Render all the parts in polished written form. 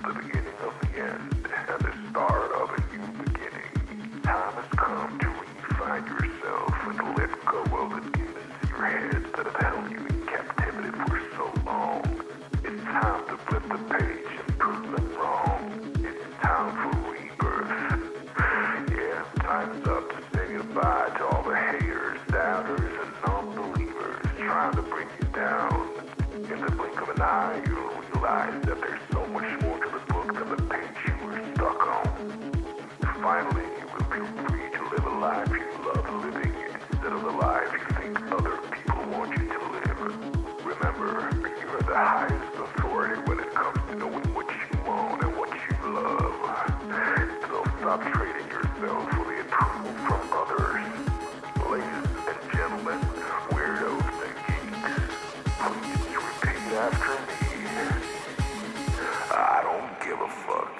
the beginning of the end and the start of a new beginning. Time has come to redefine yourself and let go of the demons in your head that have held you in captivity for so long. It's time to flip the page and prove them wrong. It's time for rebirth. Yeah, time's up to say goodbye to all the haters, doubters, and non-believers trying to bring you down. In the blink of an eye, you'll realize that there's so much more to the book than the page you were stuck on. Finally, you will feel free to live a life you love living instead of the life you think other people want you to live. Remember, you're the highest authority when it comes to knowing what you want and what you love. So stop trading yourself for the approval from others. Ladies and gentlemen, weirdos and geeks, please repeat after me. I don't give a fuck.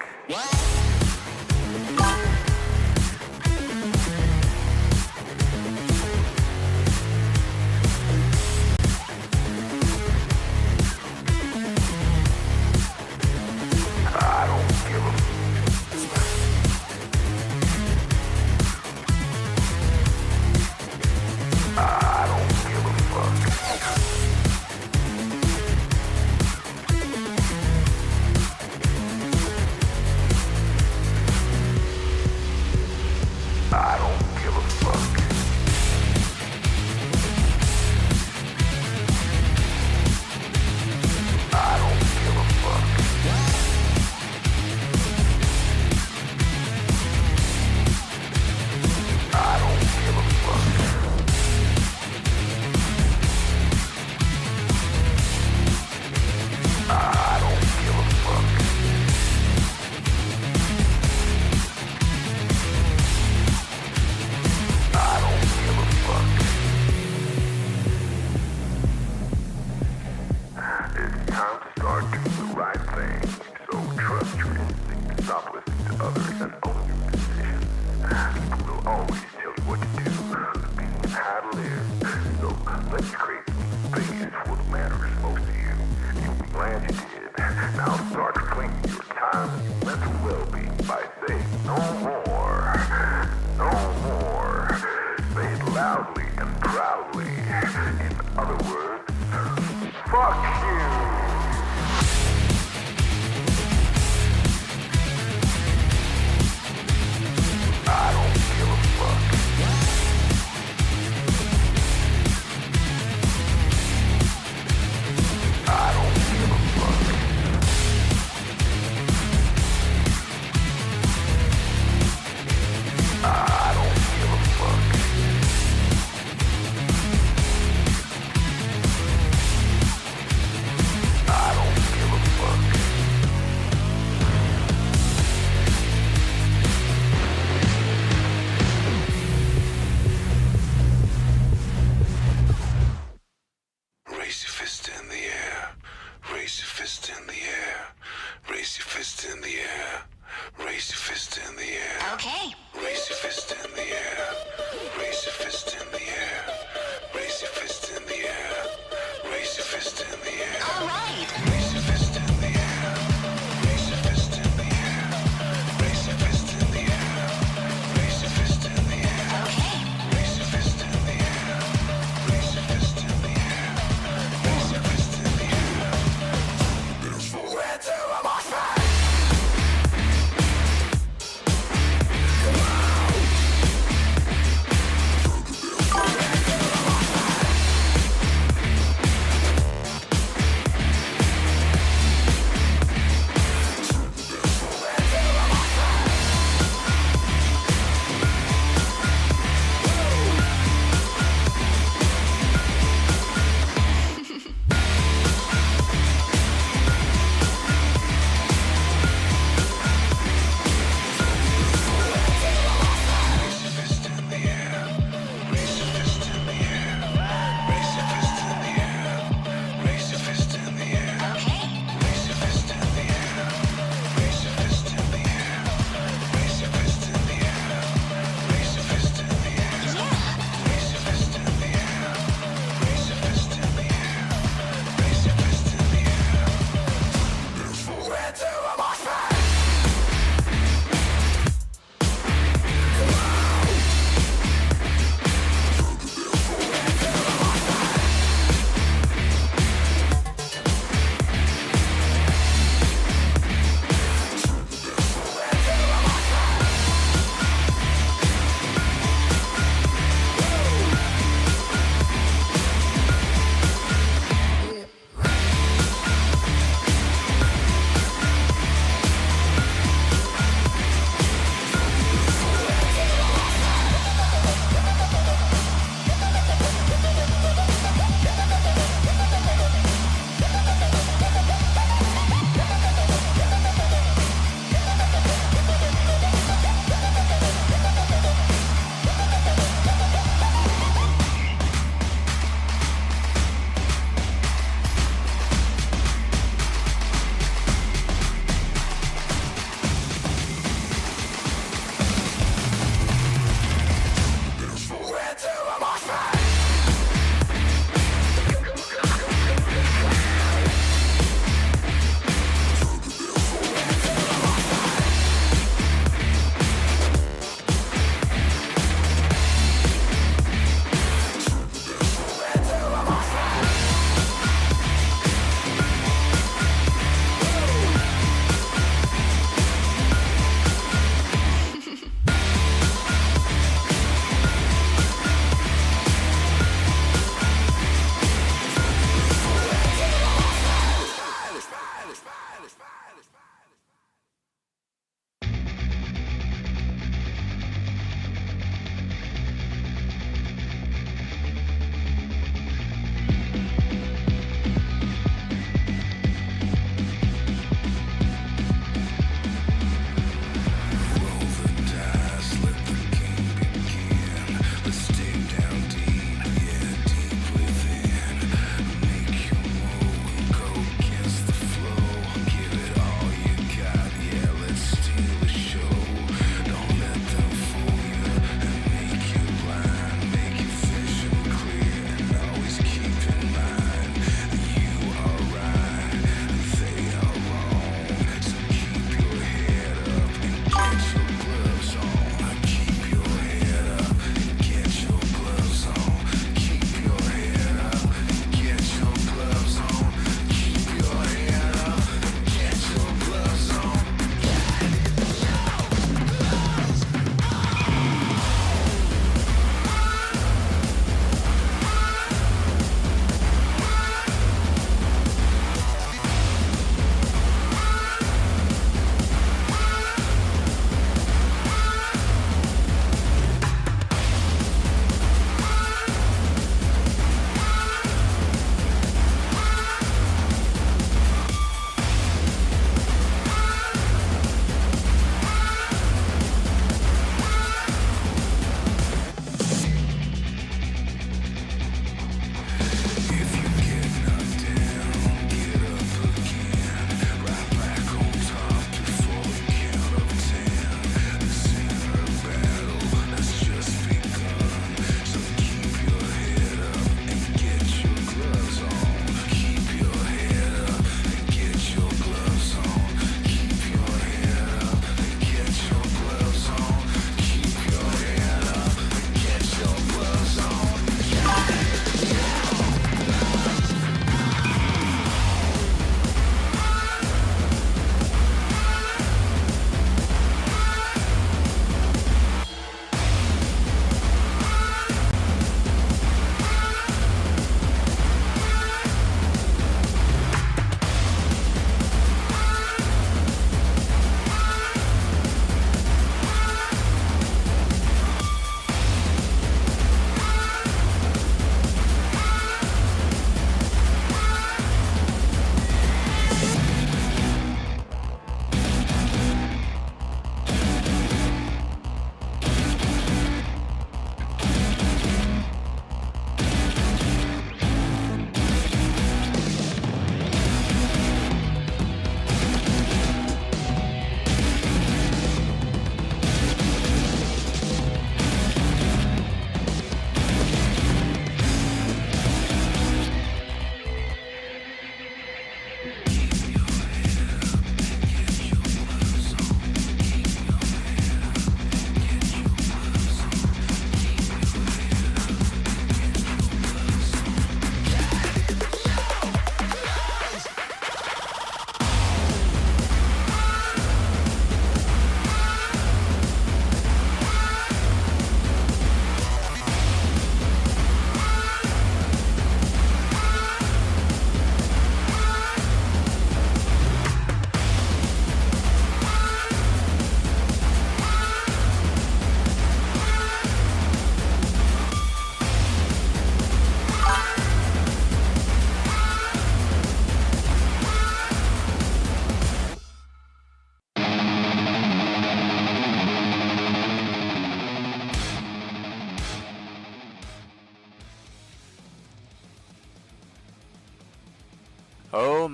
I don't give a I don't give a fuck. I don't give a fuck. I don't give a fuck. I don't give a fuck. I don't give a fuck. I don't give a fuck. It's time to start doing the right thing. So trust your instinct, stop listening to others, and own your decisions. People will always tell you what to do, speak and how to live. So let's create some space for what matters most to you. You'll be glad you did. Now start claiming your time and your mental well-being by saying no more. No more. Say it loudly and proudly. In other words, fuck you. I don't give a fuck. I don't give a fuck.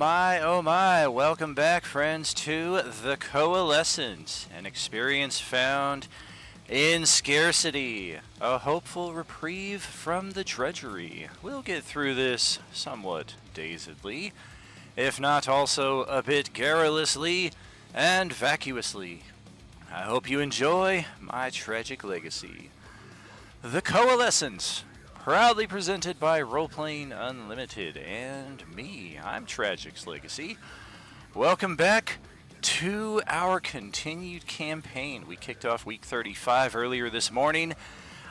oh my, welcome back, friends, to The Coalescent, an experience found in scarcity, a hopeful reprieve from the drudgery. We'll get through this somewhat dazedly, if not also a bit garrulously and vacuously. I hope you enjoy my tragic legacy. The Coalescent, proudly presented by Roleplaying Unlimited and me. I'm Tragic's Legacy. Welcome back to our continued campaign. We kicked off week 35 earlier this morning.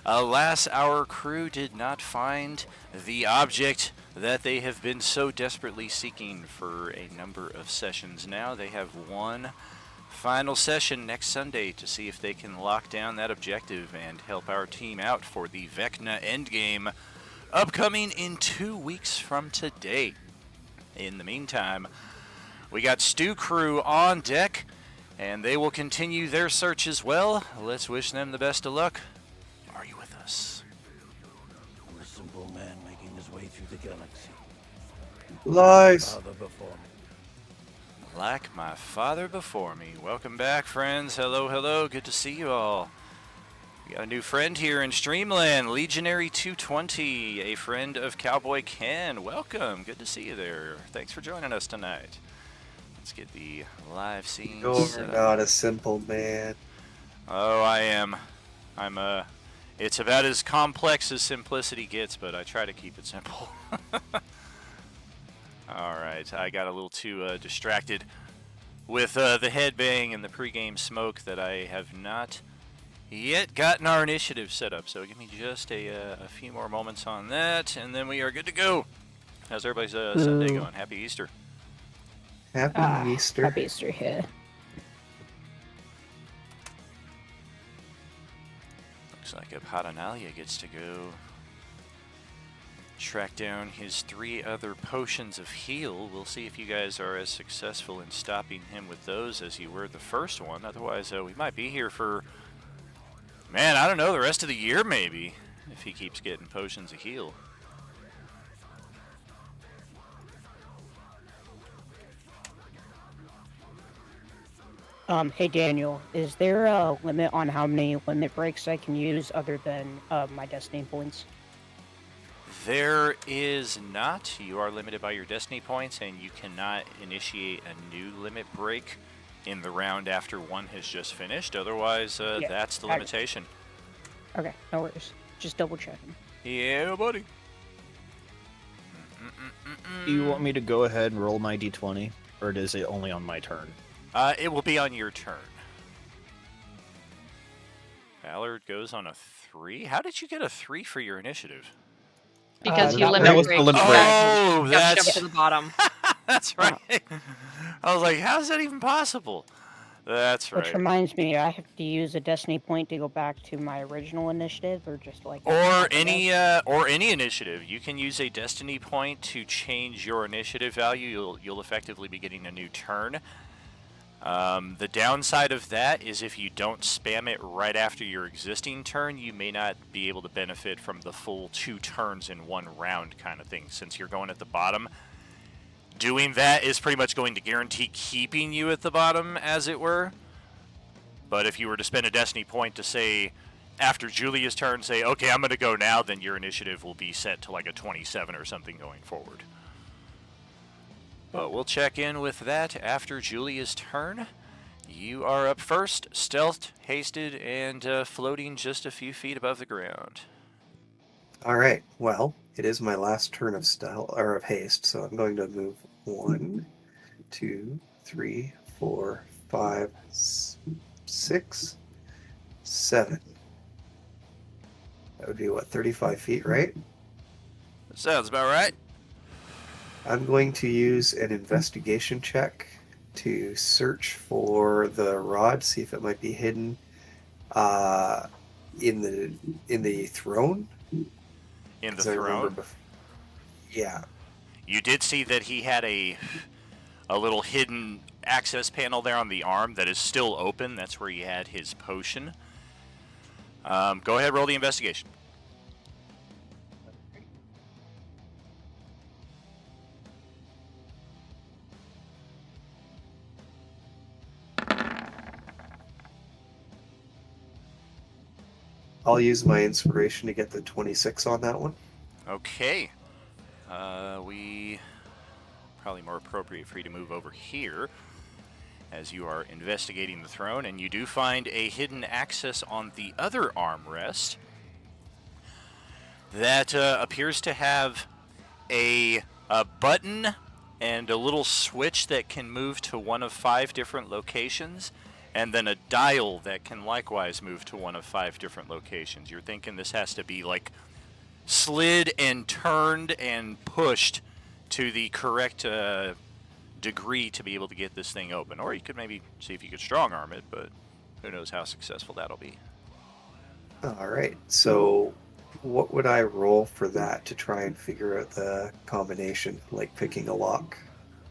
Alas, our crew did not find the object that they have been so desperately seeking for a number of sessions now. They have one final session next Sunday to see if they can lock down that objective and help our team out for the Vecna endgame upcoming in 2 weeks from today. In the meantime, we got Stew Crew on deck, and they will continue their search as well. Let's wish them the best of luck. Are you with us? I'm a simple man making his way through the galaxy. Lies. Father before me. Like my father before me. Welcome back, friends. Hello, hello. Good to see you all. We got a new friend here in Streamland, Legionary 220, a friend of Cowboy Ken. Welcome. Good to see you there. Thanks for joining us tonight. Let's get the live scene. You're not a simple man. Oh, I am. It's about as complex as simplicity gets, but I try to keep it simple. Alright, I got a little too distracted with the headbang and the pregame smoke that I have not yet gotten our initiative set up. So give me just a few more moments on that, and then we are good to go. How's everybody's Sunday going? Happy Easter. Happy Easter. Happy Easter, yeah. Looks like Abhaddanayla gets to go track down his 3 other potions of heal. We'll see if you guys are as successful in stopping him with those as you were the first one. Otherwise, we might be here for, man, I don't know, the rest of the year maybe, if he keeps getting potions of heal. Hey Daniel, is there a limit on how many limit breaks I can use other than my destiny points? There is not. You are limited by your destiny points, and you cannot initiate a new limit break in the round after one has just finished. Otherwise, Yeah, that's the limitation. Okay, no worries. Just double checking. Yeah, buddy. Do you want me to go ahead and roll my d20, or is it only on my turn? It will be on your turn. Ballard goes on a 3. How did you get a 3 for your initiative? Because you that limit was break. the limit break. Oh, Got that's shoved to the bottom. that's right. I was like, how is that even possible? That's Which right. reminds me, I have to use a destiny point to go back to my original initiative, or just like... Or any initiative. You can use a destiny point to change your initiative value. You'll effectively be getting a new turn. The downside of that is if you don't spam it right after your existing turn, you may not be able to benefit from the full 2 turns in one round kind of thing, since you're going at the bottom. Doing that is pretty much going to guarantee keeping you at the bottom, as it were. But if you were to spend a destiny point to say, after Julia's turn, say, okay, I'm going to go now, then your initiative will be set to like a 27 or something going forward. But we'll check in with that after Julia's turn. You are up first, stealthed, hasted, and floating just a few feet above the ground. All right. Well, it is my last turn of stealth or of haste, so I'm going to move 1, 2, 3, 4, 5, 6, 7. That would be what, 35 feet, right? Sounds about right. I'm going to use an investigation check to search for the rod, see if it might be hidden in the throne. In the throne? Yeah. You did see that he had a little hidden access panel there on the arm that is still open. That's where he had his potion. Go ahead, roll the investigation. I'll use my inspiration to get the 26 on that one. Okay. We probably more appropriate for you to move over here as you are investigating the throne, and you do find a hidden access on the other armrest that appears to have a button and a little switch that can move to one of 5 different locations, and then a dial that can likewise move to one of 5 different locations. You're thinking this has to be like slid and turned and pushed to the correct degree to be able to get this thing open. Or you could maybe see if you could strong arm it, but who knows how successful that'll be. All right. So what would I roll for that to try and figure out the combination, like picking a lock?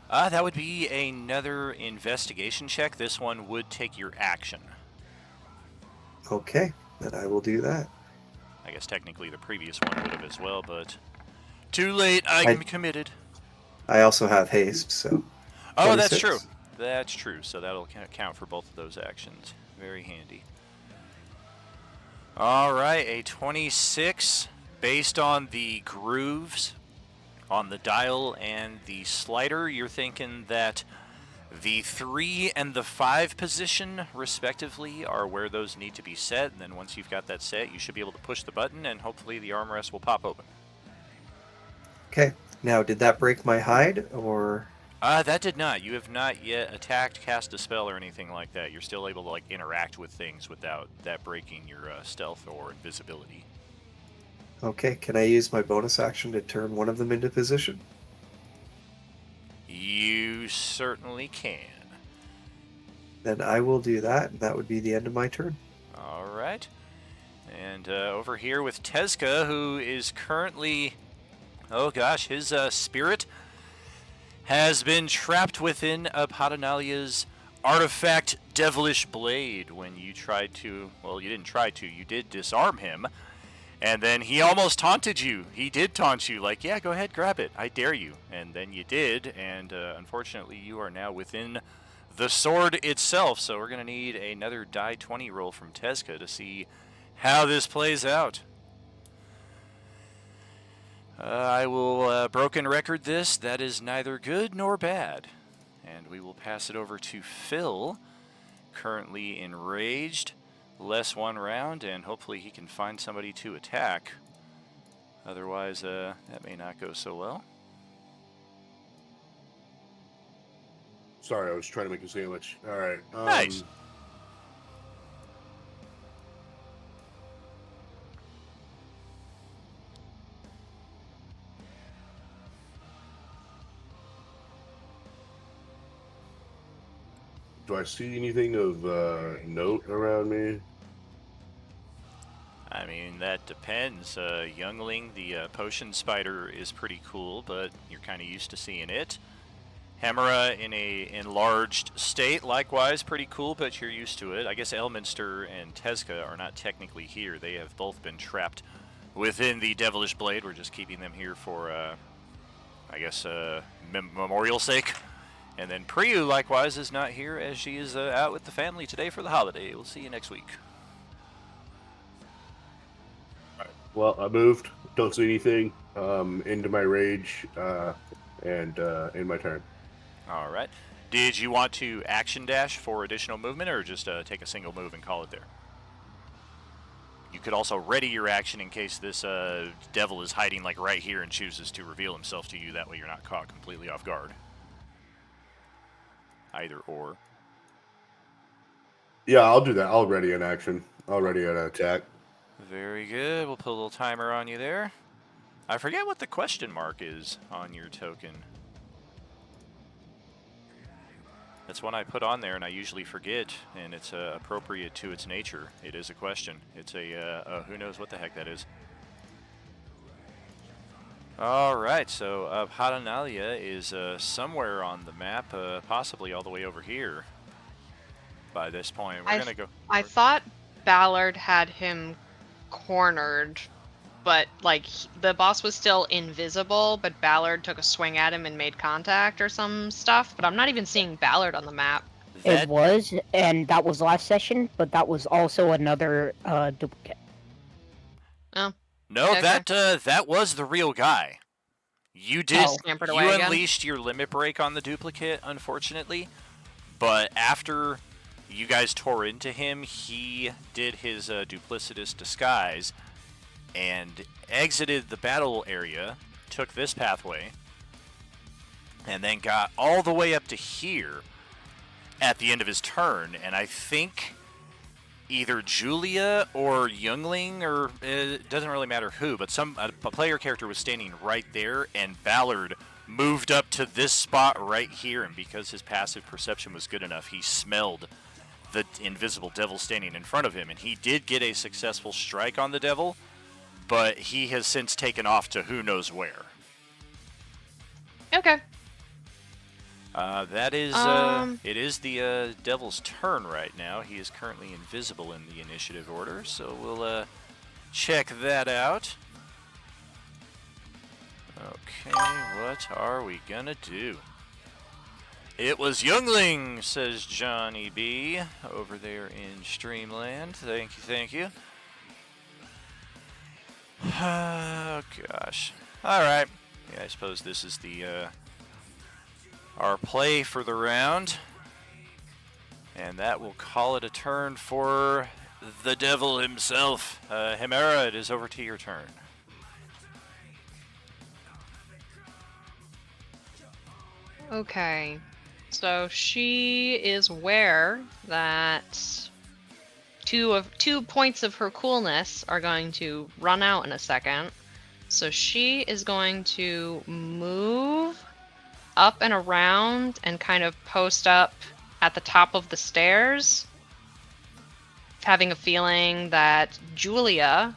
That would be another investigation check. This one would take your action. Okay, then I will do that. I guess technically the previous one would have as well, but too late. I'm committed. I also have haste, so. Oh, that's 26. true. That's true. So that'll count for both of those actions. Very handy. All right, a 26 based on the grooves on the dial and the slider. You're thinking that the 3 and the 5 position, respectively, are where those need to be set. And then once you've got that set, you should be able to push the button, and hopefully the armrest will pop open. Okay. Now, did that break my hide, or? That did not. You have not yet attacked, cast a spell, or anything like that. You're still able to like interact with things without that breaking your stealth or invisibility. Okay, can I use my bonus action to turn one of them into position? You certainly can. Then I will do that, and that would be the end of my turn. All right. And over here with Tezka, who is currently... Oh gosh, his spirit has been trapped within Abhaddanayla's artifact Devilish Blade when you tried to... Well, you didn't try to. You did disarm him. And then he almost taunted you. He did taunt you, like, yeah, go ahead, grab it. I dare you. And then you did, and unfortunately you are now within the sword itself. So we're going to need another die 20 roll from Tezka to see how this plays out. I will broken record this. That is neither good nor bad. And we will pass it over to Phil, currently enraged. Less one round, and hopefully he can find somebody to attack. Otherwise, that may not go so well. Sorry, I was trying to make a sandwich. All right. Nice. Do I see anything of note around me? I mean, that depends. Youngling, the potion spider, is pretty cool, but you're kind of used to seeing it. Hemera in a enlarged state, likewise, pretty cool, but you're used to it. I guess Elminster and Tezka are not technically here. They have both been trapped within the Devilish Blade. We're just keeping them here for, I guess, memorial sake. And then Priyu, likewise, is not here as she is out with the family today for the holiday. We'll see you next week. All right. Well, I moved. Don't see anything. Into my rage and in my turn. All right. Did you want to action dash for additional movement, or just take a single move and call it there? You could also ready your action in case this devil is hiding like right here and chooses to reveal himself to you. That way you're not caught completely off guard. Either or. Yeah, I'll do that. I'll ready an action. I'll ready an attack. Very good. We'll put a little timer on you there. I forget what the question mark is on your token. That's one I put on there, and I usually forget, and it's appropriate to its nature. It is a question. It's a who knows what the heck that is. All right, so Abhaddanayla is somewhere on the map, possibly all the way over here. By this point, we're gonna go. I thought Ballard had him cornered, but like the boss was still invisible, but Ballard took a swing at him and made contact or some stuff. But I'm not even seeing Ballard on the map. It was, and that was last session, but that was also another duplicate. Oh, No, okay. that was the real guy. You did. Just scampered away again? Unleashed your limit break on the duplicate, unfortunately. But after you guys tore into him, he did his duplicitous disguise and exited the battle area, took this pathway, and then got all the way up to here at the end of his turn. And I think either Julia or Youngling, or it doesn't really matter who, but a player character was standing right there, and Ballard moved up to this spot right here, and because his passive perception was good enough, he smelled the invisible devil standing in front of him, and he did get a successful strike on the devil, but he has since taken off to who knows where. Okay. That is, it is the devil's turn right now. He is currently invisible in the initiative order, so we'll check that out. Okay, what are we gonna do? It was Youngling, says Johnny B. over there in Streamland. Thank you. Oh, gosh. Alright. Yeah, I suppose this is the, our play for the round. And that will call it a turn for the devil himself. Himera, it is over to your turn. Okay. So she is aware that two points of her coolness are going to run out in a second. So she is going to move up and around and kind of post up at the top of the stairs, having a feeling that Julia,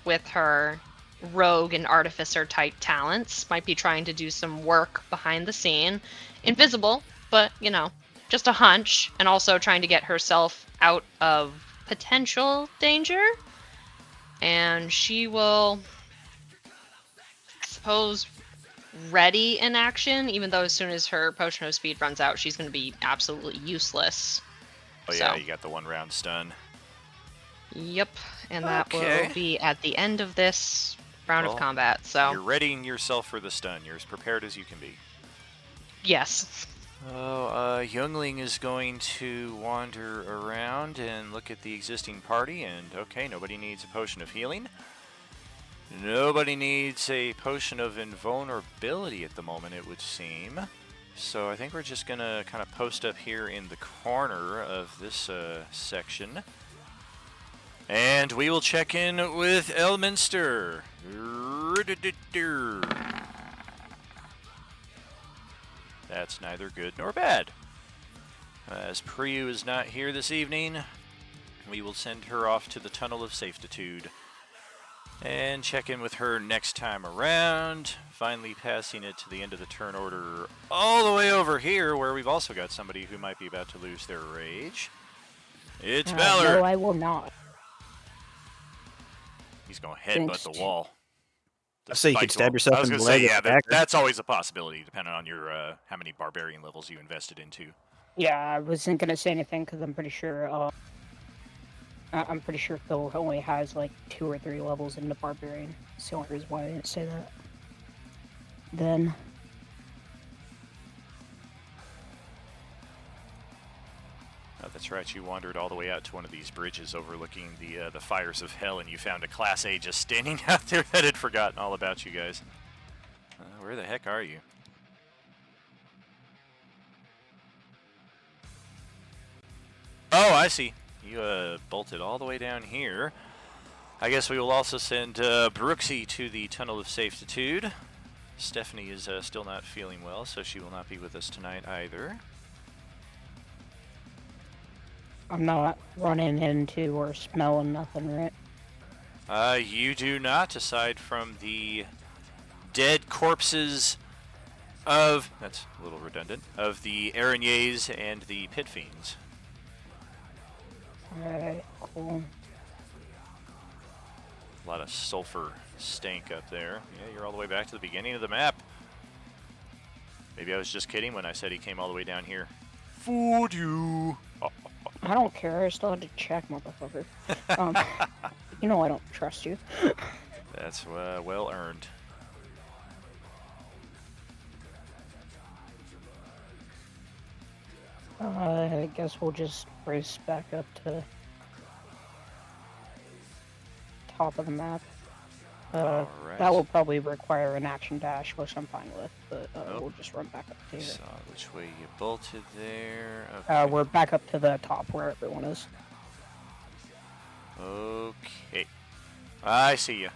with her rogue and artificer type talents, might be trying to do some work behind the scene. Invisible, but, you know, just a hunch, and also trying to get herself out of potential danger. And she will, I suppose, ready in action, even though as soon as her potion of speed runs out, she's going to be absolutely useless. Oh yeah, you got the 1 round stun. Yep, and that Okay. will be at the end of this round of combat, so... You're readying yourself for the stun. You're as prepared as you can be. Yes. Oh, Youngling is going to wander around and look at the existing party, and okay, nobody needs a potion of healing. Nobody needs a potion of invulnerability at the moment, it would seem. So I think we're just going to kind of post up here in the corner of this section. And we will check in with Elminster. That's neither good nor bad. As Priyu is not here this evening, we will send her off to the Tunnel of Safetitude and check in with her next time around, finally passing it to the end of the turn order all the way over here, where we've also got somebody who might be about to lose their rage. It's Ballard. No, I will not. He's going to headbutt the wall. I say you could stab yourself I was in going the to leg. say, with a yeah, dagger. that's always a possibility, depending on your how many barbarian levels you invested into. Yeah, I wasn't gonna say anything because I'm pretty sure. I'm pretty sure Phil only has like 2 or 3 levels in the barbarian. That's the only reason why I didn't say that. Then. Oh, that's right. You wandered all the way out to one of these bridges overlooking the fires of hell, and you found a Class A just standing out there that had forgotten all about you guys. Where the heck are you? Oh, I see. You bolted all the way down here. I guess we will also send Brooksy to the Tunnel of Safetitude. Stephanie is still not feeling well, so she will not be with us tonight either. I'm not running into or smelling nothing, right? You do not, aside from the dead corpses of, that's a little redundant, of the Araignées and the Pit Fiends. Alright, cool. A lot of sulfur stank up there. Yeah, you're all the way back to the beginning of the map. Maybe I was just kidding when I said he came all the way down here. Fooled you! I don't care, I still had to check, motherfucker. You know I don't trust you. That's well earned. I guess we'll just race back up to top of the map. Alright. That will probably require an action dash, which I'm fine with, but Nope. we'll just run back up to here. Saw which way you bolted there. Okay. We're back up to the top where everyone is. Okay. I see you.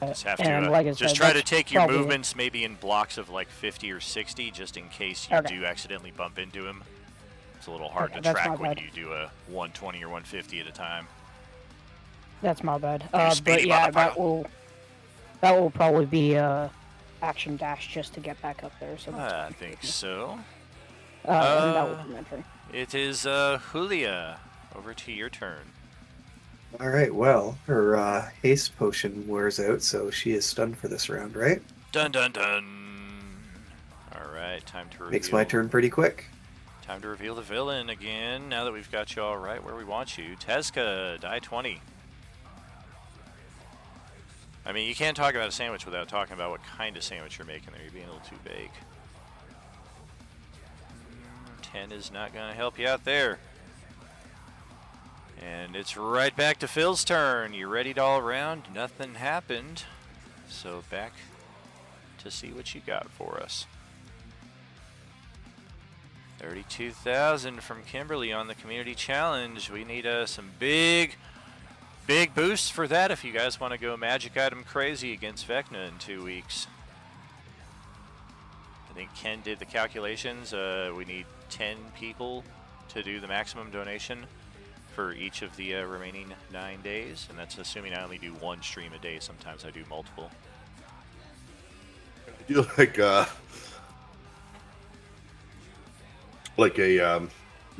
Just have to and like I just said, try to that's take your probably- movements maybe in blocks of like 50 or 60, just in case you Okay. do accidentally bump into him. It's a little hard Okay, to that's track not when bad. you do a 120 or 150 at a time. That's my bad. speedy But yeah, motherfucker. that will probably be action dash just to get back up there. So that's I fine. think so. And that will be my turn. It is Julia. Over to your turn. All right. Well, her haste potion wears out, so she is stunned for this round, right? Dun dun dun. All right, time to reveal. Makes my turn pretty quick. Time to reveal the villain again. Now that we've got you all right where we want you, Tezka, die 20. I mean, you can't talk about a sandwich without talking about what kind of sandwich you're making there. You're being a little too vague. 10 is not going to help you out there. And it's right back to Phil's turn. You readied all around. Nothing happened. So back to see what you got for us. 32,000 from Kimberly on the community challenge. We need some big boosts for that if you guys want to go magic item crazy against Vecna in 2 weeks. I think Ken did the calculations. We need 10 people to do the maximum donation for each of the remaining 9 days, and that's assuming I only do one stream a day. Sometimes I do multiple. I do like a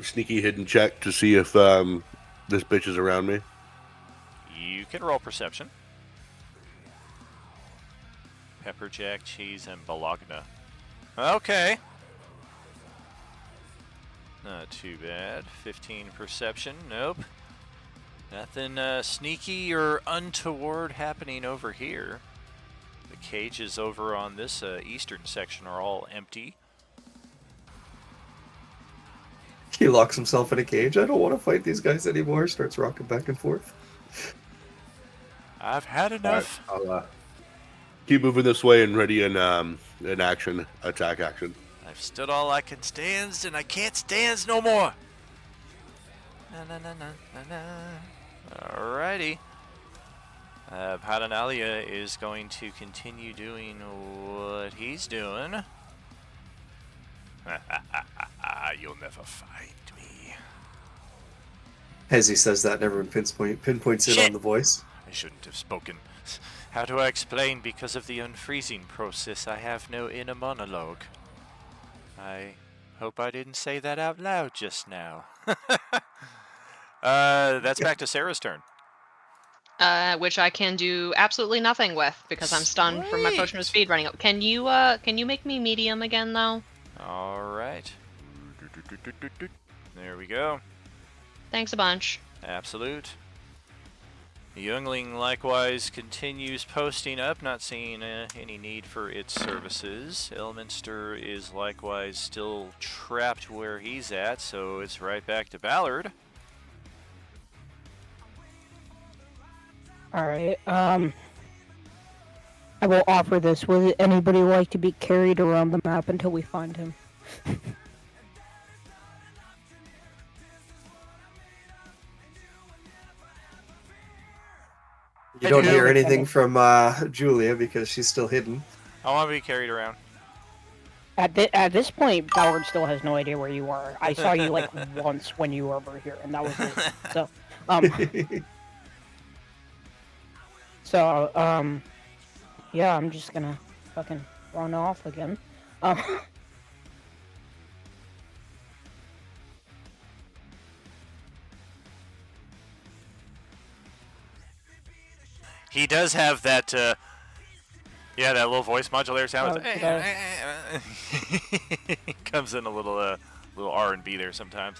sneaky hidden check to see if this bitch is around me. You can roll perception. Pepper jack, cheese, and bologna. Okay. Not too bad. 15 perception. Nope. Nothing sneaky or untoward happening over here. The cages over on this eastern section are all empty. He locks himself in a cage. I don't want to fight these guys anymore. Starts rocking back and forth. I've had enough. Right, I'll keep moving this way and ready in action, attack action. I've stood all I can stand, and I can't stand no more. Alrighty. Abhaddanayla is going to continue doing what he's doing. You'll never find me. As he says that, and everyone pinpoints in Shit. on the voice. I shouldn't have spoken. How do I explain? Because of the unfreezing process, I have no inner monologue. I hope I didn't say that out loud just now. That's back to Sarah's turn. Which I can do absolutely nothing with because I'm stunned from my potion of speed running up. Can you make me medium again though? All right. There we go. Thanks a bunch. Absolute. Youngling likewise continues posting up, not seeing any need for its services. Elminster is likewise still trapped where he's at, so it's right back to Ballard. Alright, I will offer this. Would anybody like to be carried around the map until we find him? You don't hear anything from Julia because she's still hidden. I want to be carried around. At this point, Ballard still has no idea where you are. I saw you like once when you were over here, and that was it. So, yeah, I'm just gonna fucking run off again. He does have that, yeah, that little voice modulator sound. Comes in a little R&B there sometimes.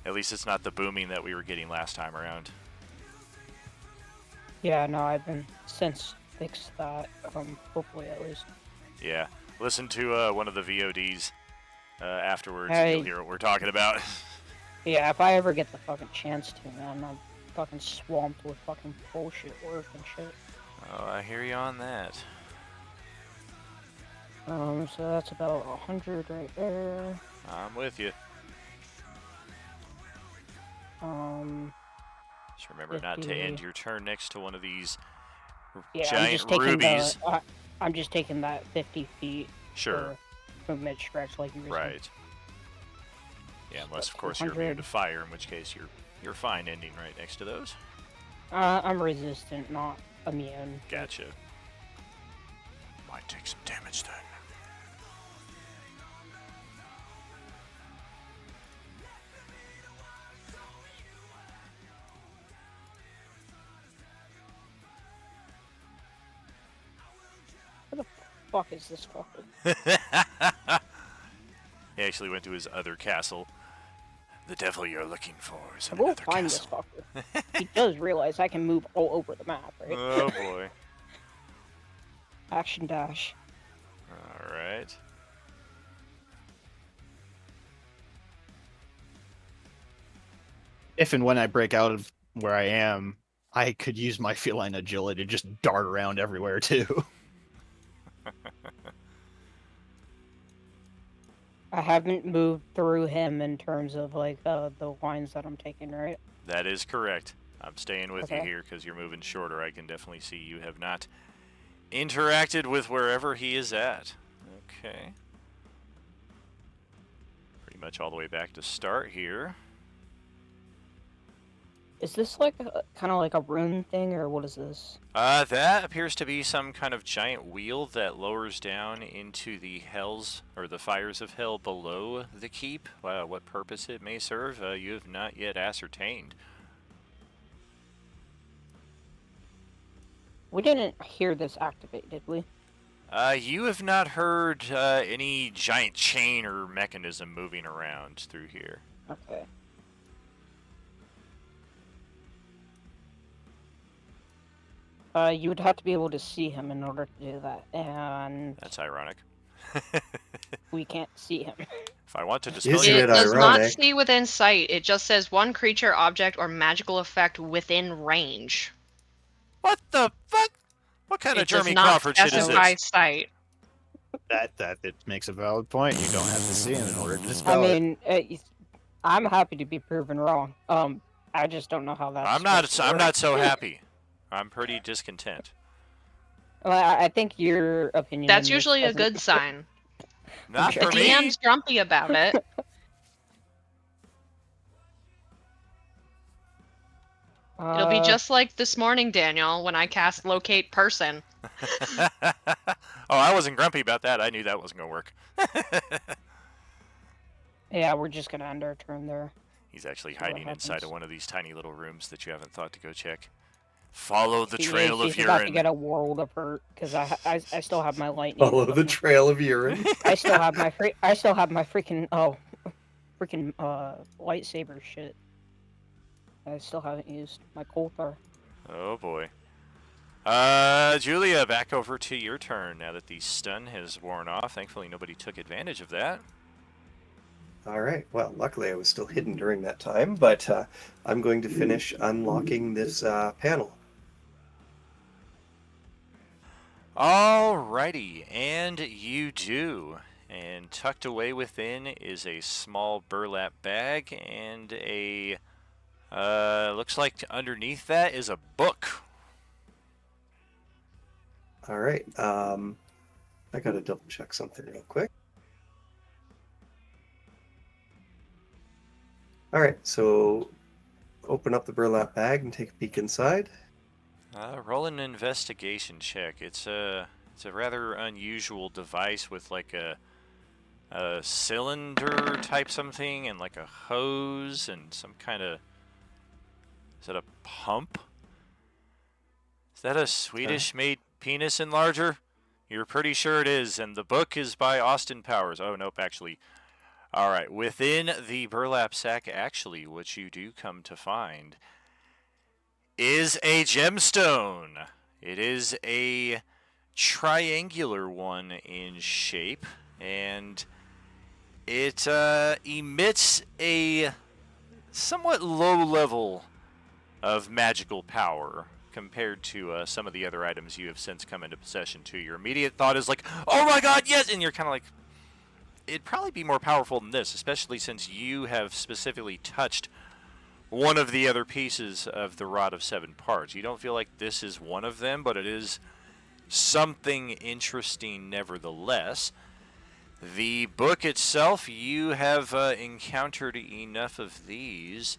At least it's not the booming that we were getting last time around. Yeah, no, I've been since fixed that. Hopefully at least. Yeah. Listen to one of the VODs afterwards, and Hey. you'll hear what we're talking about. Yeah, if I ever get the fucking chance to, man, I'm fucking swamped with fucking bullshit work and shit. Oh, I hear you on that. So that's about 100 right there. I'm with you. Just remember not to end your turn next to one of these Yeah, giant rubies. I'm just taking that 50 feet. Sure. For mid-stretch, like you were saying. Right. Yeah, unless of course you're immune to fire, in which case you're fine ending right next to those. I'm resistant, not immune. Gotcha. Might take some damage then. Where the fuck is this fucker? He actually went to his other castle. The devil you're looking for is in We'll another find castle. this fucker. He does realize I can move all over the map, right? Oh boy. Action dash. Alright. If and when I break out of where I am, I could use my feline agility to just dart around everywhere too. I haven't moved through him in terms of like the lines that I'm taking, right? That is correct. I'm staying with you Okay. here because you're moving shorter. I can definitely see you have not interacted with wherever he is at. Okay. Pretty much all the way back to start here. Is this like kind of like a rune thing, or what is this? That appears to be some kind of giant wheel that lowers down into the hells, or the fires of hell below the keep. What purpose it may serve, you have not yet ascertained. We didn't hear this activate, did we? You have not heard any giant chain or mechanism moving around through here. Okay. You would have to be able to see him in order to do that, and That's ironic. we can't see him. If I want to dispel Isn't you, It it does not ironic? see within sight. It just says one creature, object, or magical effect within range. what the fuck? What kind of It does Jeremy not Crawford shit is specify this? sight. That it makes a valid point. You don't have to see him in order to I dispel it. mean, I'm happy to be proven wrong. I just don't know how that's. I'm not so work. happy. I'm pretty discontent. Well, I think your opinion. That's in this usually a doesn't- good sign. Not sure. for The me. DM's grumpy about it. It'll be just like this morning, Daniel, when I cast locate person. Oh, I wasn't grumpy about that. I knew that wasn't gonna work. Yeah, we're just gonna end our turn there. He's actually See what hiding inside happens. of one of these tiny little rooms that you haven't thought to go check. Follow the He's trail of about to urine. get a world of hurt because I still have my lightning. Follow the equipment. trail of urine. I still have my freaking lightsaber shit. I still haven't used my Coulthar. Oh boy. Julia, back over to your turn now that the stun has worn off. Thankfully, nobody took advantage of that. All right. Well, luckily I was still hidden during that time, but I'm going to finish unlocking this panel. Alrighty, and you do. And tucked away within is a small burlap bag and a looks like underneath that is a book. All right. I gotta double check something real quick. All right. So open up the burlap bag and take a peek inside. Roll an investigation check. It's a rather unusual device with like a cylinder type something and like a hose and some kind of, is that a pump? Is that a Swedish made penis enlarger? You're pretty sure it is, and the book is by Austin Powers. Oh nope, actually All right, within the burlap sack, actually, what you do come to find is a gemstone. It is a triangular one in shape, and it emits a somewhat low level of magical power compared to some of the other items you have since come into possession to. Your immediate thought is like, oh my god, yes! And you're kind of like, it'd probably be more powerful than this, especially since you have specifically touched one of the other pieces of the Rod of Seven Parts. You don't feel like this is one of them, but it is something interesting nevertheless. The book itself, you have encountered enough of these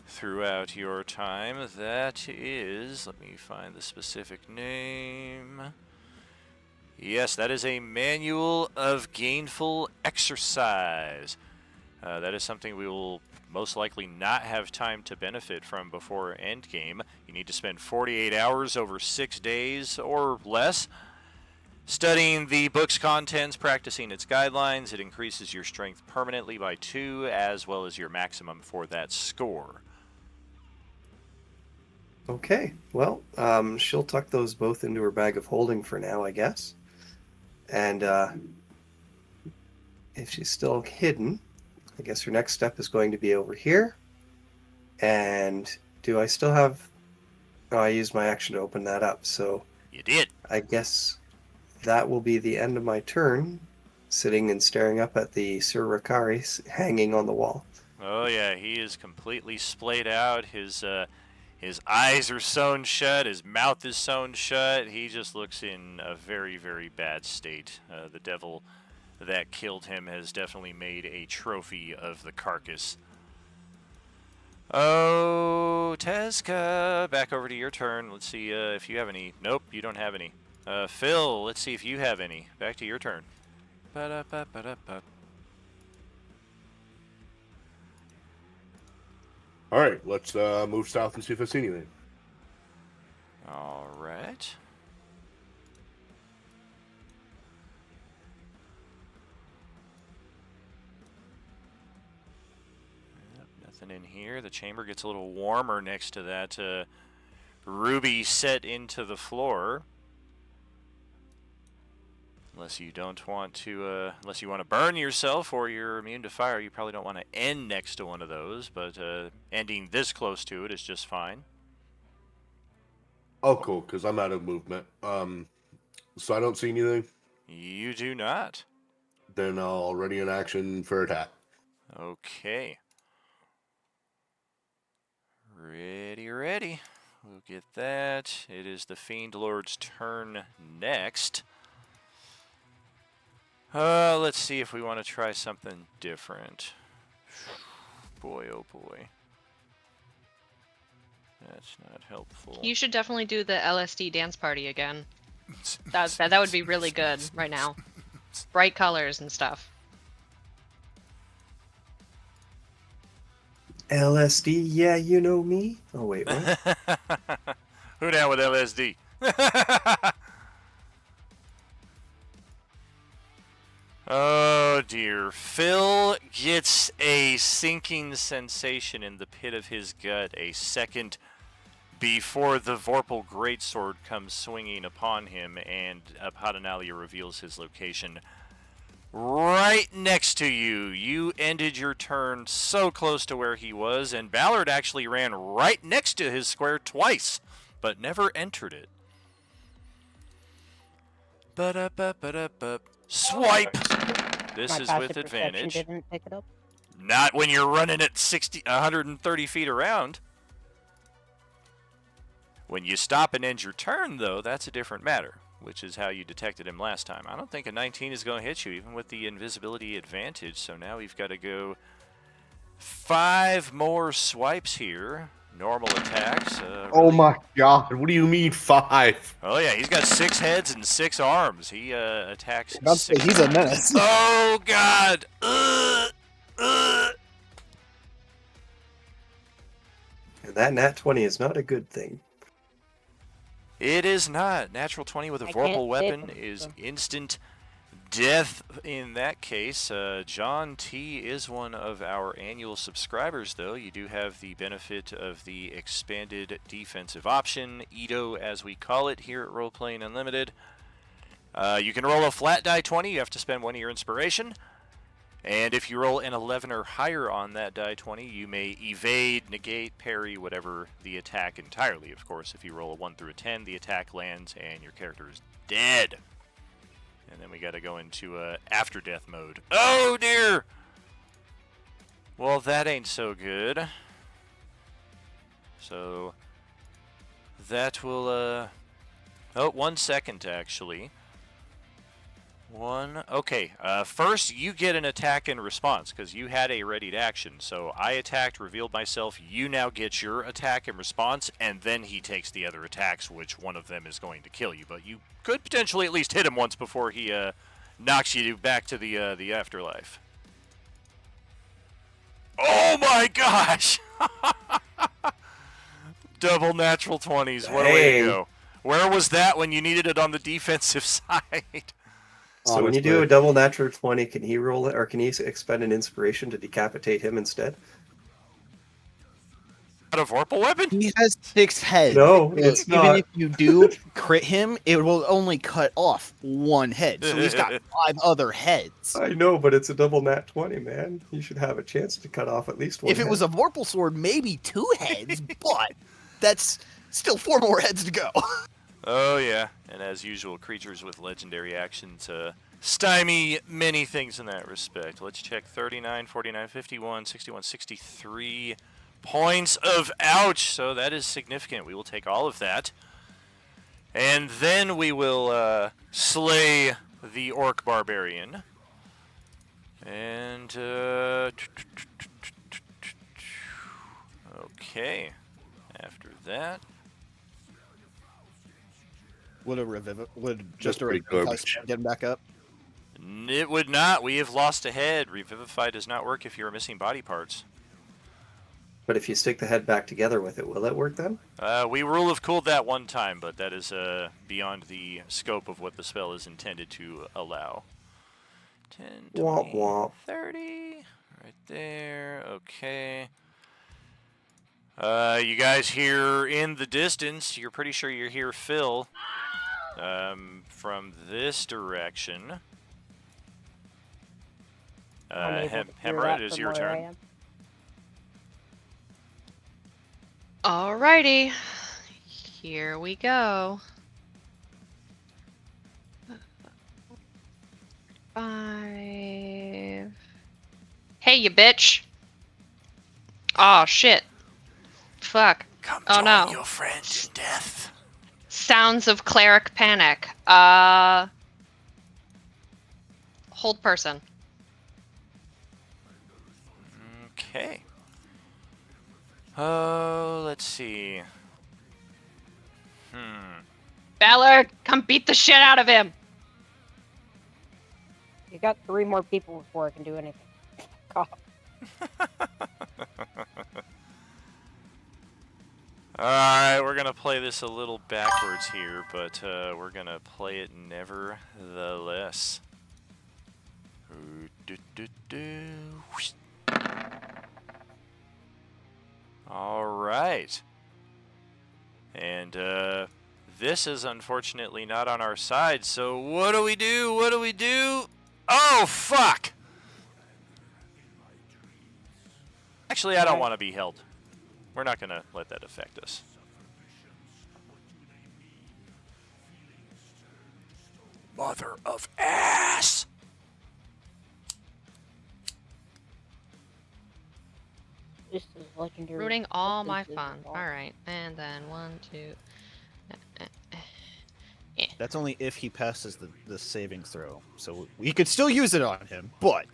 throughout your time. That is, let me find the specific name. Yes, that is a Manual of Gainful Exercise. That is something we will most likely not have time to benefit from before endgame. You need to spend 48 hours over 6 days or less studying the book's contents, practicing its guidelines. It increases your strength permanently by 2, as well as your maximum for that score. Okay, well, she'll tuck those both into her bag of holding for now, I guess. And if she's still hidden, I guess her next step is going to be over here. And do I still have... Oh, I used my action to open that up, so... You did. I guess that will be the end of my turn, sitting and staring up at the Sir Rakari hanging on the wall. Oh yeah, he is completely splayed out. His eyes are sewn shut. His mouth is sewn shut. He just looks in a very, very bad state. The devil that killed him has definitely made a trophy of the carcass. Oh, Tezca, back over to your turn. Let's see if you have any. Nope, you don't have any. Phil, let's see if you have any. Back to your turn. Ba-da-ba-ba-da-ba. All right, let's move south and see if I see anything. All right. Yep, nothing in here. The chamber gets a little warmer next to that ruby set into the floor. Unless you don't want to, unless you want to burn yourself or you're immune to fire, you probably don't want to end next to one of those, but ending this close to it is just fine. Oh, cool, because I'm out of movement. So I don't see anything. You do not. Then I'll ready an action for attack. Okay. Ready. We'll get that. It is the Fiend Lord's turn next. Let's see if we want to try something different. Boy, oh boy. That's not helpful. You should definitely do the LSD dance party again. That would be really good right now. Bright colors and stuff. LSD, yeah, you know me. Oh, wait, what? Who down with LSD? Oh dear. Phil gets a sinking sensation in the pit of his gut a second before the Vorpal Greatsword comes swinging upon him, and Abhaddanayla reveals his location right next to you. You ended your turn so close to where he was, and Ballard actually ran right next to his square twice, but never entered it. Ba-da-ba-ba-da-ba. Swipe! This My is passive with perception advantage. didn't pick it up. Not when you're running at 130 feet around. When you stop and end your turn, though, that's a different matter, which is how you detected him last time. I don't think a 19 is going to hit you, even with the invisibility advantage, so now we've got to go 5 more swipes here. Normal attacks. Oh my god, what do you mean 5? Oh, yeah, he's got 6 heads and 6 arms. He attacks. He's a menace. Oh, God! And that nat 20 is not a good thing. It is not. Natural 20 with a I can't Vorpal weapon hit him, is so. instant death in that case. John T is one of our annual subscribers, though. You do have the benefit of the expanded defensive option, Edo as we call it here at Roleplaying Unlimited. You can roll a flat die 20. You have to spend 1 of your inspiration. And if you roll an 11 or higher on that die 20, you may evade, negate, parry, whatever the attack entirely. Of course, if you roll a 1 through a 10, the attack lands and your character is dead. And then we got to go into after death mode. Oh dear! Well, that ain't so good. So that will oh, 1 second actually. Okay, first you get an attack in response because you had a readied action. So I attacked, revealed myself, you now get your attack in response, and then he takes the other attacks, which one of them is going to kill you. But you could potentially at least hit him once before he knocks you back to the afterlife. Oh my gosh! Double natural 20s, what a way to go. Where was that when you needed it on the defensive side? So when you do a double natural 20, can he roll it, or can he expend an inspiration to decapitate him instead? Out of Vorpal weapon? He has 6 heads. No, So it's even not. if you do crit him, it will only cut off 1 head. So he's got 5 other heads. I know, but it's a double nat 20, man. You should have a chance to cut off at least 1 If it head. was a Vorpal sword, maybe 2 heads, but that's still 4 more heads to go. Oh yeah, and as usual, creatures with legendary actions stymie many things in that respect. Let's check 39, 49, 51, 61, 63 points of ouch. So that is significant. We will take all of that. And then we will slay the Orc Barbarian. And, okay. After that. Would just a pretty Revivify garbage. get him back up? It would not. We have lost a head. Revivify does not work if you are missing body parts. But if you stick the head back together with it, will it work then? We rule have cooled that one time, but that is beyond the scope of what the spell is intended to allow. 10, 20, Womp womp. 30. Right there. Okay. You guys hear in the distance, you're pretty sure you hear Phil from this direction. I'm able to hear Hammer, that it is from your where I turn. am. Alrighty. Here we go. 5. Hey, you bitch. Oh, shit. Fuck. Come Oh, join no. your friend in death. Sounds of cleric panic. Hold person. Okay. Oh, let's see. Ballard, come beat the shit out of him. You got 3 more people before I can do anything. God. Alright, we're gonna play this a little backwards here, but we're gonna play it nevertheless. Alright. And this is unfortunately not on our side, so what do we do? What do we do? Oh, fuck! Actually, I don't want to be held. We're not going to let that affect us. Mother of ass! This is legendary. Ruining all my This is fun. all- Alright, and then 1, 2. That's only if he passes the saving throw. So we could still use it on him, but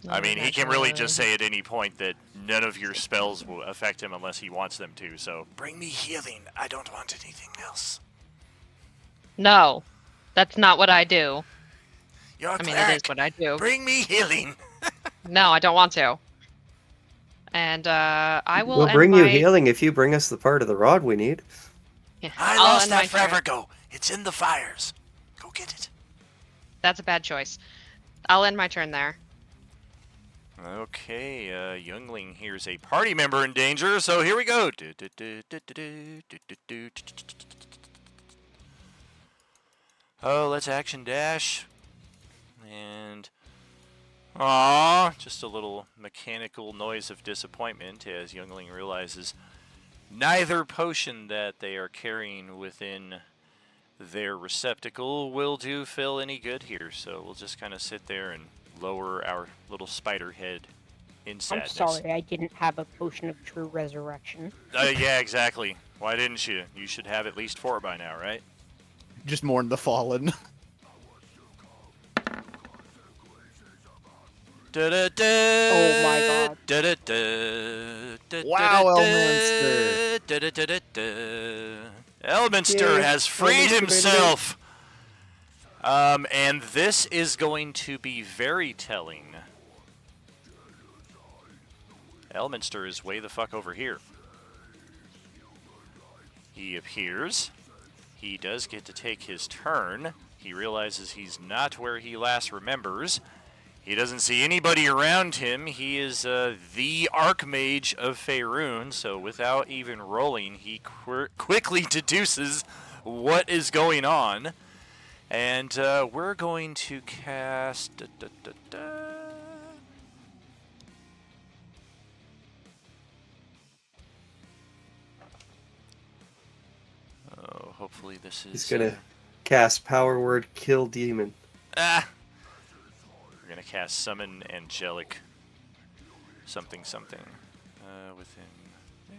I mean, he can really just say at any point that none of your spells will affect him unless he wants them to, so bring me healing. I don't want anything else. No, that's not what I do. You're a I mean, cleric. it is what I do. Bring me healing. No, I don't want to. And I will. We'll end bring you my- healing if you bring us the part of the rod we need. Yeah, I I'll lost end that my turn. forever ago. It's in the fires. Go get it. That's a bad choice. I'll end my turn there. Okay, Youngling hears a party member in danger, so here we go. Oh, let's action dash. And just a little mechanical noise of disappointment as Youngling realizes neither potion that they are carrying within their receptacle will do Phil any good here. So we'll just kind of sit there and lower our little spider head in sadness. I'm sorry, I didn't have a potion of true resurrection. Yeah, exactly. Why didn't you? You should have at least 4 by now, right? Just mourn the fallen. Oh my god. Wow, Elminster. Elminster Yay, has freed Elminster, himself. And this is going to be very telling. Elminster is way the fuck over here. He appears. He does get to take his turn. He realizes he's not where he last remembers. He doesn't see anybody around him. He is the Archmage of Faerun, so without even rolling, he quickly deduces what is going on. And we're going to cast... Oh, hopefully this is... He's gonna cast Power Word Kill Demon. We're gonna cast Summon Angelic something within there.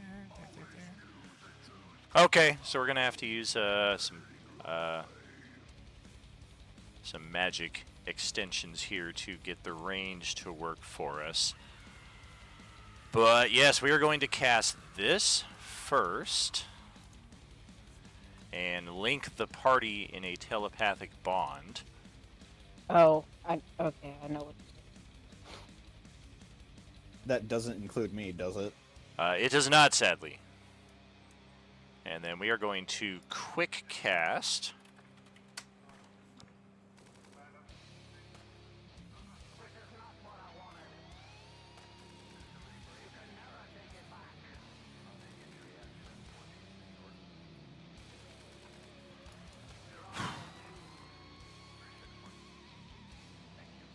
Okay, so we're gonna have to use some magic extensions here to get the range to work for us. But yes, we are going to cast this first and link the party in a telepathic bond. Oh, okay, I know what. That doesn't include me, does it? It does not, sadly. And then we are going to quick cast.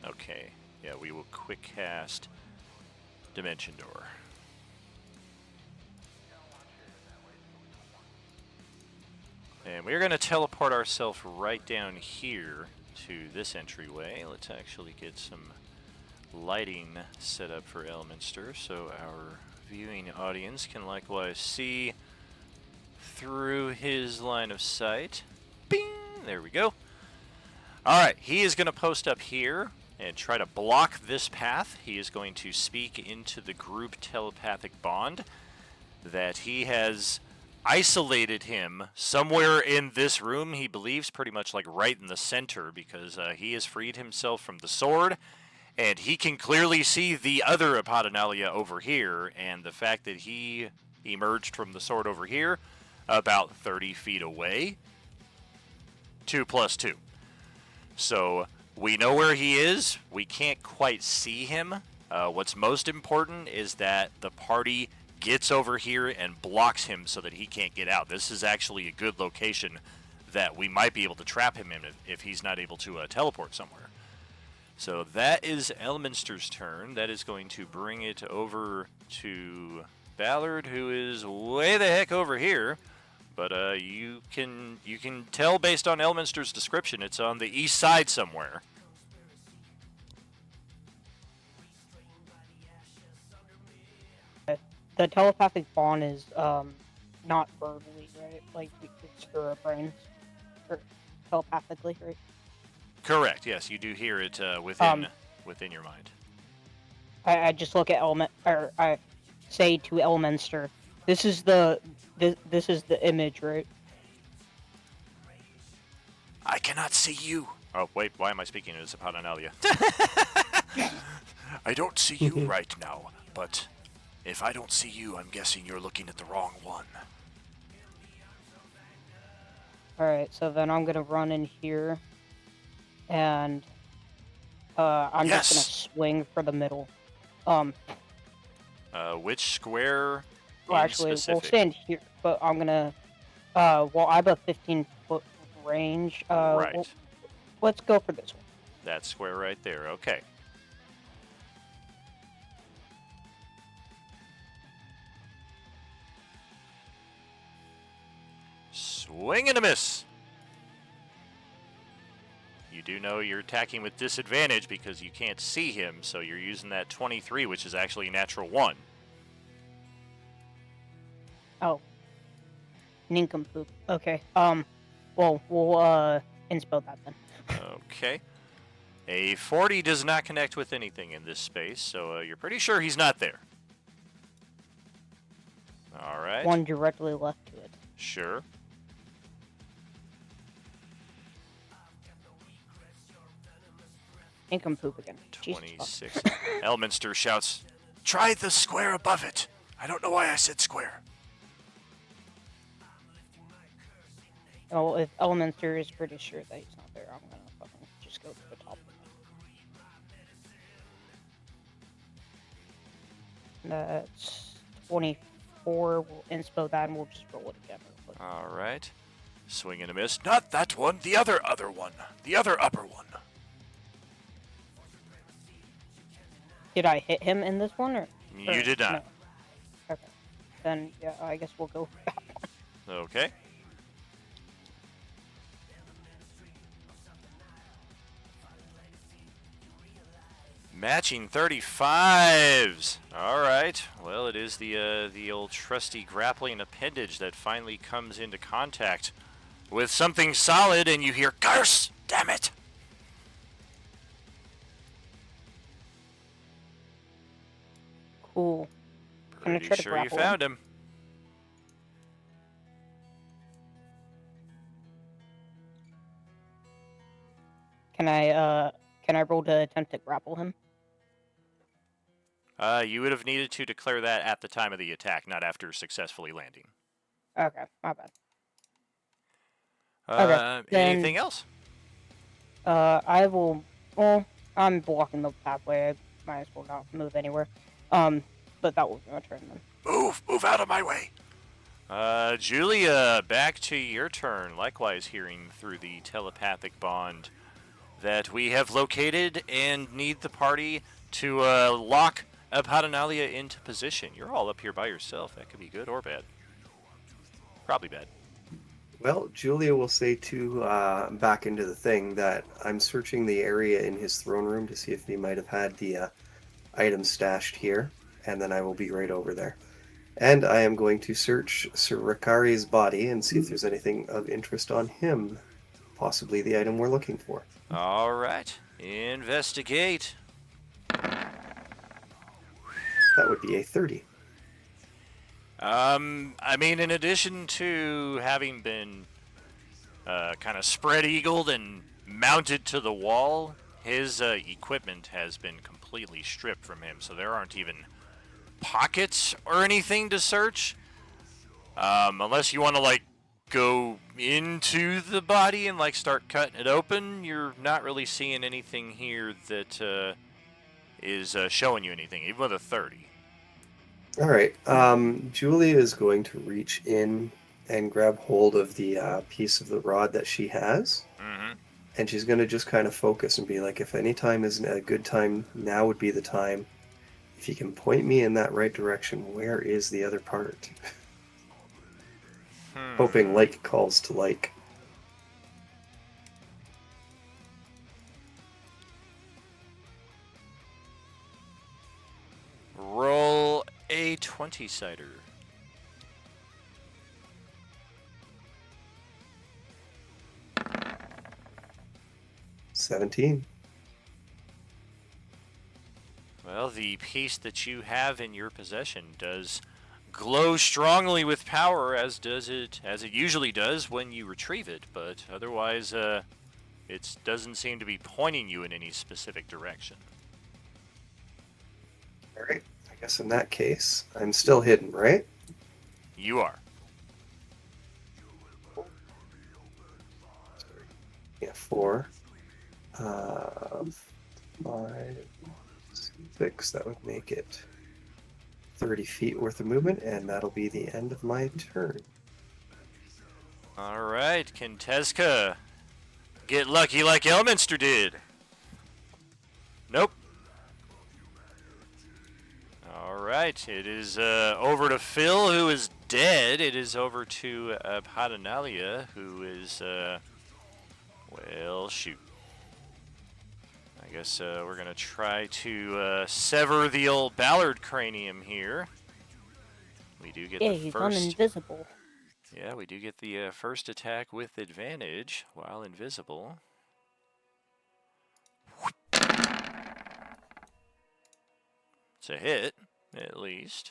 Okay, yeah, we will quick cast Dimension Door. And we're going to teleport ourselves right down here to this entryway. Let's actually get some lighting set up for Elminster so our viewing audience can likewise see through his line of sight. Bing! There we go. Alright, he is going to post up here and try to block this path. He is going to speak into the group telepathic bond that he has isolated him somewhere in this room. He believes pretty much like right in the center because he has freed himself from the sword and he can clearly see the other Abhaddanayla over here, and the fact that he emerged from the sword over here about 30 feet away. 2 plus 2. So we know where he is. We can't quite see him. What's most important is that the party gets over here and blocks him so that he can't get out. This is actually a good location that we might be able to trap him in if he's not able to teleport somewhere. So that is Elminster's turn. That is going to bring it over to Ballard, who is way the heck over here. But you can tell based on Elminster's description, it's on the east side somewhere. The telepathic bond is not verbally, right? Like it's through our brains, or telepathically, right? Correct. Yes, you do hear it within your mind. I just look at I say to Elminster, this is the image, right? I cannot see you. Oh wait, why am I speaking as Abhaddanayla? I don't see you right now, but if I don't see you, I'm guessing you're looking at the wrong one. All right, so then I'm gonna run in here, and I'm just gonna Yes. swing for the middle. Which square Well, in actually, we'll specific? stand here, but I'm gonna. Well, I have a 15-foot range. Right. Let's go for this one. That square right there. Okay. Swing and a miss. You do know you're attacking with disadvantage because you can't see him, so you're using that 23, which is actually a natural 1. Oh, nincompoop. Okay. Well, we'll inspel that then. Okay. A 40 does not connect with anything in this space, so you're pretty sure he's not there. All right. One directly left to it. Sure. Nincompoop again. Jesus fuck. 26. Elminster shouts, "Try the square above it." I don't know why I said square. Oh, if Elementor is pretty sure that he's not there, I'm gonna fucking just go to the top. That's 24. We'll inspo that and we'll just roll it again. Real quick. All right. Swing and a miss. Not that one. The other one. The other upper one. Did I hit him in this one or? You did not. No? Okay. Then yeah, I guess we'll go for that one. Okay. Matching 35s. All right. Well, it is the old trusty grappling appendage that finally comes into contact with something solid, and you hear "Curse! Damn it!" Cool. I'm gonna Pretty try to sure you grapple found him. Can I roll to attempt to grapple him? You would have needed to declare that at the time of the attack, not after successfully landing. Okay, my bad. Okay, then- Anything else? I will. Well, I'm blocking the pathway. I might as well not move anywhere. But that will be my turn then. Move out of my way. Julia, back to your turn. Likewise, hearing through the telepathic bond that we have located and need the party to lock Abhaddanayla into position. You're all up here by yourself. That could be good or bad. Probably bad. Well, Julia will say to back into the thing that I'm searching the area in his throne room to see if he might have had the item stashed here, and then I will be right over there. And I am going to search Sir Ricari's body and see if there's anything of interest on him, possibly the item we're looking for. All right. Investigate. That would be a 30. I mean, in addition to having been kind of spread-eagled and mounted to the wall, his equipment has been completely stripped from him, so there aren't even pockets or anything to search. Unless you want to, like, go into the body and, like, start cutting it open, you're not really seeing anything here that is showing you anything, even with a 30. All right. Julia is going to reach in and grab hold of the piece of the rod that she has. Mm-hmm. And she's going to just kind of focus and be like, if any time isn't a good time, now would be the time. If you can point me in that right direction, where is the other part? Hoping like calls to like. Roll a 20-sider. $17. Well, the piece that you have in your possession does glow strongly with power, as it usually does when you retrieve it, but otherwise it doesn't seem to be pointing you in any specific direction. All right. I guess in that case, I'm still hidden, right? You are. Yeah, 4, 5, 6. That would make it 30 feet worth of movement, and that'll be the end of my turn. All right, can Tezca get lucky like Elminster did? Nope. All right, it is over to Phil, who is dead. It is over to Abhaddanayla, who is, well, shoot. I guess we're going to try to sever the old Ballard cranium here. We do get the he's first. invisible. Yeah, we do get the first attack with advantage while invisible. It's a hit, at least.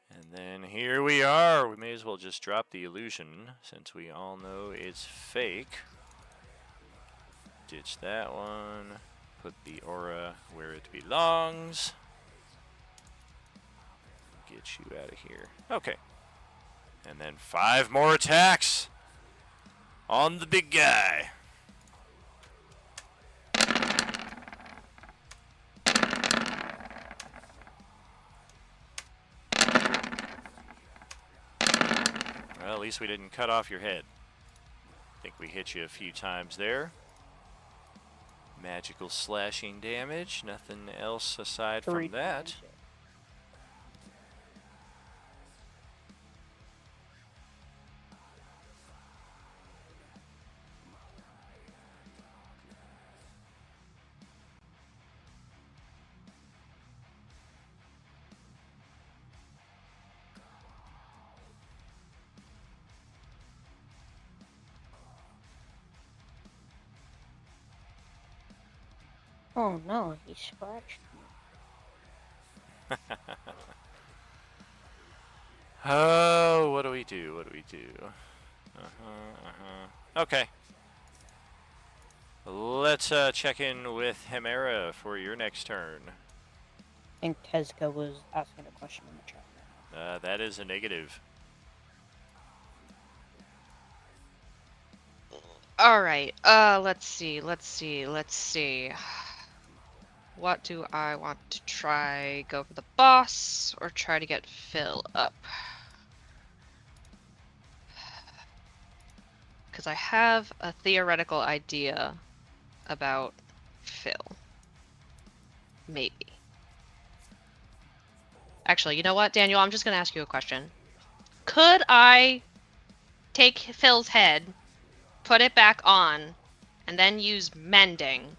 And then here we are. We may as well just drop the illusion since we all know it's fake. Ditch that one. Put the aura where it belongs. Get you out of here. Okay. And then 5 more attacks on the big guy. Well, at least we didn't cut off your head. I think we hit you a few times there. Magical slashing damage. Nothing else aside from that. Oh no, he scratched me. Oh, what do we do? What do we do? Okay. Let's check in with Hemera for your next turn. I think Tezca was asking a question in the chat. That is a negative. All right. Let's see. What do I want to try? Go for the boss or try to get Phil up? Because I have a theoretical idea about Phil. Maybe. Actually, you know what, Daniel? I'm just going to ask you a question. Could I take Phil's head, put it back on, and then use mending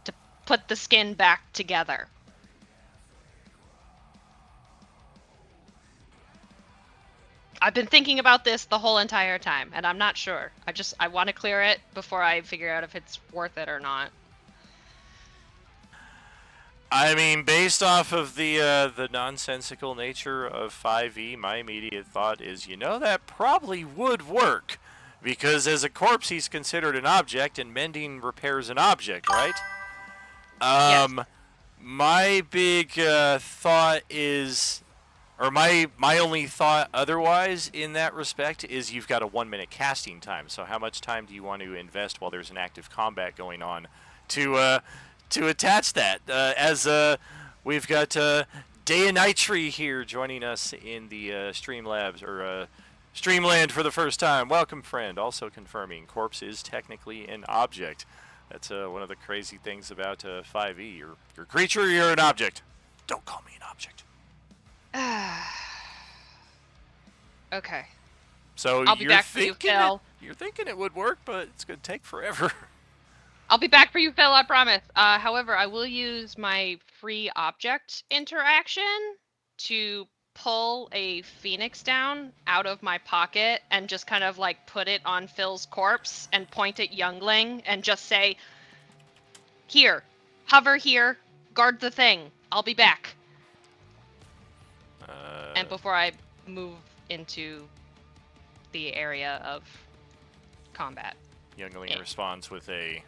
to put the skin back together? I've been thinking about this the whole entire time, and I'm not sure. I want to clear it before I figure out if it's worth it or not. I mean, based off of the nonsensical nature of 5e, my immediate thought is, that probably would work. Because as a corpse, he's considered an object, and mending repairs an object, right? Yes. My big thought is, or my only thought otherwise in that respect is you've got a 1-minute casting time. So how much time do you want to invest while there's an active combat going on to attach that? We've got Day and Nitri here joining us in the Streamlabs, or Streamland for the first time. Welcome, friend. Also confirming corpse is technically an object. That's one of the crazy things about 5e. You're a creature, you're an object. Don't call me an object. Okay. So I'll be back for you, Phil. You're thinking it would work, but it's going to take forever. I'll be back for you, Phil, I promise. However, I will use my free object interaction to pull a phoenix down out of my pocket and just kind of like put it on Phil's corpse and point at Youngling and just say, here, hover here, guard the thing. I'll be back. And before I move into the area of combat. Youngling responds with a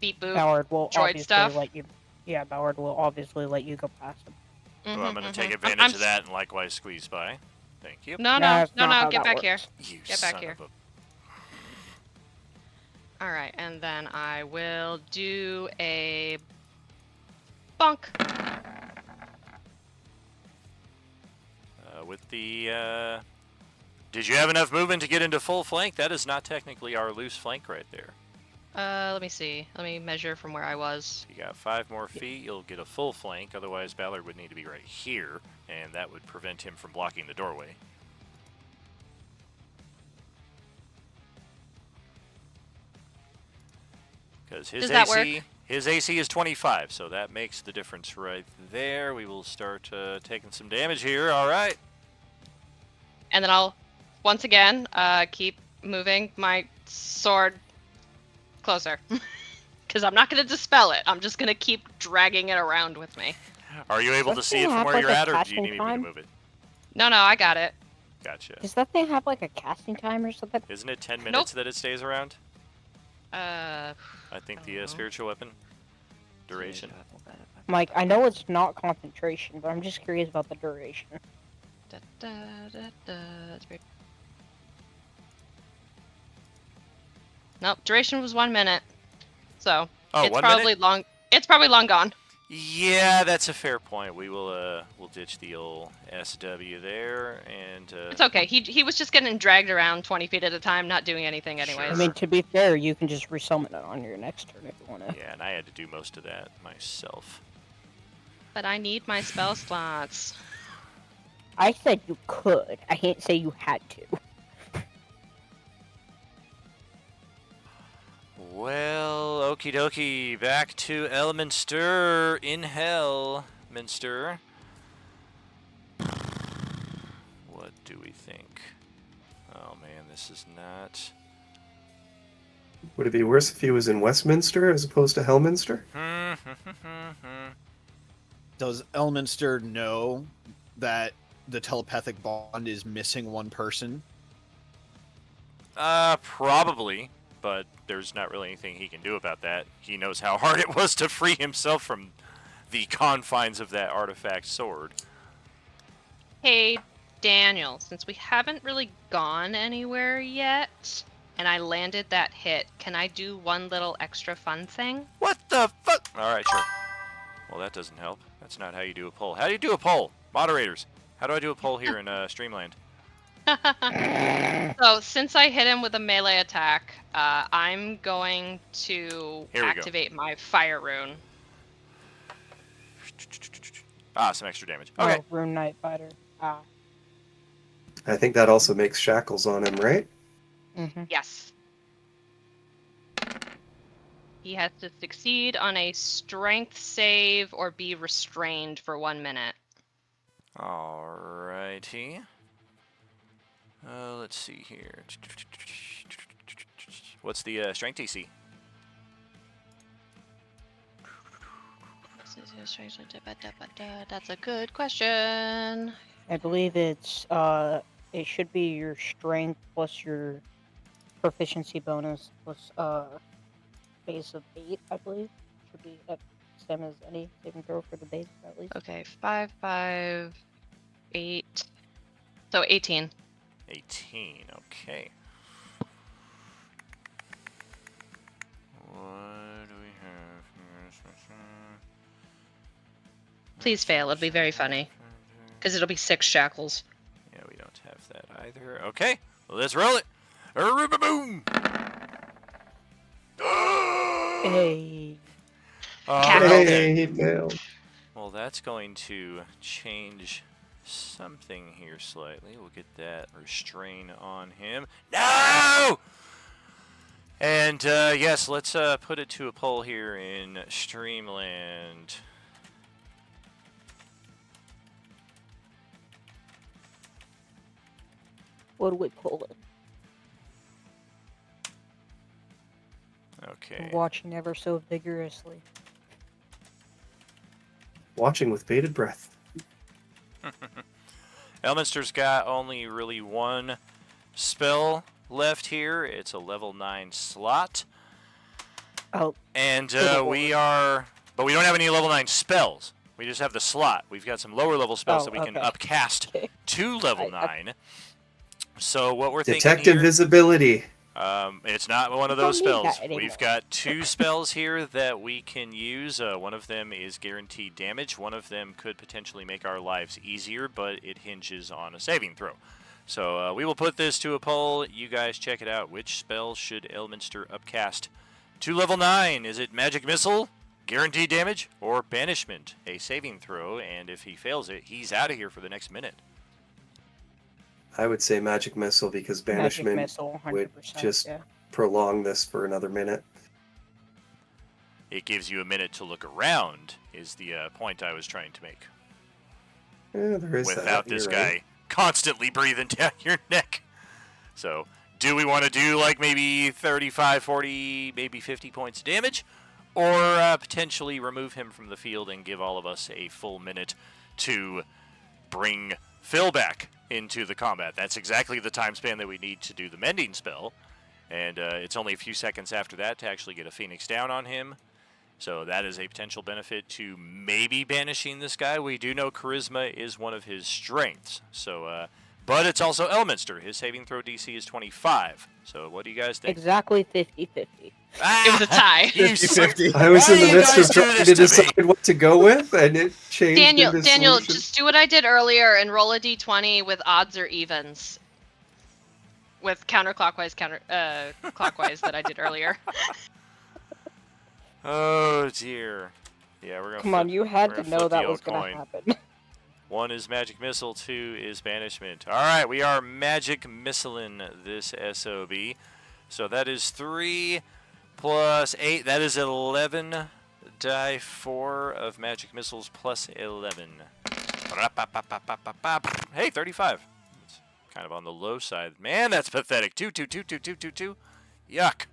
beep boop. Ballard will droid obviously stuff. let you. Yeah, Ballard will obviously let you go past him. well, I'm going to take advantage of that and likewise squeeze by. Thank you. No, That's not how get that back here. works. You Get back son here. of a... Alright, and then I will do a bonk. With the, did you have enough movement to get into full flank? That is not technically our loose flank right there. Let me see. Let me measure from where I was. You got 5 more feet, you'll get a full flank. Otherwise, Ballard would need to be right here, and that would prevent him from blocking the doorway. Because his Does that AC, work? his AC is 25, so that makes the difference right there. We will start taking some damage here. All right. And then I'll, once again, keep moving my sword closer. Because I'm not going to dispel it. I'm just going to keep dragging it around with me. Are you able to Does see it it from have, where like, you're a at, or do you casting need me to time? move it? No, I got it. Gotcha. Does that thing have like a casting time or something? Isn't it 10 minutes that it stays around? Uh, I think I the don't know. spiritual weapon duration. Mike, I know it's not concentration, but I'm just curious about the duration. That's weird. Nope, duration was 1 minute. So, Oh, it's 1 probably minute? long. It's probably long gone. Yeah, that's a fair point. We will we'll ditch the old SW there, and It's okay. He was just getting dragged around 20 feet at a time, not doing anything anyways. I mean, to be fair, you can just resummon it on your next turn if you want to. yeah, and I had to do most of that myself. But I need my spell slots. I said you could. I can't say you had to. Well, okie dokie, back to Elminster in Hell, Minster. What do we think? Oh man, this is not... Would it be worse if he was in Westminster as opposed to Hellminster? Does Elminster know that the telepathic bond is missing one person? Probably, but there's not really anything he can do about that. He knows how hard it was to free himself from the confines of that artifact sword. Hey, Daniel, since we haven't really gone anywhere yet, and I landed that hit, can I do one little extra fun thing? What the fuck? Alright, sure. Well, that doesn't help. That's not how you do a poll. How do you do a poll? Moderators, how do I do a poll here in Streamland? So, since I hit him with a melee attack, I'm going to Here we go. activate my fire rune. Ah, some extra damage. Okay. Oh, Rune Knight Fighter. Ah. I think that also makes shackles on him, right? Mm-hmm. Yes. He has to succeed on a strength save or be restrained for 1 minute. Alrighty. Let's see here. What's the strength DC? That's a good question. I believe it's it should be your strength plus your proficiency bonus plus base of 8, I believe. Should be at same as any saving throw for the base at least. Okay, 5, 5, 8. So 18. 18, okay. What do we have here? Please fail. It'll be very funny. Because it'll be 6 shackles. Yeah, we don't have that either. Okay, well, let's roll it. Boom! Hey. Hey, he failed. Well, that's going to change something here slightly. We'll get that restrain on him. No! And yes, let's put it to a poll here in Streamland. What do we pull it? Okay. I'm watching ever so vigorously. Watching with bated breath. Elminster's got only really one spell left here. It's a level 9 slot. Oh, And Good we don't have any level 9 spells. We just have the slot. We've got some lower level spells Oh, that we can okay. upcast to level I- 9. So what we're Detect thinking here, invisibility. it's not one of Don't those need spells. that anymore. We've got 2 spells here that we can use. One of them is guaranteed damage. One of them could potentially make our lives easier, but it hinges on a saving throw. So we will put this to a poll. You guys check it out. Which spell should Elminster upcast to level 9? Is it Magic Missile, guaranteed damage, or Banishment? A saving throw, and if he fails it, he's out of here for the next minute. I would say Magic Missile because Magic Banishment Missile, 100%. would just yeah. prolong this for another minute. It gives you a minute to look around, is the point I was trying to make. Yeah, there is Without that. this You're guy right. constantly breathing down your neck. So, do we want to do like maybe 35, 40, maybe 50 points of damage? Or potentially remove him from the field and give all of us a full minute to bring Phil back into the combat? That's exactly the time span that we need to do the mending spell. And it's only a few seconds after that to actually get a Phoenix down on him. So that is a potential benefit to maybe banishing this guy. We do know Charisma is one of his strengths. So, but it's also Elminster. His saving throw DC is 25. So what do you guys think? Exactly 50-50. It was a tie. You 50-50. I was Why in do the you midst guys of do trying this to to me? decide what to go with, and it changed Daniel, into Daniel, solution. just do what I did earlier and roll a d20 with odds or evens. With clockwise that I did earlier. Oh dear. Yeah, we're gonna. Come on, you had we're to gonna know flip the that was old gonna coin. happen. 1 is Magic Missile, 2 is Banishment. Alright, we are Magic Missiling this SOB. So that is 3 plus 8. That is 11 die 4 of Magic Missiles plus 11. Hey, 35. It's kind of on the low side. Man, that's pathetic. 2, 2, 2, 2, 2, 2, 2. Yuck.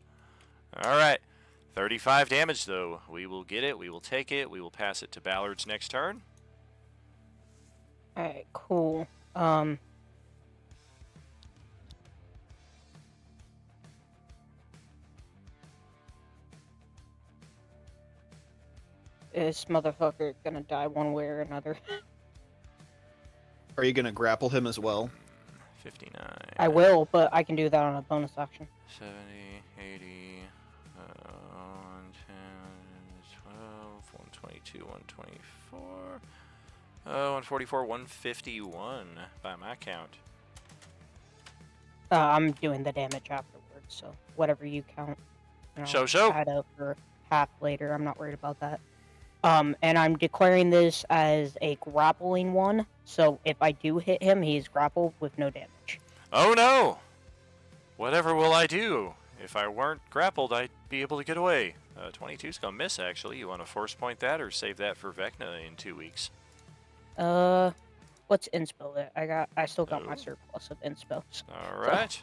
Alright. 35 damage, though. We will get it. We will take it. We will pass it to Ballard's next turn. Alright, cool. This motherfucker gonna die one way or another. Are you gonna grapple him as well? 59. I will, but I can do that on a bonus action. 70, 80, 110, 12, 122, 124, 144, 151 by my count. I'm doing the damage afterwards, so whatever you count. So. Add up for half later. I'm not worried about that. And I'm declaring this as a grappling one, so if I do hit him, he's grappled with no damage. Oh no! Whatever will I do? If I weren't grappled, I'd be able to get away. 22's gonna miss, actually. You want to force point that or save that for Vecna in 2 weeks? What's Inspel? I still got my Oh. surplus of Inspels. Alright.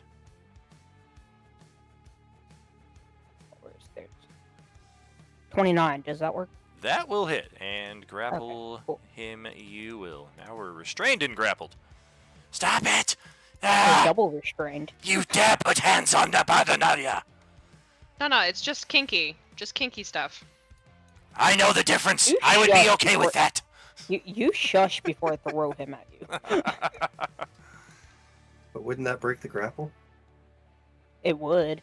Where's theirs? 29, does that work? That will hit, and grapple Okay, cool. him you will. Now we're restrained and grappled. Stop it! We're Ah! double restrained. You dare put hands on the Abhaddanayla! No, it's just kinky. Just kinky stuff. I know the difference! You I would be shut okay with that! You shush before I throw him at you. But wouldn't that break the grapple? It would.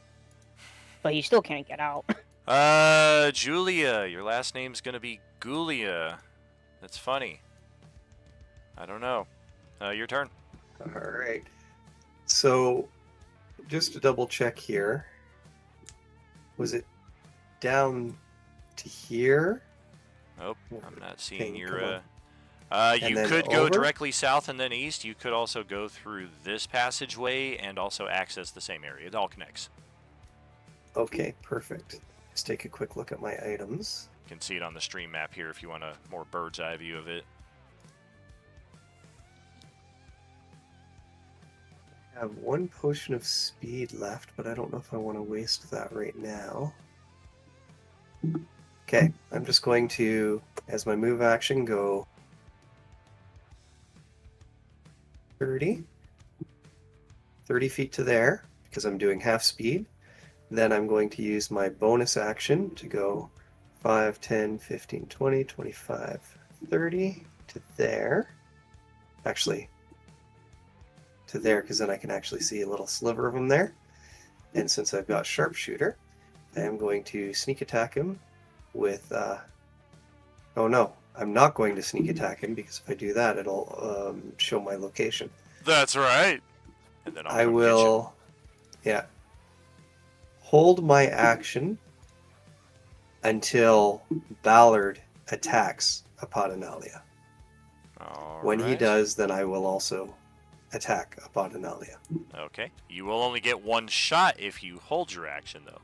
But you still can't get out. Julia, your last name's gonna be Gulia. That's funny. I don't know. Your turn. Alright. So, just to double check here. Was it down to here? Nope, I'm not seeing Okay, your, come you And then could go over? directly south and then east. You could also go through this passageway and also access the same area. It all connects. Okay, perfect. Let's take a quick look at my items. You can see it on the stream map here if you want a more bird's eye view of it. I have 1 potion of speed left, but I don't know if I want to waste that right now. Okay, I'm just going to, as my move action, go 30 feet to there, because I'm doing half speed. Then I'm going to use my bonus action to go 5, 10, 15, 20, 25, 30 to there. Actually, to there, because then I can actually see a little sliver of him there. And since I've got sharpshooter, I am going to sneak attack him with. Oh no, I'm not going to sneak attack him because if I do that, it'll show my location. That's right. And then I come will. Yeah. Hold my action until Ballard attacks Abhaddanayla. When he does, then I will also attack Abhaddanayla. Okay. You will only get one shot if you hold your action, though.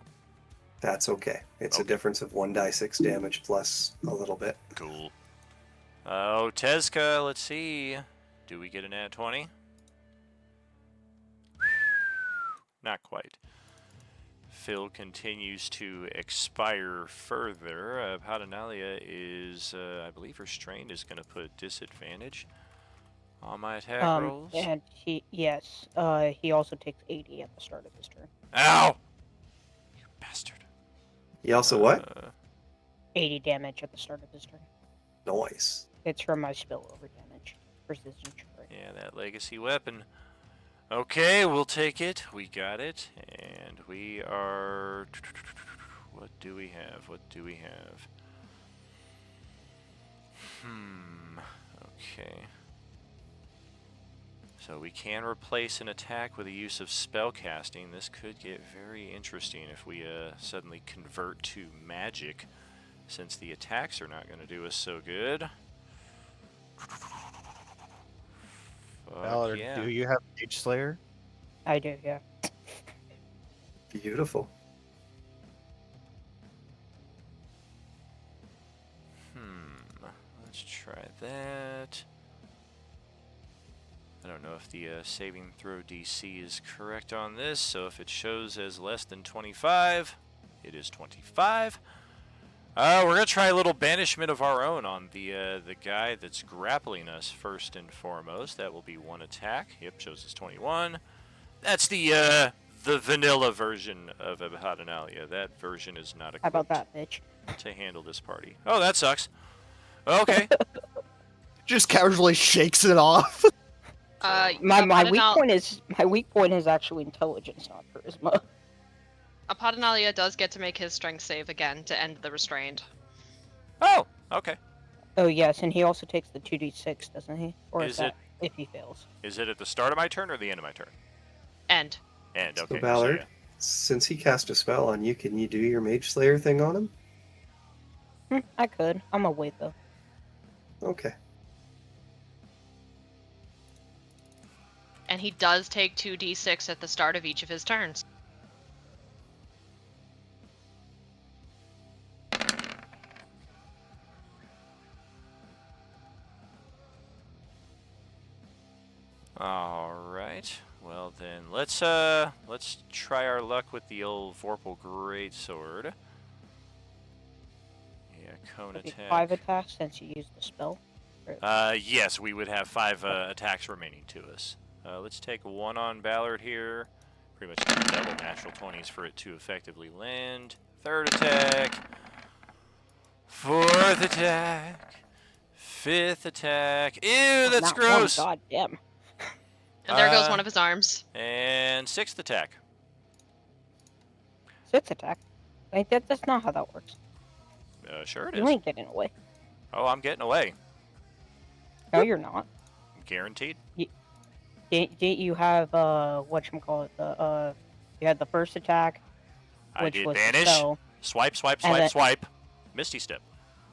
That's okay. It's a difference of 1d6 damage plus a little bit. Cool. Oh, Tezca, let's see. Do we get an at 20? Not quite. Phil continues to expire further. Abhaddanayla is, I believe, restrained is going to put disadvantage on my attack rolls. And he also takes 80 at the start of his turn. Ow! You bastard. He also what? 80 damage at the start of his turn. Noise. It's from my spillover damage. Resistance trait. Yeah, that legacy weapon. Okay, we'll take it. We got it. And we are... What do we have? What do we have? Okay. So we can replace an attack with the use of spellcasting. This could get very interesting if we suddenly convert to magic, since the attacks are not going to do us so good. Ballard, yeah. do you have Mage Slayer? I do, yeah. Beautiful. Let's try that. I don't know if the saving throw DC is correct on this, so if it shows as less than 25, it is 25. We're going to try a little banishment of our own on the guy that's grappling us first and foremost. That will be one attack. Yep, shows as 21. That's the vanilla version of Abhaddanayla. That version is not equipped How about that, bitch? to handle this party. Oh, that sucks. Okay. Just casually shakes it off. My weak point is actually intelligence, not charisma. Abhaddanayla does get to make his strength save again to end the restrained. Oh, okay. Oh yes, and he also takes the 2d6, doesn't he? Or Is is that if he fails? Is it at the start of my turn or the end of my turn? End. End, okay. So Ballard, yeah. since he cast a spell on you, can you do your Mage Slayer thing on him? I could. I'm gonna wait though. Okay. And he does take 2d6 at the start of each of his turns. All right. Well then, let's try our luck with the old Vorpal Greatsword. Yeah, cone attack. 5 attacks since you used the spell. Yes, we would have 5 attacks remaining to us. Let's take 1 on Ballard here. Pretty much double natural 20s for it to effectively land. 3rd attack. 4th attack. 5th attack. Ew, that's gross. God damn. And there goes one of his arms. And 6th attack. 6th attack. Like that's not how that works. Sure it You is. ain't getting away. Oh, I'm getting away. No, you're not. Guaranteed. Didn't you have whatchamacallit? You had the first attack, I which did was the banish, spell. swipe, swipe, and swipe, then- swipe, Misty Step.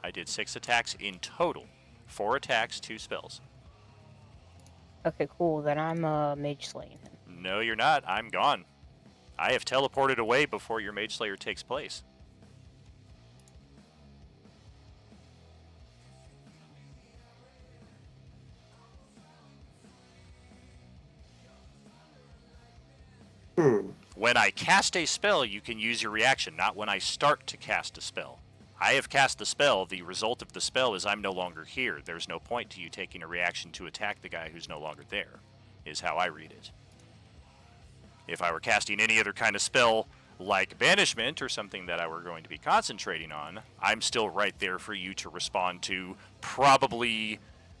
I did 6 attacks in total. 4 attacks, 2 spells. Okay, cool. Then I'm mage slaying him. No, you're not. I'm gone. I have teleported away before your Mage Slayer takes place. When I cast a spell, you can use your reaction, not when I start to cast a spell. I have cast the spell. The result of the spell is I'm no longer here. There's no point to you taking a reaction to attack the guy who's no longer there, is how I read it. If I were casting any other kind of spell like banishment or something that I were going to be concentrating on, I'm still right there for you to respond to, probably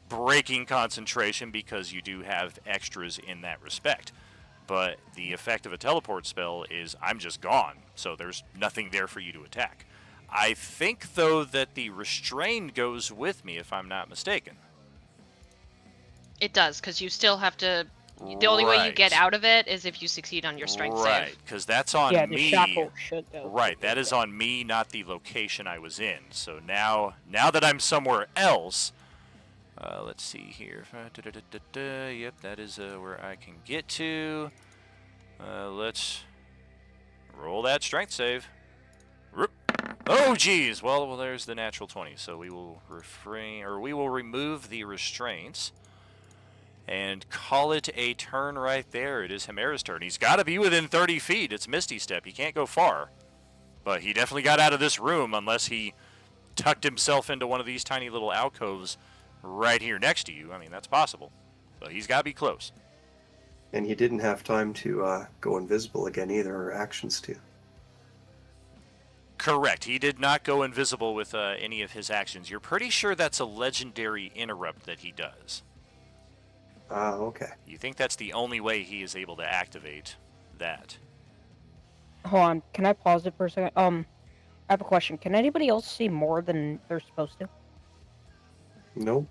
breaking concentration because you do have extras in that respect. But the effect of a teleport spell is I'm just gone, so there's nothing there for you to attack. I think, though, that the restrain goes with me, if I'm not mistaken. It does, because you still have to. The only way you get Right. out of it is if you succeed on your strength Right, save. because that's on Yeah, the me. shackle should go. Right, that is on me, not the location I was in. So now that I'm somewhere else, let's see here. Yep, that is where I can get to. Let's roll that strength save. Oh, geez. Well, there's the natural 20. So we will remove the restraints and call it a turn right there. It is Chimera's turn. He's got to be within 30 feet. It's Misty Step. He can't go far. But he definitely got out of this room unless he tucked himself into one of these tiny little alcoves right here next to you. I mean, that's possible. So he's got to be close. And he didn't have time to go invisible again either, or actions to. Correct. He did not go invisible with any of his actions. You're pretty sure that's a legendary interrupt that he does. Okay. You think that's the only way he is able to activate that? Hold on, can I pause it for a second? I have a question. Can anybody else see more than they're supposed to? Nope.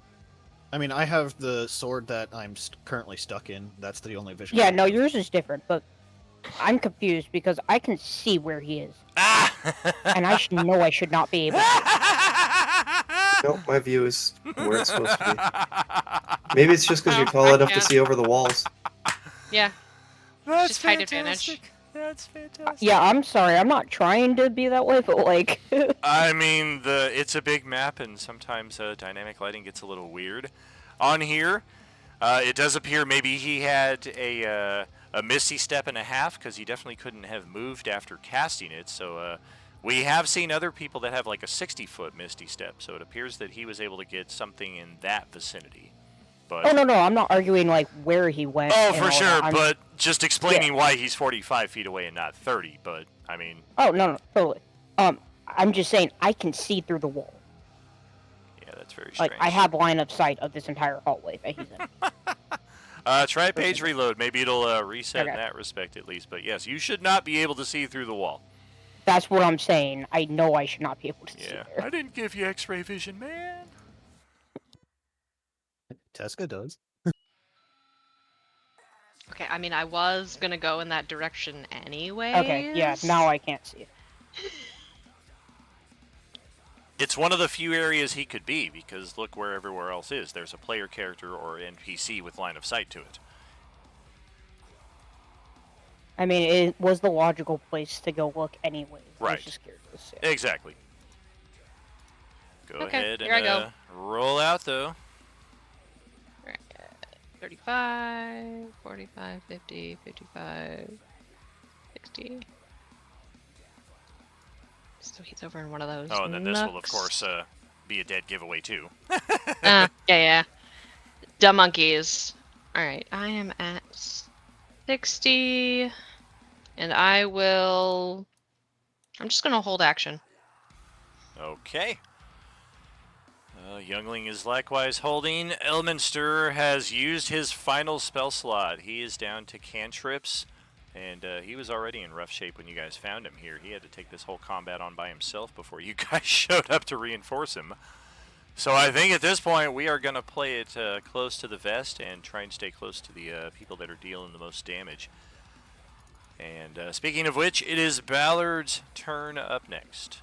I mean, I have the sword that I'm currently stuck in. That's the only vision. Yeah, no, yours is different, but I'm confused because I can see where he is. And I know I should not be able to. Nope, my view is where it's supposed to be. Maybe it's just because you're tall enough to see over the walls. Yeah. That's just height advantage. That's fantastic. Yeah, I'm sorry. I'm not trying to be that way, but like... I mean, it's a big map, and sometimes dynamic lighting gets a little weird. On here, it does appear maybe he had a Misty Step and a half, because he definitely couldn't have moved after casting it. So we have seen other people that have like a 60-foot Misty Step, so it appears that he was able to get something in that vicinity. But, oh, no, I'm not arguing like where he went. oh, for sure, but just explaining Yeah. why he's 45 feet away and not 30, but, I mean... Oh, no, totally. I'm just saying I can see through the wall. Yeah, that's very strange. Like, I have line of sight of this entire hallway that he's in. Try page reload. Maybe it'll reset Okay. in that respect at least. But yes, you should not be able to see through the wall. That's what I'm saying. I know I should not be able to see Yeah, there. I didn't give you X-ray vision, man. Tesca does. Okay, I mean, I was gonna go in that direction anyway. Okay, yeah, now I can't see it. It's one of the few areas he could be, because look where everywhere else is. There's a player character or NPC with line of sight to it. I mean, it was the logical place to go look anyways. I Right. was just curious. Yeah. Exactly. Go Okay, ahead here I and go. roll out, though. 35, 45, 50, 55, 60. So he's over in one of those. Oh, and then this will, of nooks. course, be a dead giveaway, too. Yeah. Dumb monkeys. Alright, I am at 60. And I'm just gonna hold action. Okay. Youngling is likewise holding. Elminster has used his final spell slot. He is down to cantrips, and he was already in rough shape when you guys found him here. He had to take this whole combat on by himself before you guys showed up to reinforce him. So I think at this point we are going to play it close to the vest and try and stay close to the people that are dealing the most damage. And speaking of which, it is Ballard's turn up next.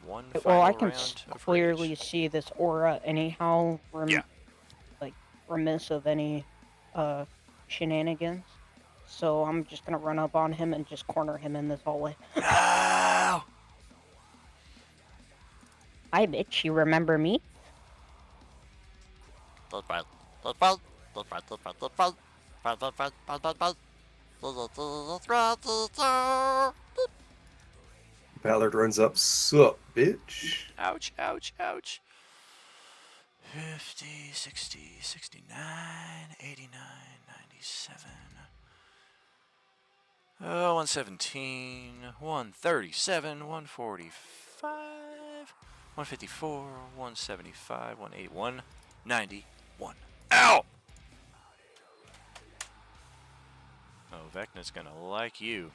One Well, I final can round of clearly rage. see this aura anyhow. Yeah. Like, remiss of any shenanigans. So I'm just gonna run up on him and just corner him in this hallway. No! Hi, bitch. You remember me? Ballard runs up. Sup, bitch. Ouch, ouch, ouch. 50, 60, 69, 89, 97. Oh, 117, 137, 145, 154, 175, 181, 91. Ow! Oh, Vecna's gonna like you.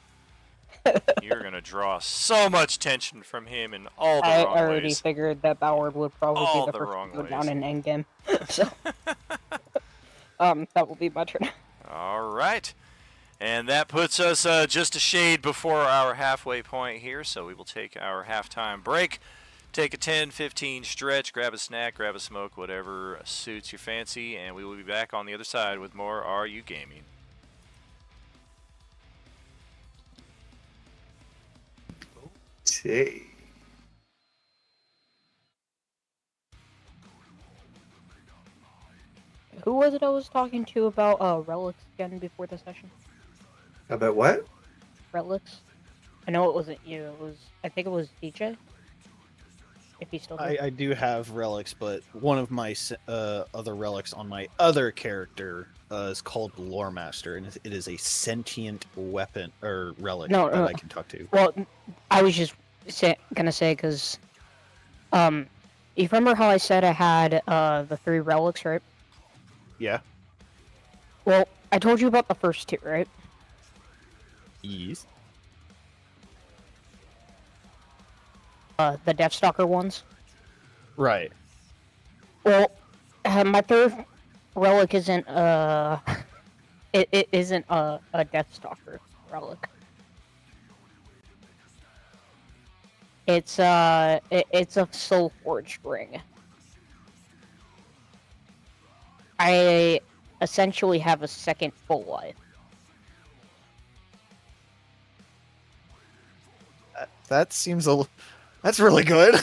You're gonna draw so much tension from him in all the I wrong already ways. figured that Ballard would probably be All the the first wrong to go ways. down in endgame. So, that will be my turn. All right. And that puts us just a shade before our halfway point here, so we will take our halftime break. Take a 10-15 stretch, grab a snack, grab a smoke, whatever suits your fancy, and we will be back on the other side with more Are You Gaming? Okay. Who was it I was talking to about relics again before the session? About what? Relics? I know it wasn't you. It was. I think it was DJ. If he's still here. I do have relics, but one of my other relics on my other character is called Lore Master, and it is a sentient weapon or relic that I can talk to. Well, I was just gonna say because, you remember how I said I had the 3 relics, right? Yeah. Well, I told you about the first 2, right? Yes. The Deathstalker ones. Right. Well, my 3rd relic isn't it isn't a Deathstalker relic. It's it's a Soul Forged ring. I essentially have a second full life. That seems that's really good.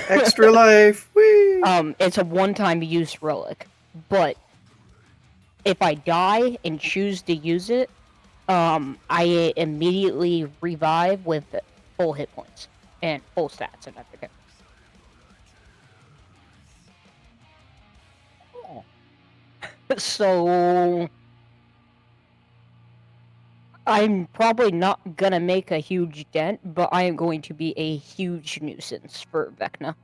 Extra life. Whee! It's a one-time use relic, but if I die and choose to use it, I immediately revive with full hit points and full stats and everything. So I'm probably not gonna make a huge dent, but I am going to be a huge nuisance for Vecna.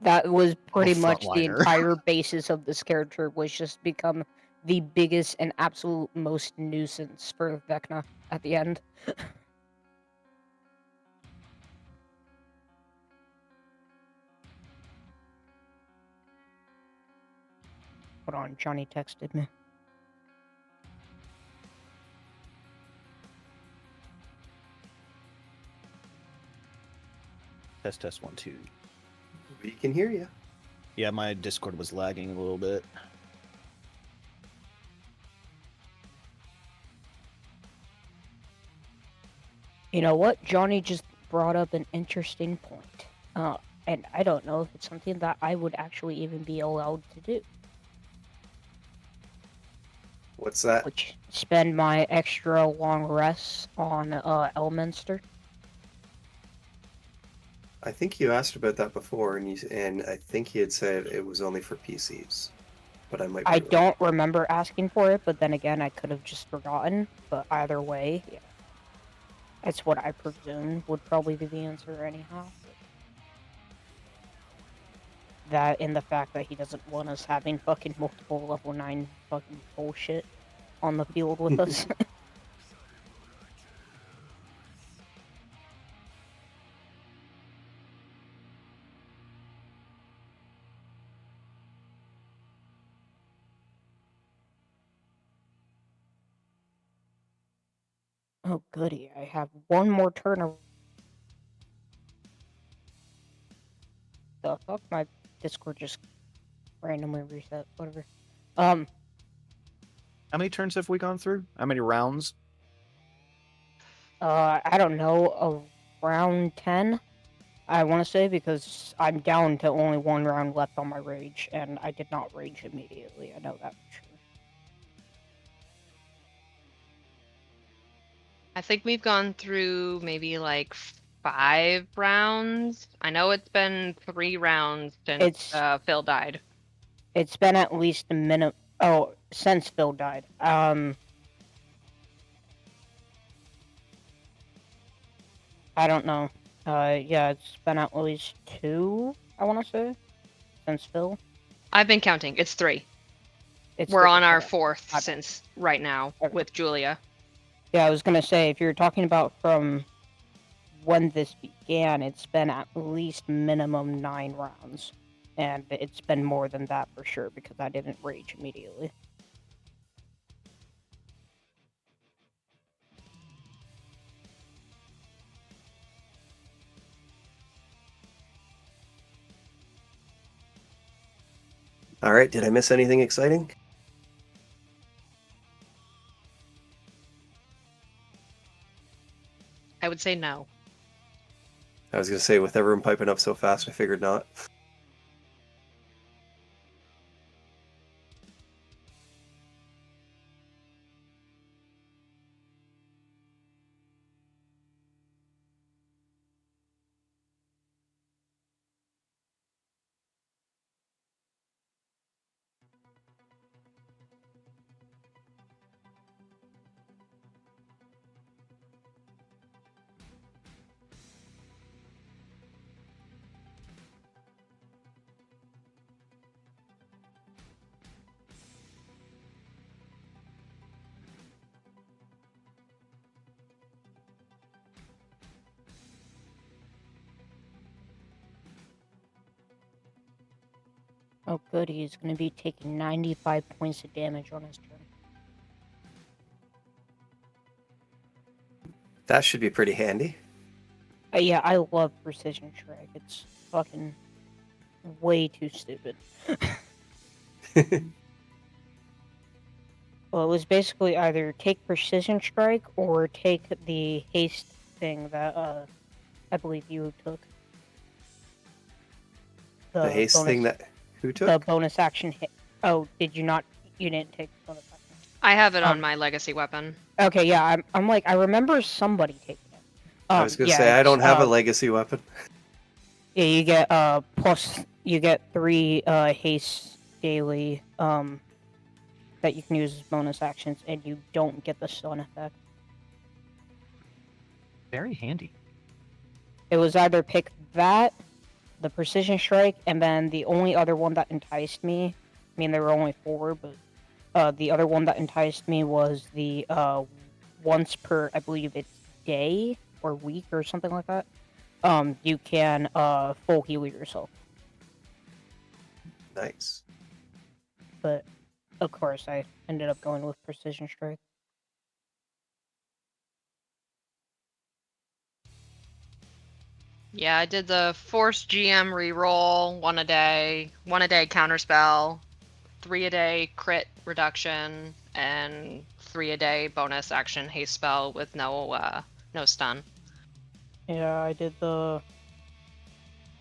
That was pretty much the entire basis of this character, was just become the biggest and absolute most nuisance for Vecna at the end. Hold on, Johnny texted me. Test 1 2. We can hear you. Yeah, my Discord was lagging a little bit. You know what? Johnny just brought up an interesting point. And I don't know if it's something that I would actually even be allowed to do. What's that? Which, spend my extra long rests on Elminster. I think you asked about that before, and I think he had said it was only for PCs. But I might be wrong. Don't remember asking for it, but then again, I could have just forgotten. But either way, yeah. That's what I presume would probably be the answer anyhow. That and the fact that he doesn't want us having fucking multiple level 9 fucking bullshit on the field with us. Oh goody, I have one more turn of... The fuck? My Discord just randomly reset, whatever. How many turns have we gone through? How many rounds? I don't know, around 10, I want to say, because I'm down to only 1 round left on my rage, and I did not rage immediately, I know that for sure. I think we've gone through maybe like 5 rounds. I know it's been 3 rounds since Phil died. It's been at least a minute. Oh, since Phil died. I don't know. Yeah, it's been at least 2, I want to say, since Phil. I've been counting. It's 3. It's We're 3. on our Okay. 4th My bad. since right now Okay. with Julia. Yeah, I was gonna say, if you're talking about from when this began, it's been at least minimum 9 rounds. And it's been more than that for sure, because I didn't rage immediately. All right, did I miss anything exciting? I would say no. I was going to say, with everyone piping up so fast, I figured not. Oh, good. He's going to be taking 95 points of damage on his turn. That should be pretty handy. Yeah, I love Precision Strike. It's fucking way too stupid. Well, it was basically either take Precision Strike or take the haste thing that I believe you took. The haste bonus, thing that who took? The bonus action hit. Oh, did you not? You didn't take the bonus action. I have it on my legacy weapon. Okay, yeah, I'm like, I remember somebody taking it. I was going to say, I don't have a legacy weapon. Yeah, you get you get 3 haste daily that you can use as bonus actions, and you don't get the stun effect. Very handy. It was either pick that, the Precision Strike, and then the only other one that enticed me, I mean, there were only 4, but the other one that enticed me was the once per, I believe it's day or week or something like that. You can full heal yourself. Nice. But of course, I ended up going with Precision Strike. Yeah, I did the Force GM reroll, 1 a day, 1 a day counterspell, 3 a day crit reduction, and 3 a day bonus action haste spell with no stun. Yeah, I did the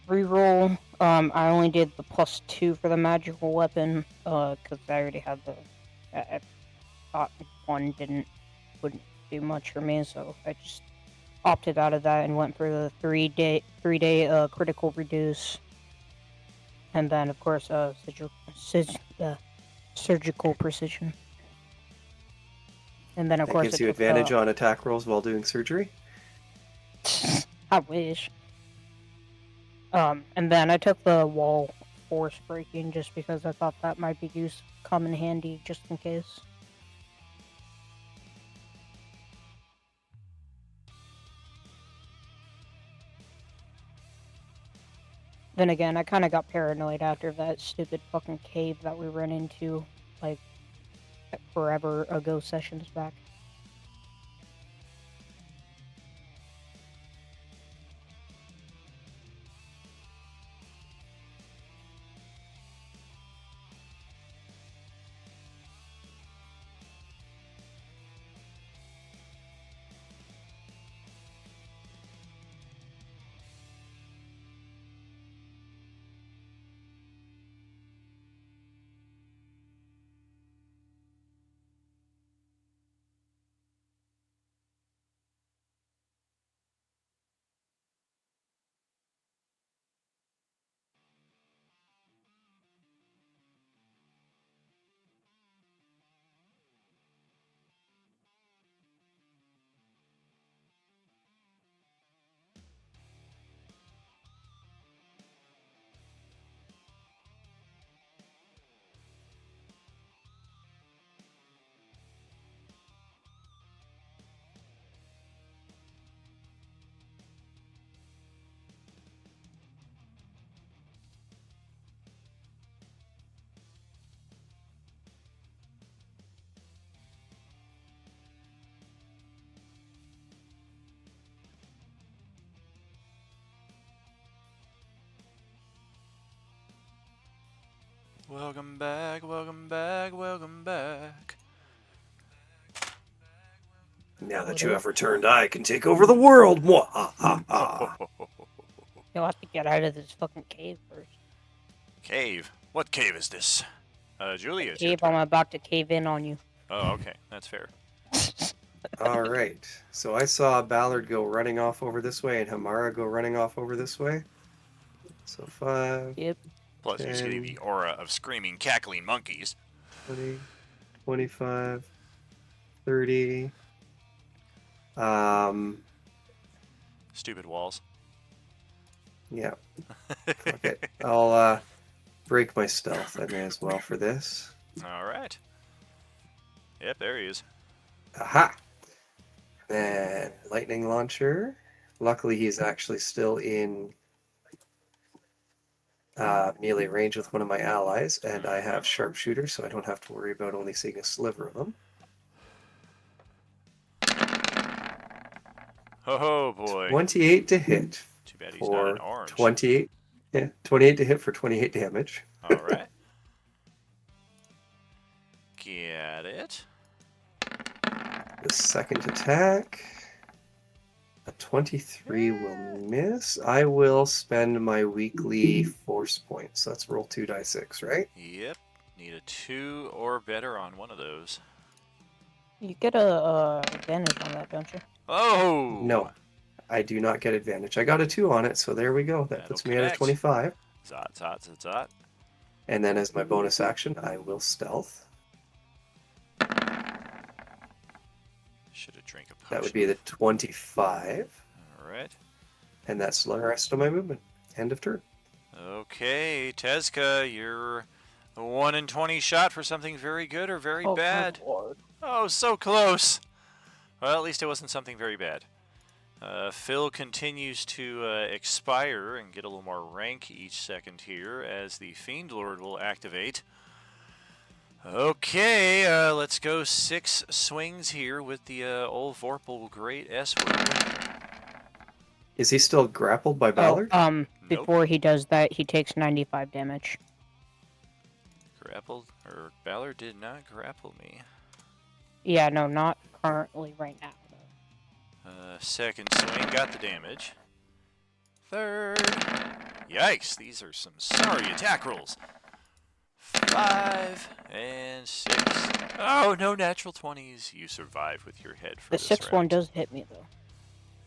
reroll. I only did the +2 for the magical weapon, because I already had the. I thought 1 wouldn't do much for me, so I just opted out of that and went for the 3-day critical reduce, and then of course surgical precision, and then of That course gives you advantage on attack rolls while doing surgery. I wish. And then I took the wall force breaking just because I thought that might come in handy just in case. Then again, I kind of got paranoid after that stupid fucking cave that we ran into, like, forever ago sessions back. Welcome back, welcome back, welcome back. Now that you have returned, I can take over the world. You'll have to get out of this fucking cave first. Cave? What cave is this? Julia. Cave, I'm about to cave in on you. Oh, okay. That's fair. All right. So I saw Ballard go running off over this way and Hamara go running off over this way. So 5. Yep. Plus, 10, you're getting the aura of screaming, cackling monkeys. 20, 25, 30. Stupid walls. Yeah. Okay. I'll break my stealth. I may as well for this. All right. Yep, there he is. Aha! Then lightning launcher. Luckily, he's actually still in melee range with one of my allies, and I have sharpshooter, so I don't have to worry about only seeing a sliver of them. Oh boy. 28 to hit. Too bad he's not an orange. 28. Yeah, 28 to hit for 28 damage. All right. Get it. The second attack. A 23 will miss. I will spend my weekly force points. Let's roll 2d6, right? Yep. Need a 2 or better on one of those. You get a advantage on that, don't you? Oh! No, I do not get advantage. I got a 2 on it, so there we go. That puts me at a 25. Zot, zot, zot, zot. And then as my bonus action, I will stealth. Should have drank a potion. That would be the 25. All right. And that's the rest of my movement. End of turn. Okay, Tezka, you're a 1 in 20 shot for something very good or very bad. Oh, so close. Well, at least it wasn't something very bad. Phil continues to expire and get a little more rank each second here as the Fiend Lord will activate. Okay, let's go 6 swings here with the old Vorpal Great S-Word. Is he still grappled by Ballard? Before he does that, he takes 95 damage. Grappled? Or Ballard did not grapple me. Yeah, no, not currently right now. Second swing, got the damage. Third. Yikes, these are some sorry attack rolls. 5 and 6. Oh, no natural 20s. You survive with your head for The this 6th one round. does hit me, though.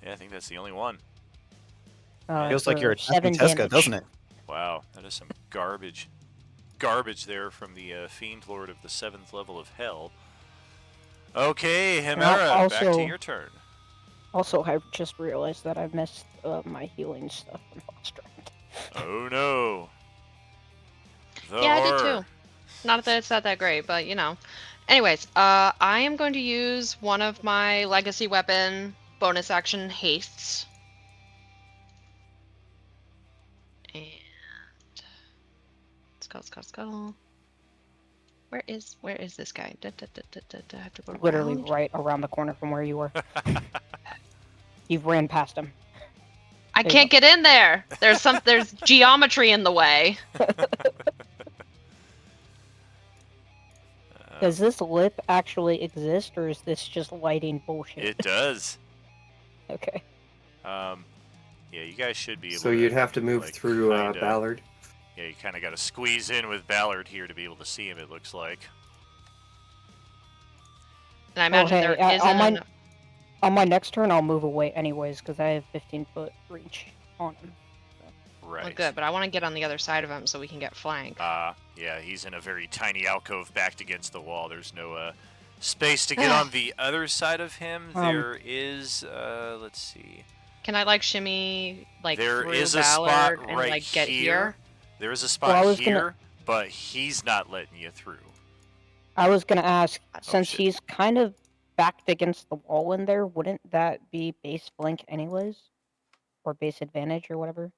Yeah, I think that's the only one. Feels like you're attacking 7 Tezka, damage. doesn't it? Wow, that is some garbage. Garbage there from the Fiend Lord of the 7th level of Hell. Okay, Hemera, back to your turn. Also, I just realized that I missed my healing stuff in last round. Oh no. Yeah, I did too. Not that it's not that great, but you know. Anyways, I am going to use one of my legacy weapon bonus action hastes. And let's go. Where is this guy? I have to go Literally around. right around the corner from where you were. You've ran past him. I can't get in there. There's geometry in the way. Does this lip actually exist, or is this just lighting bullshit? It does. Okay. Yeah, you guys should be able So to... you'd have to move like, through kinda- Ballard. Yeah, you kind of got to squeeze in with Ballard here to be able to see him, it looks like. And I imagine there isn't on my next turn, I'll move away anyways, because I have 15-foot reach on him. Right. Well, good, but I want to get on the other side of him so we can get flank. Yeah, he's in a very tiny alcove backed against the wall. There's no space to get on the other side of him. There is, let's see. Can I like shimmy like There through is a Ballard spot and right like get here. here? There is a Well, spot I was here, but he's not letting you through. I was gonna ask, since shit. he's kind of backed against the wall in there, wouldn't that be base flank anyways? Or base advantage or whatever?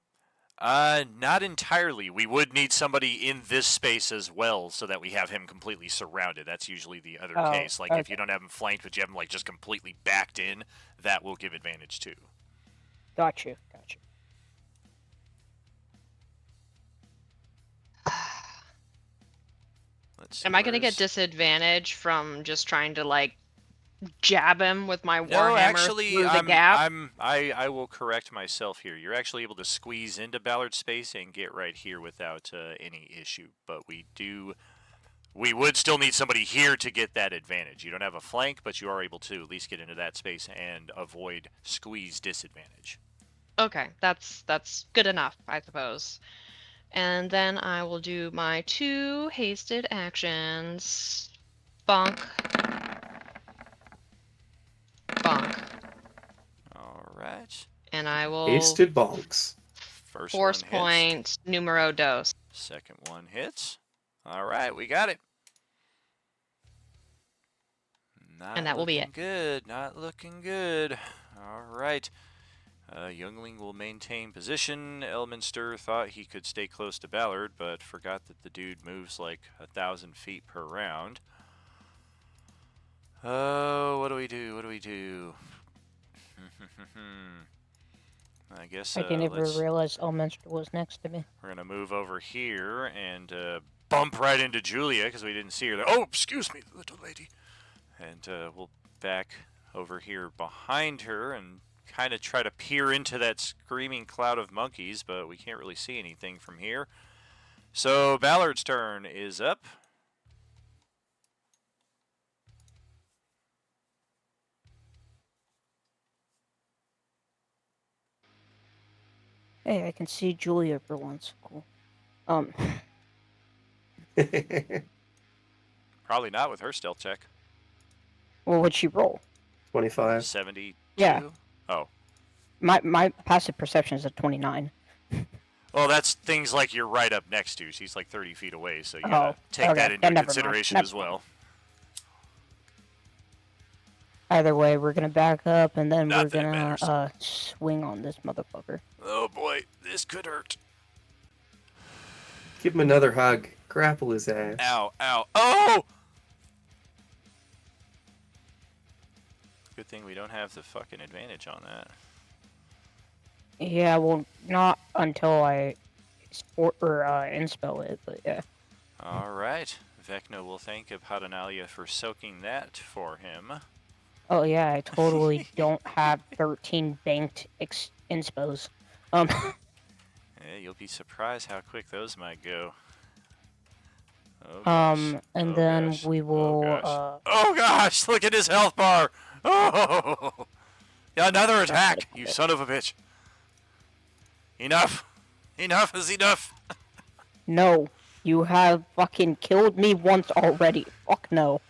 Not entirely. We would need somebody in this space as well so that we have him completely surrounded. That's usually the other Oh, case. Like, if okay. you don't have him flanked, but you have him, like, just completely backed in, that will give advantage too. Got you. Let's see. Am I gonna get where's- disadvantage from just trying to like jab him with my No, warhammer actually, through the gap? I will correct myself here. You're actually able to squeeze into Ballard's space and get right here without any issue. But we would still need somebody here to get that advantage. You don't have a flank, but you are able to at least get into that space and avoid squeeze disadvantage. Okay, that's good enough, I suppose. And then I will do my 2 hasted actions. Bonk. Bonk. All right. And I will Hasted bonks. First force one hits. point numero dos. Second one hits. All right, we got it. Not And that will be it. Good. Not looking good. All right. Youngling will maintain position. Elminster thought he could stay close to Ballard, but forgot that the dude moves like 1,000 feet per round. Oh, what do we do? What do we do? I guess I didn't even realize Elminster was next to me. we're gonna move over here and bump right into Julia because we didn't see her there. Oh, excuse me, little lady. And we'll back over here behind her and kind of try to peer into that screaming cloud of monkeys, but we can't really see anything from here. So Ballard's turn is up. Hey, I can see Julia for once. Cool. Probably not with her stealth check. Well, what'd she roll? 25. 72? Yeah. Oh. My passive perception is a 29. Well, that's things like you're right up next to. She's like 30 feet away, so you gotta take okay. that into Then never mind. consideration Never as well. Either way, we're gonna back up and then Not we're that it gonna matters. swing on this motherfucker. Oh boy, this could hurt. Give him another hug. Grapple his ass. Ow, ow. Oh! Good thing we don't have the fucking advantage on that. Yeah, well, not until I inspell it, but yeah. Alright. Vecna will thank Abhaddanayla for soaking that for him. Oh yeah, I totally don't have 13 banked inspos. Yeah, you'll be surprised how quick those might go. Oh, gosh. And Oh, then gosh. we Oh will, gosh. Oh gosh, look at his health bar! Oh! Yeah, another attack, you son of a bitch. Enough! Enough is enough! No, you have fucking killed me once already. Fuck no.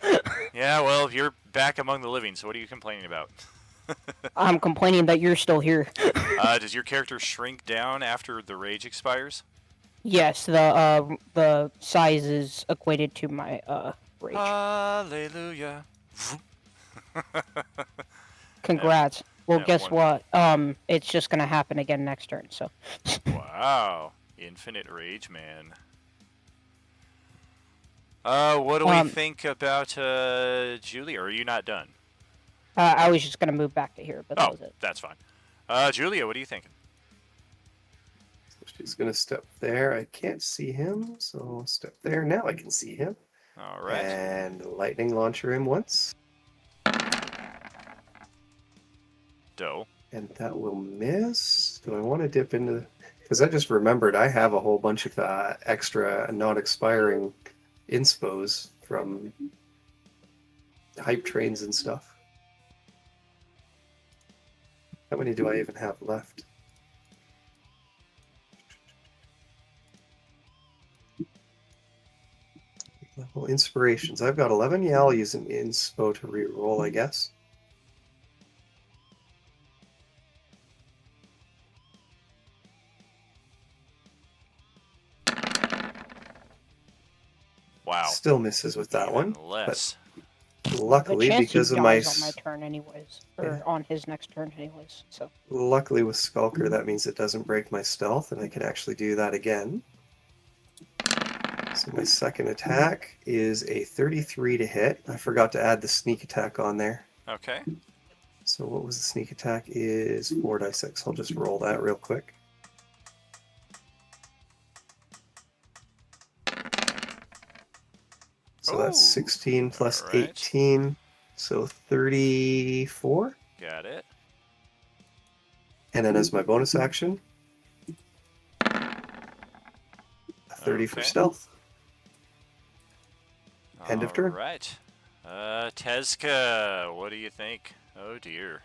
Yeah, well, you're back among the living, so what are you complaining about? I'm complaining that you're still here. Does your character shrink down after the rage expires? Yes, the size is equated to my rage. Hallelujah. Congrats. Well, that guess one- what? It's just gonna happen again next turn. So. Wow. Infinite rage, man. What do we think about Julia? Or are you not done? I was just gonna move back to here, but that was it. That's fine. Julia, what are you thinking? So she's going to step there. I can't see him, so I'll step there. Now I can see him. All right. And lightning launcher him once. Doe. And that will miss. Do I want to dip into... Because I just remembered I have a whole bunch of extra non-expiring inspos from hype trains and stuff. How many do I even have left? Level inspirations. I've got 11. Yeah, I'll use an inspo to reroll, I guess. Wow. Still misses with that one. Even less. But luckily, The chance because he of my dies on my turn anyways, or Yeah. on his next turn anyways. So. luckily with Skulker, that means it doesn't break my stealth, and I can actually do that again. So my second attack is a 33 to hit. I forgot to add the sneak attack on there. Okay. So what was the sneak attack? Is 4d6. I'll just roll that real quick. So that's Ooh, 16 plus all right. 18, so 34. Got it. And then as my bonus action, a 30 for Okay. stealth. End of turn. All right. Tezka, what do you think? Oh dear.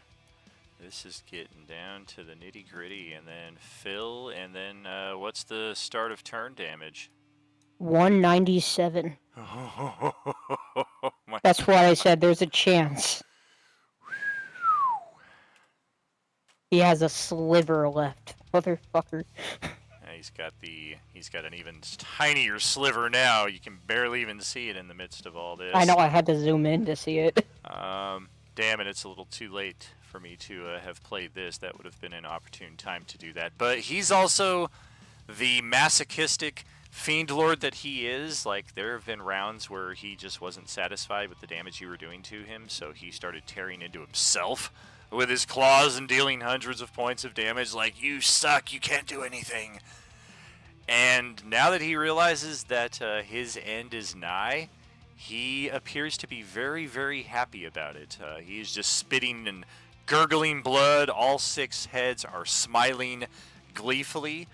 This is getting down to the nitty gritty. And then Phil, and then what's the start of turn damage? 197. My That's why I said there's a chance. He has a sliver left, motherfucker. He's got an even tinier sliver now. You can barely even see it in the midst of all this. I know I had to zoom in to see it. Damn it, it's a little too late for me to have played this. That would have been an opportune time to do that. But he's also the masochistic fiend lord that he is. Like, there have been rounds where he just wasn't satisfied with the damage you were doing to him, so he started tearing into himself with his claws and dealing hundreds of points of damage. Like, you suck, you can't do anything. And now that he realizes that his end is nigh, he appears to be very, very happy about it. He's just spitting and gurgling blood. All 6 heads are smiling gleefully.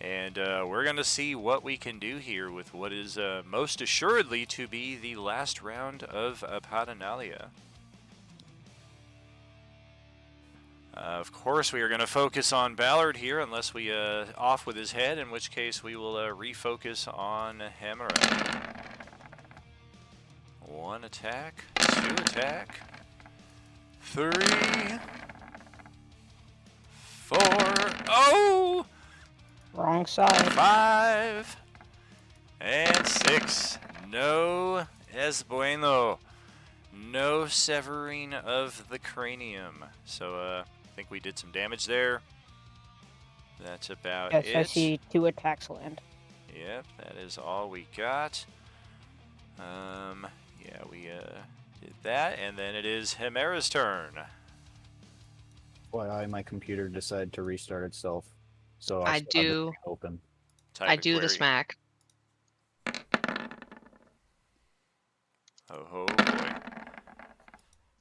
And we're going to see what we can do here with what is most assuredly to be the last round of Abhaddanayla. Of course, we are going to focus on Ballard here, unless we off with his head, in which case we will refocus on Hemera. 1 attack, 2 attack, 3, 4, oh! Wrong side. 5, and 6. No es bueno. No severing of the cranium. So, I think we did some damage there. That's about Yes, it. I see 2 attacks land. Yep, that is all we got. Yeah, we did that, and then it is Hemera's turn. Why my computer decided to restart itself, so I still have the do. thing open. Type I a do the query. smack. Oh boy.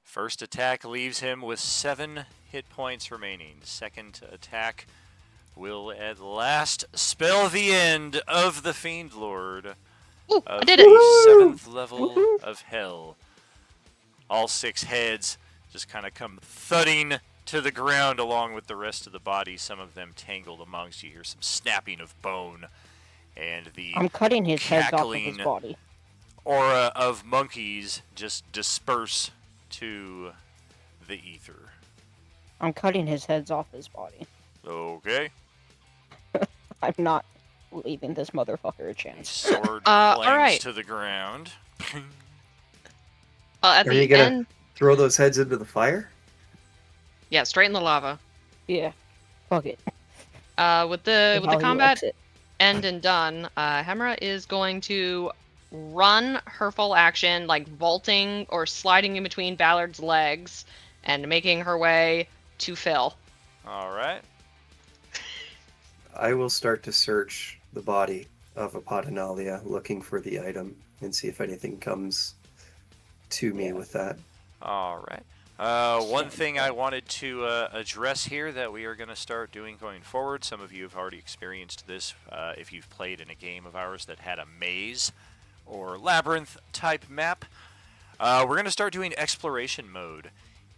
First attack leaves him with 7 hit points remaining. Second attack will at last spell the end of the Fiend Lord. Ooh, Of I did it! the 7th level of hell. All 6 heads just kind of come thudding to the ground along with the rest of the body, some of them tangled amongst. You hear some snapping of bone, and the I'm cutting his heads off of his cackling body. aura of monkeys just disperse to the ether. I'm cutting his heads off his body. Okay. I'm not leaving this motherfucker a chance. Sword all clangs right. to the ground. At Are you the gonna end, throw those heads into the fire? yeah, straight in the lava. Yeah. Fuck it. With the How he combat likes it. end and done, Hemera is going to run her full action, like vaulting or sliding in between Ballard's legs and making her way to Phil. All right. I will start to search the body of Abhaddanayla, looking for the item and see if anything comes to me with that. All right. One thing I wanted to address here that we are going to start doing going forward, some of you have already experienced this if you've played in a game of ours that had a maze or labyrinth type map. We're going to start doing exploration mode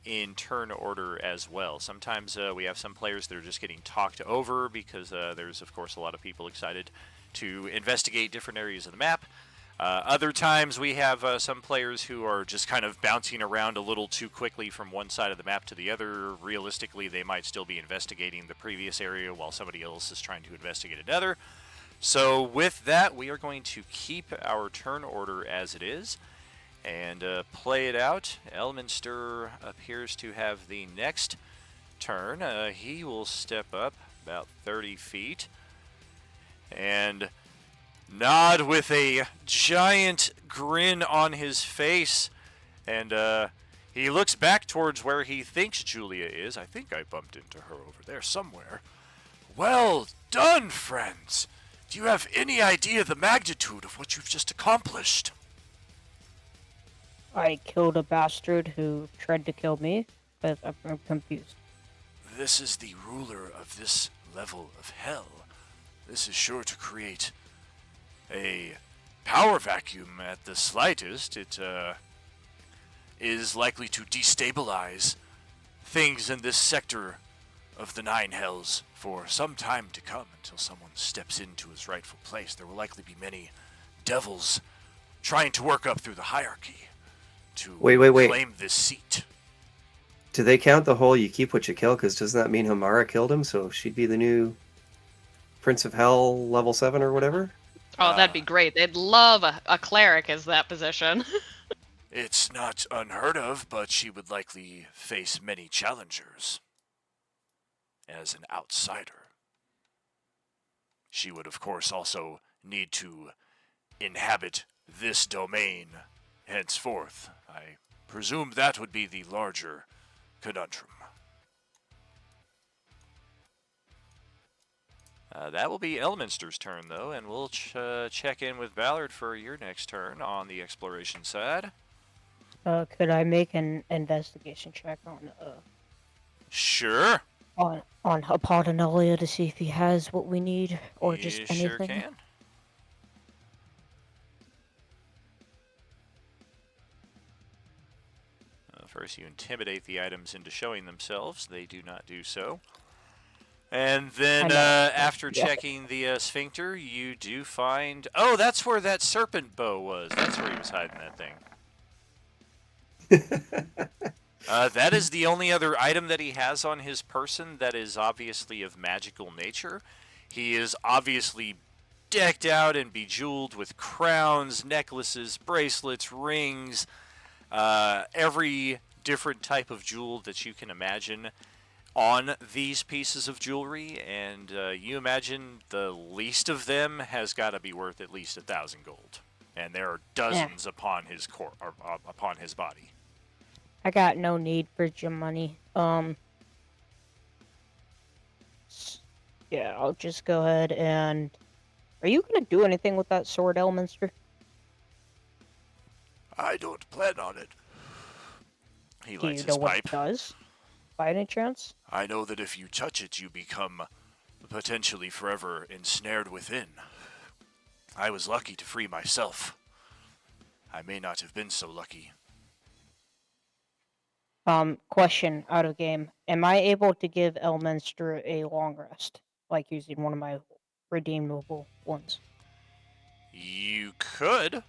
in turn order as well. Sometimes we have some players that are just getting talked over because there's, of course, a lot of people excited to investigate different areas of the map. Other times we have some players who are just kind of bouncing around a little too quickly from one side of the map to the other. Realistically, they might still be investigating the previous area while somebody else is trying to investigate another. So with that, we are going to keep our turn order as it is and play it out. Elminster appears to have the next turn. He will step up about 30 feet and nod with a giant grin on his face, and he looks back towards where he thinks Julia is. I think I bumped into her over there somewhere. Well done, friends! Do you have any idea the magnitude of what you've just accomplished? I killed a bastard who tried to kill me, but I'm confused. This is the ruler of this level of hell. This is sure to create a power vacuum at the slightest. It is likely to destabilize things in this sector of the Nine Hells for some time to come until someone steps into his rightful place. There will likely be many devils trying to work up through the hierarchy to Wait. claim this seat. Do they count the whole "you keep what you kill"? Because doesn't that mean Hamara killed him? So she'd be the new Prince of Hell level 7 or whatever? Oh, that'd be great. They'd love a cleric as that position. It's not unheard of, but she would likely face many challengers as an outsider. She would, of course, also need to inhabit this domain henceforth. I presume that would be the larger conundrum. That will be Elminster's turn, though, and we'll check in with Ballard for your next turn on the exploration side. Could I make an investigation check on Sure. on Abhaddanayla to see if he has what we need or You just sure anything? can. First, you intimidate the items into showing themselves. They do not do so. And then, after checking the sphincter, you do find... Oh, that's where that serpent bow was. That's where he was hiding that thing. That is the only other item that he has on his person that is obviously of magical nature. He is obviously decked out and bejeweled with crowns, necklaces, bracelets, rings, every different type of jewel that you can imagine on these pieces of jewelry, and you imagine the least of them has got to be worth at least 1,000 gold, and there are dozens upon his upon his body. I got no need for your money. Yeah, I'll just go ahead and... Are you gonna do anything with that sword, Elminster? I don't plan on it. He Do lights you know his what pipe. it does, by any chance? I know that if you touch it, you become potentially forever ensnared within. I was lucky to free myself. I may not have been so lucky. Question out of game. Am I able to give Elminster a long rest? Like using one of my redeemable ones? You could.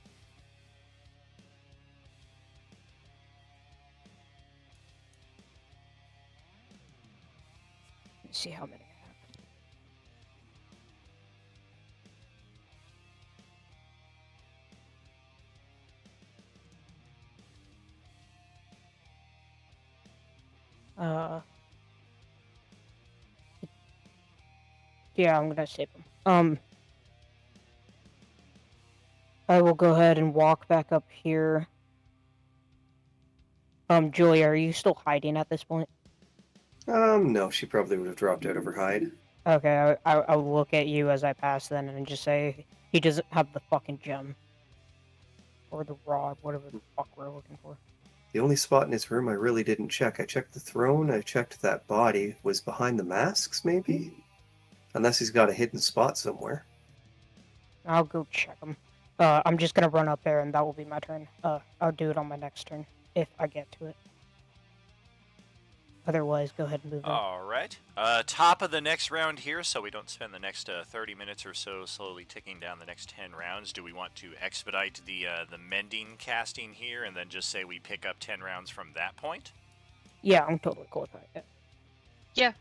Let's see how many I have. Yeah, I'm gonna save them. I will go ahead and walk back up here. Julia, are you still hiding at this point? No, she probably would have dropped out of her hide. Okay, I'll look at you as I pass then and just say, he doesn't have the fucking gem. Or the rod, whatever the fuck we're looking for. The only spot in his room I really didn't check. I checked the throne, I checked that body. Was behind the masks, maybe? Unless he's got a hidden spot somewhere. I'll go check him. I'm just gonna run up there and that will be my turn. I'll do it on my next turn, if I get to it. Otherwise, go ahead and move on. All right. Top of the next round here, so we don't spend the next 30 minutes or so slowly ticking down the next 10 rounds. Do we want to expedite the mending casting here and then just say we pick up 10 rounds from that point? Yeah, I'm totally cool with that. Yeah,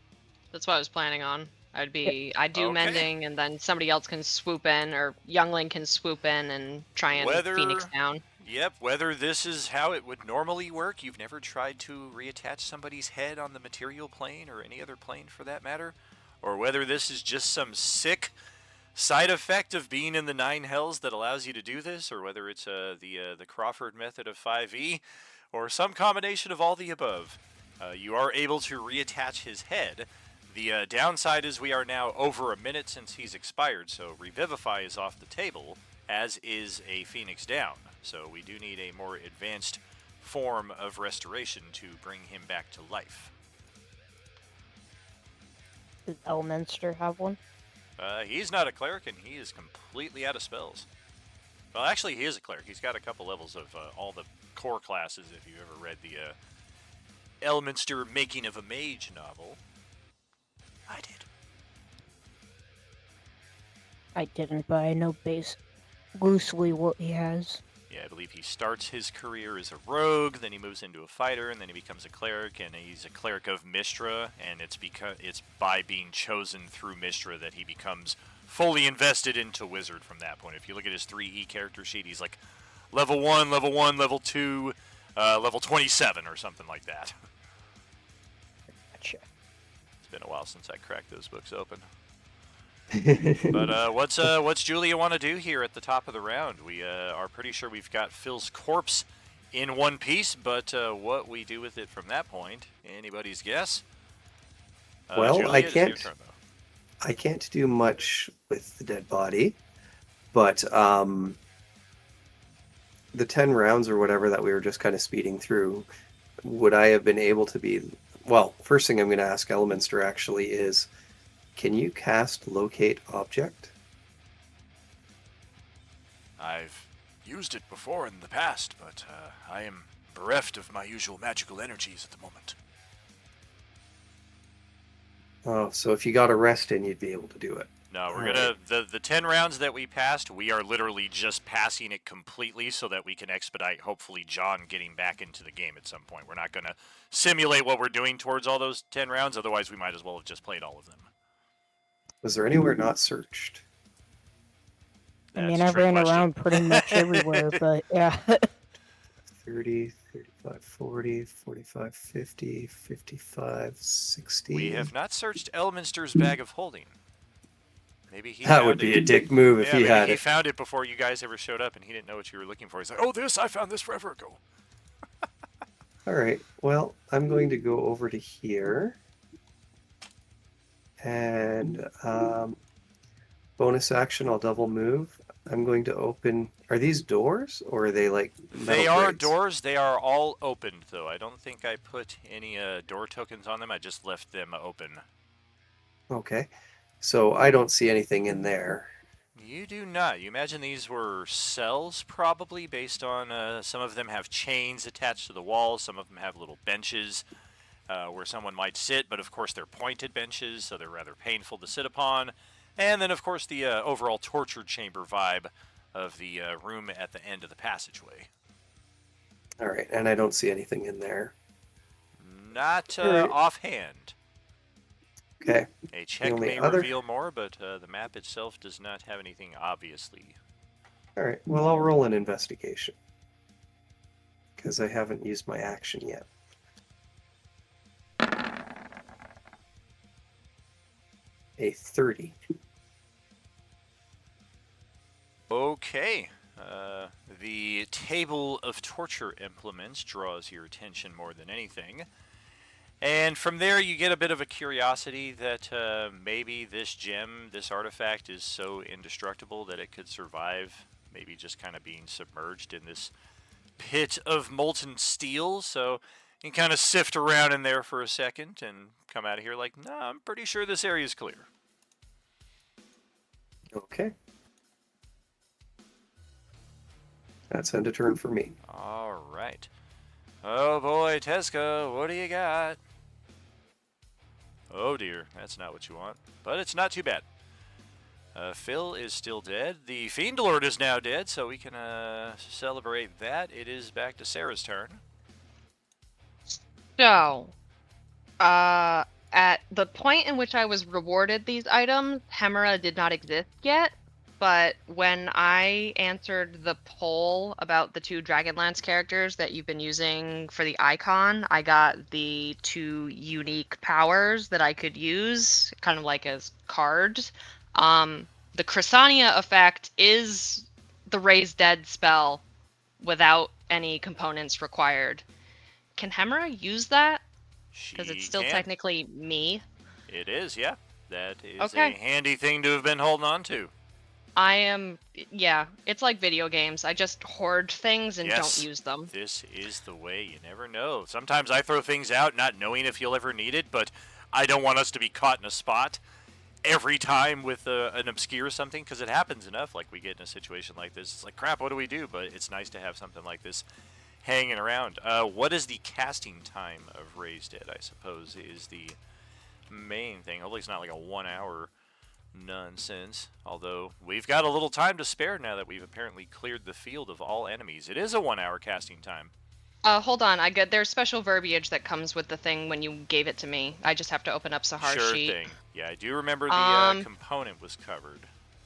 that's what I was planning on. I'd do Okay. mending, and then somebody else can swoop in, or Youngling can swoop in and try and Phoenix down. Yep, whether this is how it would normally work, you've never tried to reattach somebody's head on the material plane, or any other plane for that matter, or whether this is just some sick side effect of being in the Nine Hells that allows you to do this, or whether it's the Crawford method of 5e, or some combination of all the above. You are able to reattach his head. The downside is we are now over a minute since he's expired, so Revivify is off the table, as is a Phoenix down. So we do need a more advanced form of restoration to bring him back to life. Does Elminster have one? He's not a cleric, and he is completely out of spells. Well, actually, he is a cleric. He's got a couple levels of all the core classes, if you ever read the Elminster Making of a Mage novel. I did. I didn't, but I know loosely what he has. Yeah, I believe he starts his career as a rogue, then he moves into a fighter, and then he becomes a cleric, and he's a cleric of Mystra, and it's by being chosen through Mystra that he becomes fully invested into wizard from that point. If you look at his 3E character sheet, he's like level 1, level 2, level 27 or something like that. Gotcha. It's been a while since I cracked those books open. But what's Julia want to do here at the top of the round? We are pretty sure we've got Phil's corpse in one piece, but what we do with it from that point, anybody's guess? Well, Julia, I it's your can't. turn, though. I can't do much with the dead body, but the 10 rounds or whatever that we were just kind of speeding through, would I have been able to be... Well, first thing I'm going to ask Elminster actually is, can you cast Locate Object? I've used it before in the past, but I am bereft of my usual magical energies at the moment. Oh, so if you got a rest in, you'd be able to do it. No, we're gonna the 10 rounds that we passed. We are literally just passing it completely so that we can expedite, hopefully, John getting back into the game at some point. We're not gonna simulate what we're doing towards all those 10 rounds. Otherwise, we might as well have just played all of them. Was there anywhere not searched? I mean, I ran around pretty much everywhere, but yeah. 30, 35, 40, 45, 50, 55, 60. We have not searched Elminster's bag of holding. Maybe he That would be a dick move if he had he it. found it before you guys ever showed up, and he didn't know what you were looking for. He's like, "Oh, I found this forever ago." All right. Well, I'm going to go over to here. And bonus action, I'll double move. I'm going to open... Are these doors, or are they like metal They are grates? doors. They are all opened, though. I don't think I put any door tokens on them. I just left them open. Okay. So I don't see anything in there. You do not. You imagine these were cells, probably, based on some of them have chains attached to the walls. Some of them have little benches where someone might sit, but of course they're pointed benches, so they're rather painful to sit upon. And then, of course, the overall torture chamber vibe of the room at the end of the passageway. All right, and I don't see anything in there. Not Right. offhand. Okay. A check only may other- reveal more, but the map itself does not have anything obviously. All right. Well, I'll roll an investigation because I haven't used my action yet. A 30. Okay. The table of torture implements draws your attention more than anything. And from there you get a bit of a curiosity that maybe this gem, this artifact, is so indestructible that it could survive maybe just kind of being submerged in this pit of molten steel. So you can kind of sift around in there for a second and come out of here like, nah, I'm pretty sure this area is clear. Okay. That's end of turn for me. All right. Oh boy, Tesco, what do you got? Oh dear, that's not what you want. But it's not too bad. Phil is still dead. The Fiend Lord is now dead, so we can celebrate that. It is back to Sarah's turn. So, at the point in which I was rewarded these items, Hemera did not exist yet. But when I answered the poll about the 2 Dragonlance characters that you've been using for the icon, I got the 2 unique powers that I could use, kind of like as cards. The Chrysania effect is the Raise Dead spell without any components required. Can Hemera use that? Because it's still technically me. It is, yeah. That is Okay. a handy thing to have been holding on to. I am, yeah, it's like video games. I just hoard things and Yes. don't use them. This is the way. You never know. Sometimes I throw things out not knowing if you'll ever need it, but I don't want us to be caught in a spot every time with an obscure something, because it happens enough. Like, we get in a situation like this, it's like, crap, what do we do? But it's nice to have something like this hanging around. What is the casting time of Raised Dead, I suppose, is the main thing. Hopefully it's not like a 1 hour nonsense, although we've got a little time to spare now that we've apparently cleared the field of all enemies. It is a 1 hour casting time. Hold on, there's special verbiage that comes with the thing when you gave it to me. I just have to open up Sahar's Sure sheet. thing. Yeah, I do remember the component was covered.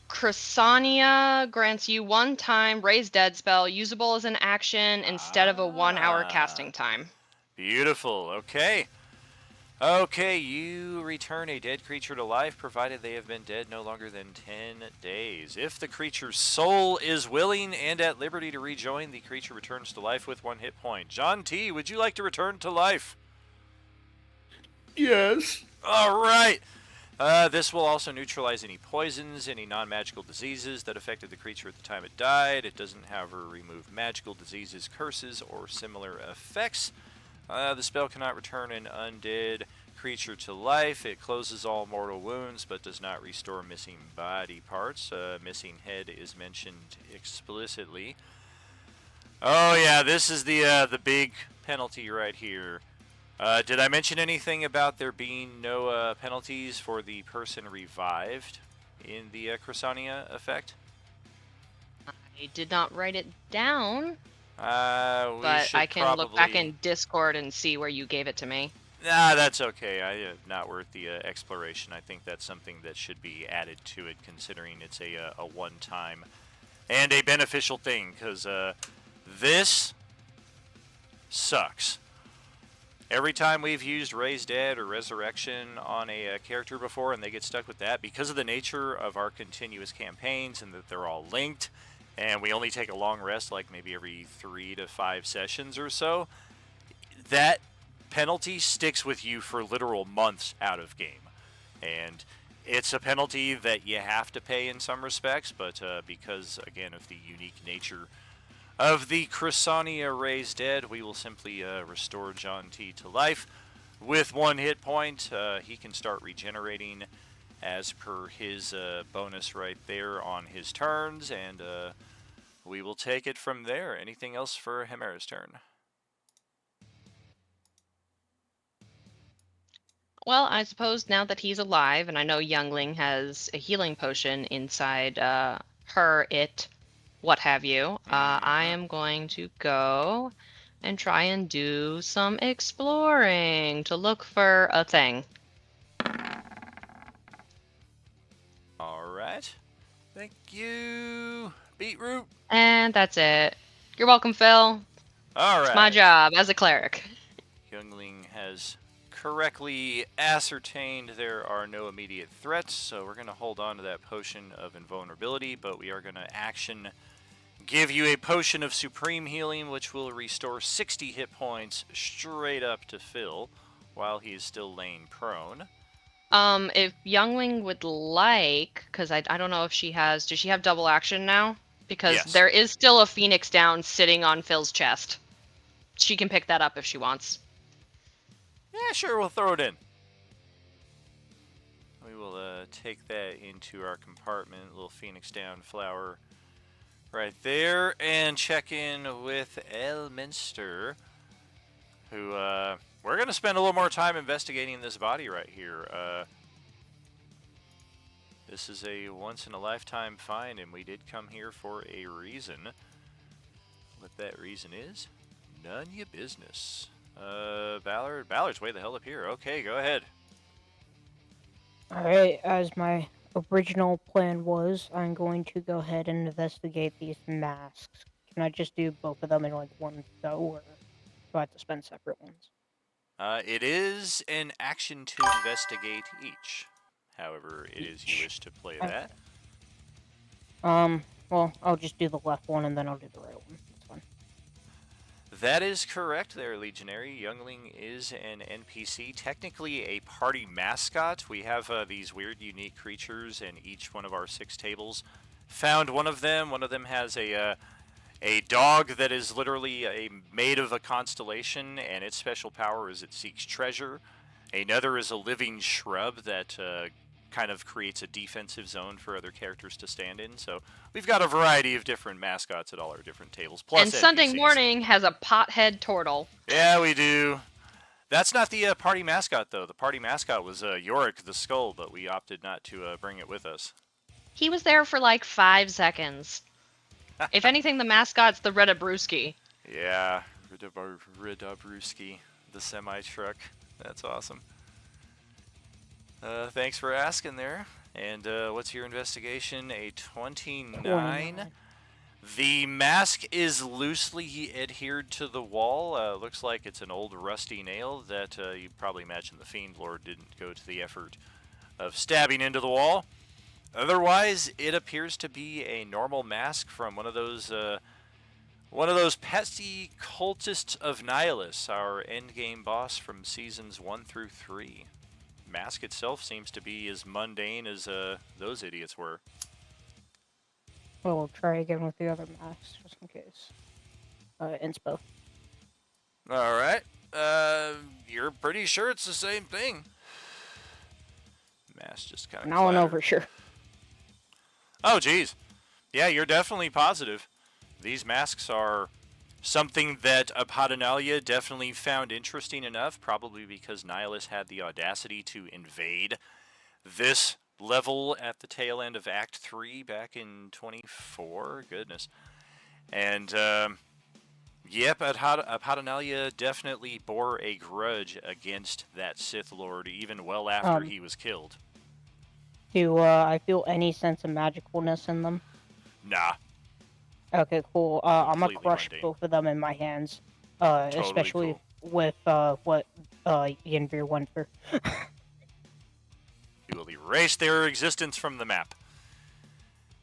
Chrysania grants you 1 time Raised Dead spell, usable as an action instead of a 1 hour casting time. Beautiful. Okay. Okay, you return a dead creature to life, provided they have been dead no longer than 10 days. If the creature's soul is willing and at liberty to rejoin, the creature returns to life with 1 hit point. John T., would you like to return to life? Yes. All right. This will also neutralize any poisons, any non-magical diseases that affected the creature at the time it died. It doesn't, however, remove magical diseases, curses, or similar effects. The spell cannot return an undead creature to life. It closes all mortal wounds, but does not restore missing body parts. Missing head is mentioned explicitly. Oh yeah, this is the big penalty right here. Did I mention anything about there being no penalties for the person revived in the Chrysania effect? I did not write it down, but I can look back in Discord and see where you gave it to me. Nah, that's okay. Not worth the exploration. I think that's something that should be added to it, considering it's a one-time and a beneficial thing, because this sucks. Every time we've used Raised Dead or Resurrection on a character before and they get stuck with that, because of the nature of our continuous campaigns and that they're all linked, and we only take a long rest like maybe every 3 to 5 sessions or so, that penalty sticks with you for literal months out of game. And it's a penalty that you have to pay in some respects, but because, again, of the unique nature of the Chrysania Raised Dead, we will simply restore John T. to life with 1 hit point. He can start regenerating as per his bonus right there on his turns, and we will take it from there. Anything else for Hemera's turn? Well, I suppose now that he's alive, and I know Youngling has a healing potion inside her, it, what have you, I am going to go and try and do some exploring to look for a thing. Alright. Thank you, Beetroot. And that's it. You're welcome, Phil. Alright. It's my job as a cleric. Youngling has correctly ascertained there are no immediate threats, so we're going to hold on to that potion of invulnerability, but we are going to give you a potion of supreme healing, which will restore 60 hit points straight up to Phil while he is still laying prone. If Youngling would like, because I don't know if she has, does she have double action now? Because yes. There is still a Phoenix down sitting on Phil's chest. She can pick that up if she wants. Yeah, sure, we'll throw it in. We will take that into our compartment, little Phoenix down flower right there, and check in with Elminster, who we're going to spend a little more time investigating this body right here. This is a once-in-a-lifetime find, and we did come here for a reason. What that reason is, none your business. Ballard's way the hell up here. Okay, go ahead. Alright, as my original plan was, I'm going to go ahead and investigate these masks. Can I just do both of them in like one go, or do I have to spend separate ones? It is an action to investigate each. However, it is you wish to play that. Well, I'll just do the left one and then I'll do the right one. That's fine. That is correct there, Legionary. Youngling is an NPC, technically a party mascot. We have these weird, unique creatures in each one of our 6 tables found one of them. One of them has a dog that is literally made of a constellation, and its special power is it seeks treasure. Another is a living shrub that kind of creates a defensive zone for other characters to stand in. So we've got a variety of different mascots at all our different tables. Plus and Sunday NPCs. morning has a pothead turtle. Yeah, we do. That's not the party mascot, though. The party mascot was Yorick the Skull, but we opted not to bring it with us. He was there for like 5 seconds. If anything, the mascot's the Redabruski. Yeah, Redabruski, the semi-truck. That's awesome. Thanks for asking there. And what's your investigation? A 29. The mask is loosely adhered to the wall. Looks like it's an old rusty nail that you probably imagine the Fiend Lord didn't go to the effort of stabbing into the wall. Otherwise, it appears to be a normal mask from one of those pesky cultists of Nihilus, our endgame boss from seasons 1 through 3. Mask itself seems to be as mundane as those idiots were. Well, we'll try again with the other masks, just in case. Inspo. Alright. You're pretty sure it's the same thing. Mask just kind of Now I know for sure. Oh, geez. Yeah, you're definitely positive. These masks are something that Abhaddanayla definitely found interesting enough, probably because Nihilus had the audacity to invade this level at the tail end of Act 3 back in 24. Goodness. And, yep, Abhaddanayla definitely bore a grudge against that Sith Lord even well after he was killed. Do I feel any sense of magicalness in them? Nah. Okay, cool. I'm gonna Completely crush mundane. both of them in my hands. Totally Especially cool. with what Yenvir went for. You will erase their existence from the map.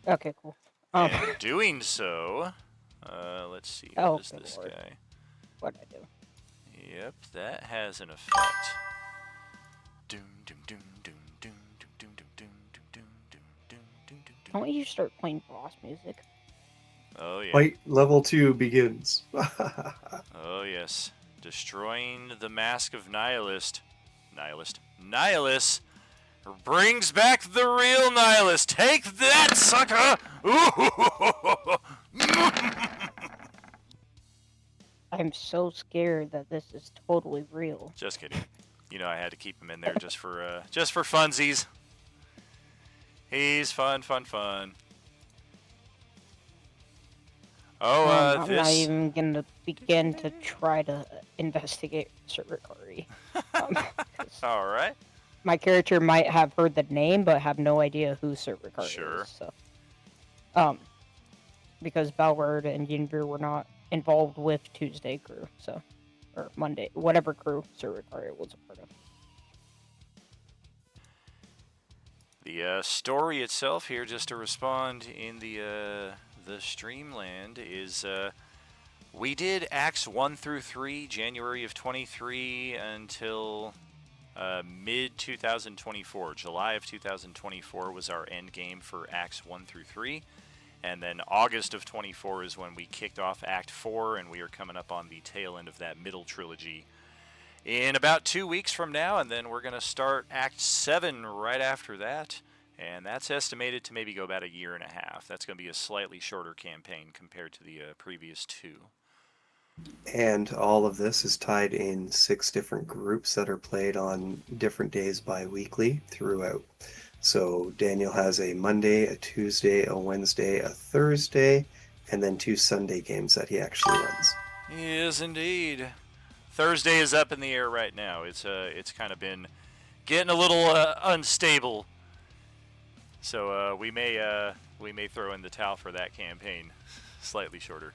Okay, cool. And doing so, let's see, what is this Lord. guy? What did I do? Yep, that has an effect. Doom, doom, doom, doom, doom, doom, doom, doom, doom, doom, doom, doom, doom, doom, doom. Don't you start playing boss music? Oh, yeah. Fight level 2 begins. Oh, yes. Destroying the mask of Nihilus brings back the real Nihilus. Take that, sucker! I'm so scared that this is totally real. Just kidding. You know I had to keep him in there just for funsies. He's fun. Oh, I'm not even gonna begin to try to investigate Surikari. All right. My character might have heard the name, but have no idea who Surikari is. So, because Balward and Yenvir were not involved with Tuesday crew, so, or Monday, whatever crew Surikari was a part of. The story itself here, just to respond in the Streamland, is we did Acts 1 through 3, January of 23 until mid-2024. July of 2024 was our end game for Acts 1 through 3. And then August of 24 is when we kicked off Act 4, and we are coming up on the tail end of that middle trilogy in about 2 weeks from now, and then we're going to start Act 7 right after that, and that's estimated to maybe go about a year and a half. That's going to be a slightly shorter campaign compared to the previous 2. And all of this is tied in 6 different groups that are played on different days bi-weekly throughout. So Daniel has a Monday, a Tuesday, a Wednesday, a Thursday, and then 2 Sunday games that he actually runs. Yes, indeed. Thursday is up in the air right now. It's kind of been getting a little unstable, so we may throw in the towel for that campaign, slightly shorter.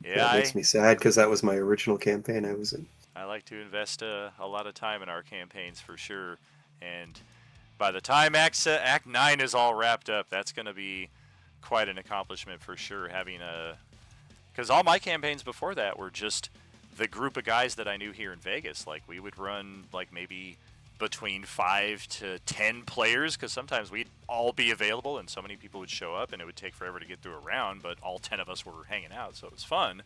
Yeah, that makes me sad because that was my original campaign I was in. I like to invest a lot of time in our campaigns for sure, and by the time Act 9 is all wrapped up, that's going to be quite an accomplishment for sure. Because all my campaigns before that were just the group of guys that I knew here in Vegas. Like we would run like maybe between 5 to 10 players, because sometimes we'd all be available and so many people would show up and it would take forever to get through a round, but all 10 of us were hanging out, so it was fun.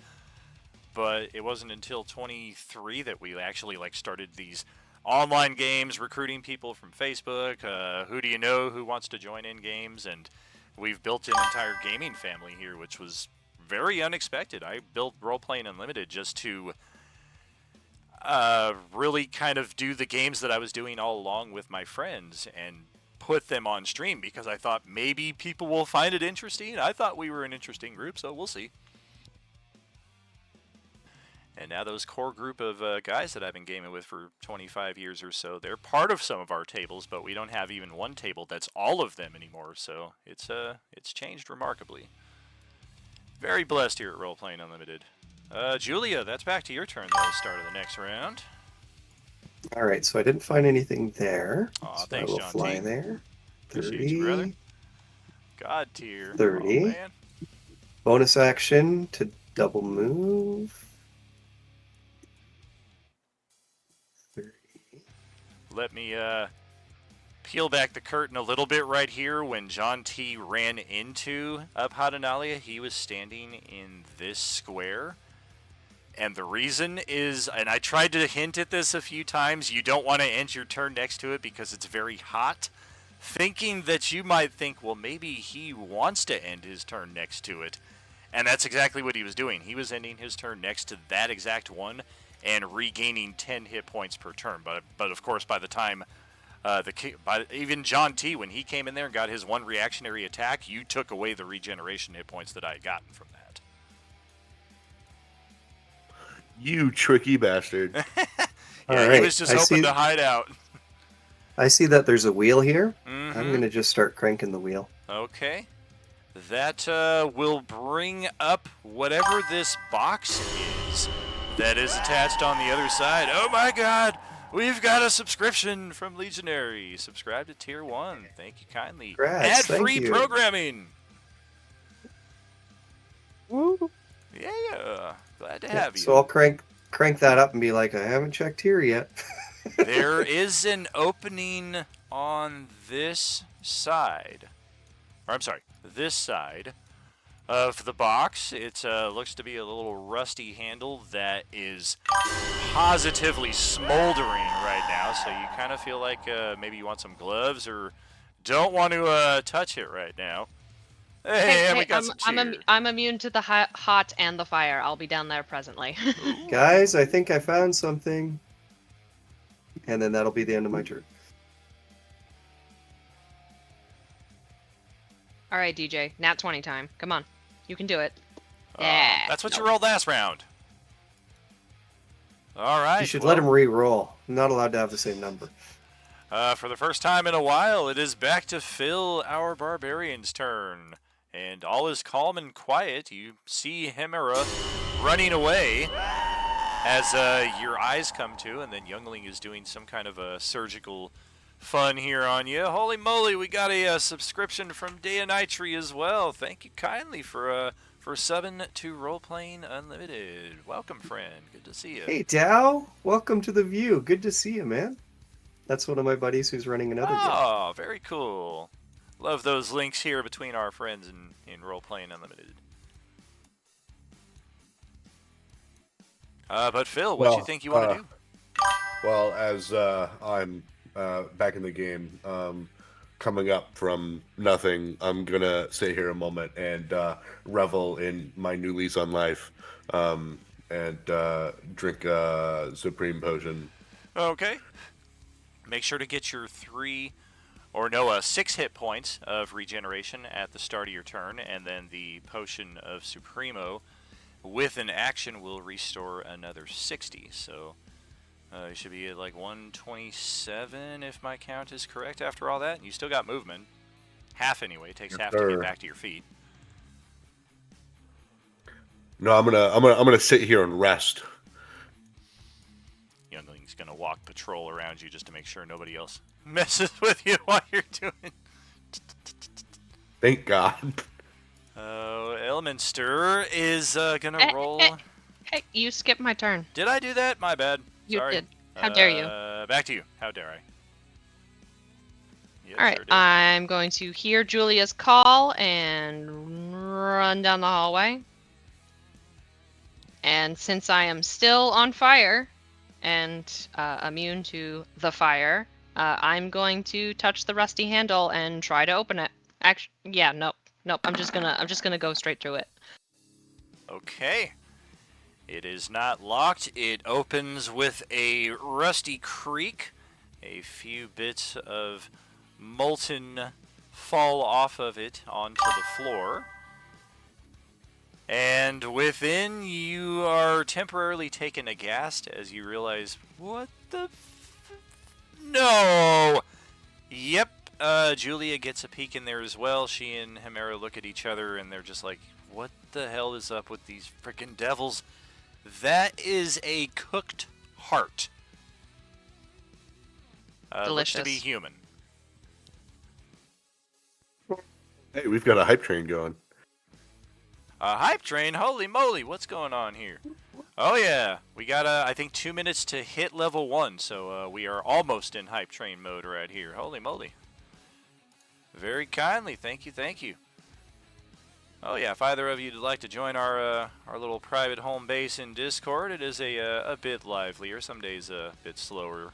But it wasn't until 23 that we actually started these online games, recruiting people from Facebook, who do you know who wants to join in games, and we've built an entire gaming family here, which was very unexpected. I built Role Playing Unlimited just to really kind of do the games that I was doing all along with my friends and put them on stream because I thought maybe people will find it interesting. I thought we were an interesting group, so we'll see. And now those core group of guys that I've been gaming with for 25 years or so, they're part of some of our tables, but we don't have even one table that's all of them anymore, so it's changed remarkably. Very blessed here at Role Playing Unlimited. Julia, that's back to your turn, though, start of the next round. All right, so I didn't find anything there. Aw, so thanks, I will John fly T. there. Appreciate you, brother. God tier. 30. Oh, man. Bonus action to double move. 30. Let me peel back the curtain a little bit right here. When John T ran into Abhaddanayla, he was standing in this square. And the reason is, and I tried to hint at this a few times, you don't want to end your turn next to it because it's very hot. Thinking that you might think, well, maybe he wants to end his turn next to it. And that's exactly what he was doing. He was ending his turn next to that exact one and regaining 10 hit points per turn. But of course, by the time even John T, when he came in there and got his one reactionary attack, you took away the regeneration hit points that I had gotten from that. You tricky bastard. Yeah, he was just hoping to hide out. I see that there's a wheel here. Mm-hmm. I'm going to just start cranking the wheel. Okay. That will bring up whatever this box is that is attached on the other side. Oh my god! We've got a subscription from Legionary. Subscribe to Tier 1. Thank you kindly. Congrats, Ad-free thank you. programming. Woo. Yeah. Glad to have you. So I'll crank that up and be like, I haven't checked here yet. There is an opening on this side. Or I'm sorry, this side of the box. It looks to be a little rusty handle that is positively smoldering right now, so you kind of feel like maybe you want some gloves or don't want to touch it right now. Hey, we got some cheer. I'm immune to the hot and the fire. I'll be down there presently. Guys, I think I found something. And then that'll be the end of my turn. All right, DJ. Nat 20 time. Come on. You can do it. Yeah. That's what you rolled last round. All right. You should let him re-roll. I'm not allowed to have the same number. For the first time in a while, it is back to Phil, our barbarian's turn. And all is calm and quiet. You see Hemera running away as your eyes come to, and then Youngling is doing some kind of a surgical fun here on you. Holy moly, we got a subscription from Dayanitri as well. Thank you kindly for subbing to Role Playing Unlimited. Welcome, friend. Good to see you. Hey, Dow. Welcome to the view. Good to see you, man. That's one of my buddies who's running another game. Oh, very cool. Love those links here between our friends in Role Playing Unlimited. But Phil, what do you think you want to do? Well, as I'm back in the game, coming up from nothing, I'm going to stay here a moment and revel in my new lease on life and drink a Supreme Potion. Okay. Make sure to get your 6 hit points of regeneration at the start of your turn, and then the Potion of Supremo with an action will restore another 60. So you should be at like 127 if my count is correct after all that. You still got movement. Half anyway. It takes half to get back to your feet. No, I'm gonna sit here and rest. Youngling's gonna walk patrol around you just to make sure nobody else messes with you while you're doing. Thank God. Elminster is gonna roll. Hey, you skipped my turn. Did I do that? My bad. You Sorry. did. How dare you? Back to you. How dare I? Yes, All right, sir did. I'm going to hear Julia's call and run down the hallway. And since I am still on fire and immune to the fire, I'm going to touch the rusty handle and try to open it. Actually, yeah, nope. I'm just gonna go straight through it. Okay. It is not locked. It opens with a rusty creak. A few bits of molten fall off of it onto the floor. And within, you are temporarily taken aghast as you realize, what the No! Yep, Julia gets a peek in there as well. She and Himera look at each other and they're just like, what the hell is up with these freaking devils? That is a cooked heart. Looks to be Delicious. human. Hey, we've got a hype train going. Hype train? Holy moly, what's going on here? Oh yeah, we got, I think 2 minutes to hit level 1, so we are almost in hype train mode right here. Holy moly. Very kindly, thank you. Oh yeah, if either of you would like to join our little private home base in Discord, it is a bit livelier, some days a bit slower.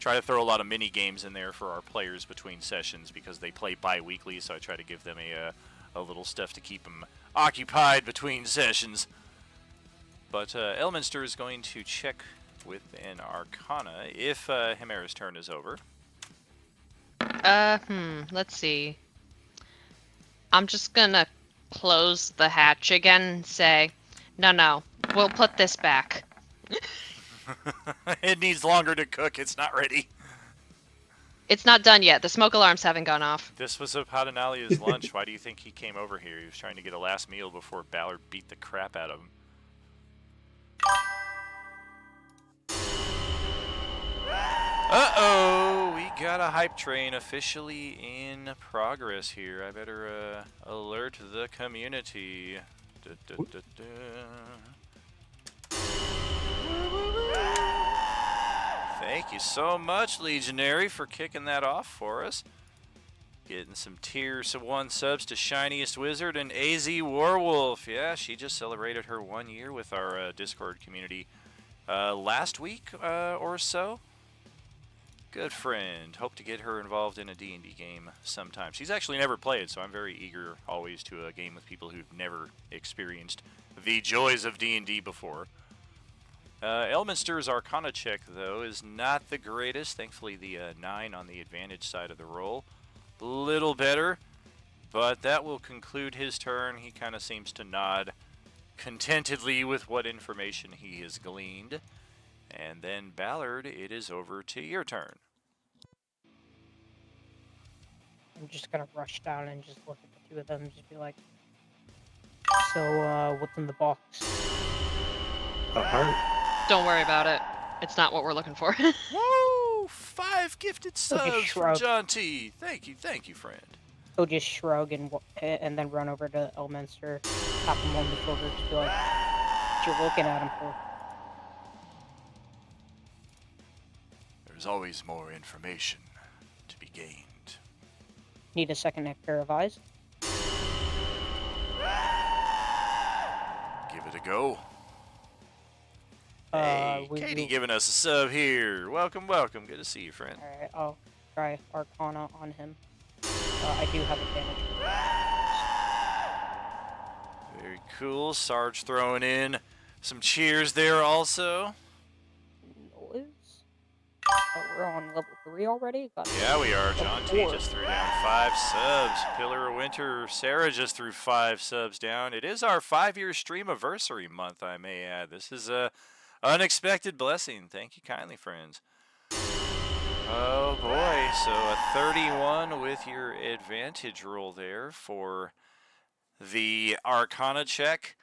Try to throw a lot of mini games in there for our players between sessions because they play bi-weekly, so I try to give them a little stuff to keep them occupied between sessions. But Elminster is going to check with an Arcana if Himera's turn is over. Let's see. I'm just gonna close the hatch again and say, no, we'll put this back. It needs longer to cook, it's not ready. It's not done yet. The smoke alarms haven't gone off. This was Abhaddanayla's lunch. Why do you think he came over here? He was trying to get a last meal before Ballard beat the crap out of him. Uh-oh, we got a hype train officially in progress here. I better alert the community. Thank you so much, Legionary, for kicking that off for us. Getting some tiers 1 subs to Shiniest Wizard and AZ Warwolf. Yeah, she just celebrated her 1 year with our Discord community last week or so. Good friend. Hope to get her involved in a D&D game sometime. She's actually never played, so I'm very eager always to game with people who've never experienced the joys of D&D before. Elminster's Arcana check, though, is not the greatest. Thankfully, the 9 on the advantage side of the roll. Little better, but that will conclude his turn. He kind of seems to nod contentedly with what information he has gleaned. And then, Ballard, it is over to your turn. I'm just gonna rush down and just look at the two of them and just be like, so, what's in the box? A heart. Don't worry about it. It's not what we're looking for. Woo! 5 gifted subs from shrug. John T. Thank you, friend. He'll just shrug and then run over to Elminster, tap him on the shoulder, just be like, what you looking at him for? There's always more information to be gained. Need a second pair of eyes? Give it a go. Hey, Katie giving us a sub here. Welcome. Good to see you, friend. Alright, I'll try Arcana on him. I do have advantage. Very cool. Sarge throwing in some cheers there also. Noise. Oh, we're on level 3 already? Yeah, we are. John T just threw down 5 subs. Pillar of Winter, Sarah just threw 5 subs down. It is our 5-year streamiversary month, I may add. This is a unexpected blessing. Thank you kindly, friends. Oh boy, so a 31 with your advantage roll there for the Arcana check.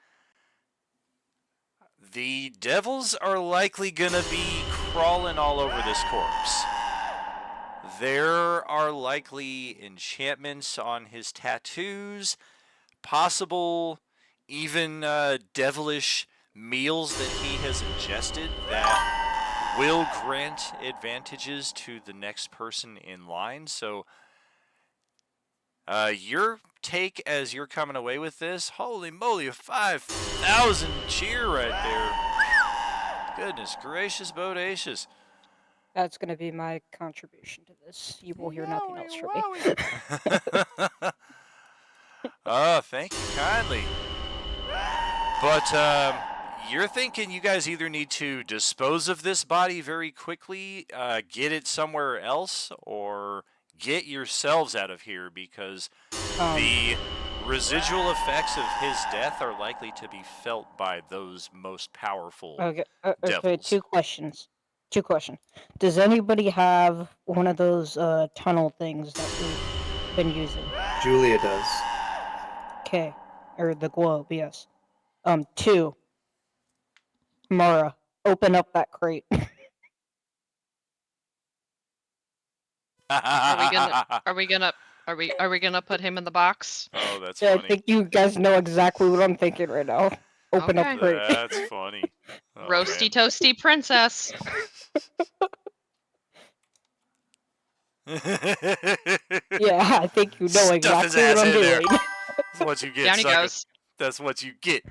The devils are likely gonna be crawling all over this corpse. There are likely enchantments on his tattoos, possible even devilish meals that he has ingested that will grant advantages to the next person in line. So your take as you're coming away with this, holy moly, a 5,000 cheer right there. Goodness gracious, bodacious. That's going to be my contribution to this. You will hear nothing else from me. Oh, thank you kindly. But you're thinking you guys either need to dispose of this body very quickly, get it somewhere else, or get yourselves out of here, because the residual effects of his death are likely to be felt by those most powerful Okay, devils. Two questions. Does anybody have one of those tunnel things that we've been using? Julia does. Okay, or the globe, yes. 2. Mara, open up that crate. Are we gonna put him in the box? Oh, that's Yeah, I funny. think you guys know exactly what I'm thinking right now. Open Okay. up crate. That's funny. Oh, Roasty man. toasty princess. Yeah, I think you know Stuff exactly his ass what I'm in there. doing. That's what you get, Down he sucker. goes. That's what you get.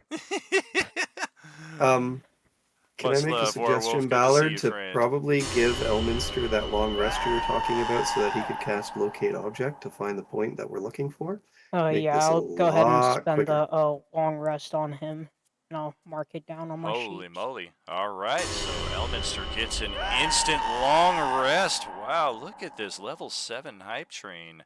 Can Much I make a love, Warwolf. suggestion, Good to see Ballard, you, to friend. probably give Elminster that long rest you were talking about so that he could cast Locate Object to find the point that we're looking for? Make Yeah, this a I'll go ahead and lot spend quicker. the long rest on him, and I'll mark it down on my sheet. Holy moly. All right, so Elminster gets an instant long rest. Wow, look at this. Level 7 hype train.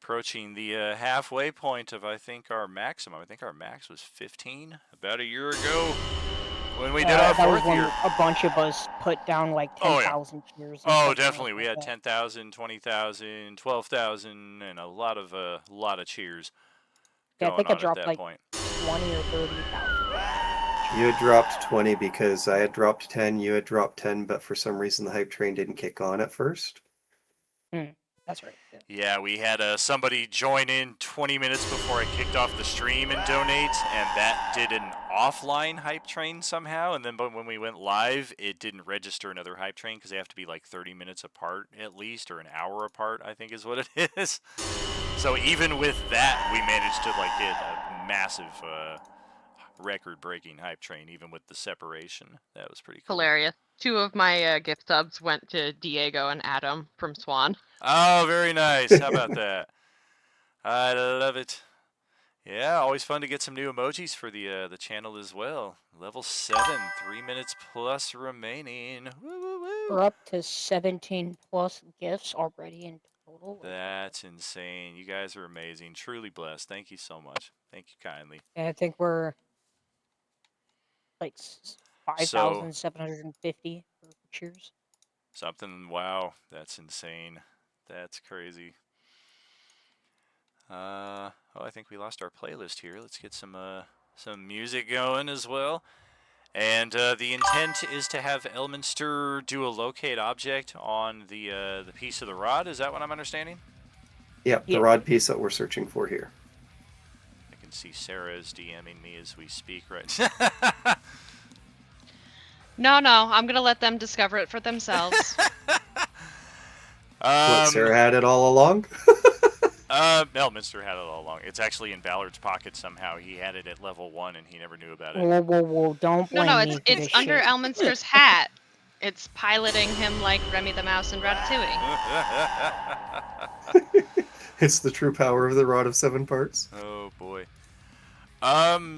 Approaching the halfway point of, I think, our maximum. I think our max was 15 about a year ago when we did our that was fourth when year. a bunch of us put down like Oh, yeah. 10,000 cheers. Oh, definitely. We had 10,000, 20,000, 12,000, and a lot of cheers Yeah, I going think I on at dropped that like point. 20 or 30,000. You had dropped 20 because I had dropped 10, you had dropped 10, but for some reason the hype train didn't kick on at first. That's right. Yeah, we had somebody join in 20 minutes before I kicked off the stream and donate, and that did an offline hype train somehow. And then when we went live, it didn't register another hype train because they have to be like 30 minutes apart at least, or an hour apart, I think is what it is. So even with that, we managed to like get a massive record-breaking hype train, even with the separation. That was pretty cool. Hilarious. 2 of my gift subs went to Diego and Adam from Swan. Oh, very nice. How about that? I love it. Yeah, always fun to get some new emojis for the channel as well. Level 7, 3 minutes plus remaining. Woo, woo, woo. We're up to 17 plus gifts already in total. That's insane. You guys are amazing. Truly blessed. Thank you so much. Thank you kindly. And I think we're like 5,750 for cheers. Something, wow, that's insane. That's crazy. I think we lost our playlist here. Let's get some music going as well. And the intent is to have Elminster do a locate object on the piece of the rod. Is that what I'm understanding? Yep, the rod piece that we're searching for here. I can see Sarah is DMing me as we speak right No, I'm gonna let them discover it for themselves. What, Sarah had it all along? Elminster had it all along. It's actually in Ballard's pocket somehow. He had it at level 1 and he never knew about it. Whoa, don't blame me No, for it's this under shit. Elminster's hat. It's piloting him like Remy the Mouse and Ratatouille. It's the true power of the Rod of 7 Parts. Oh boy.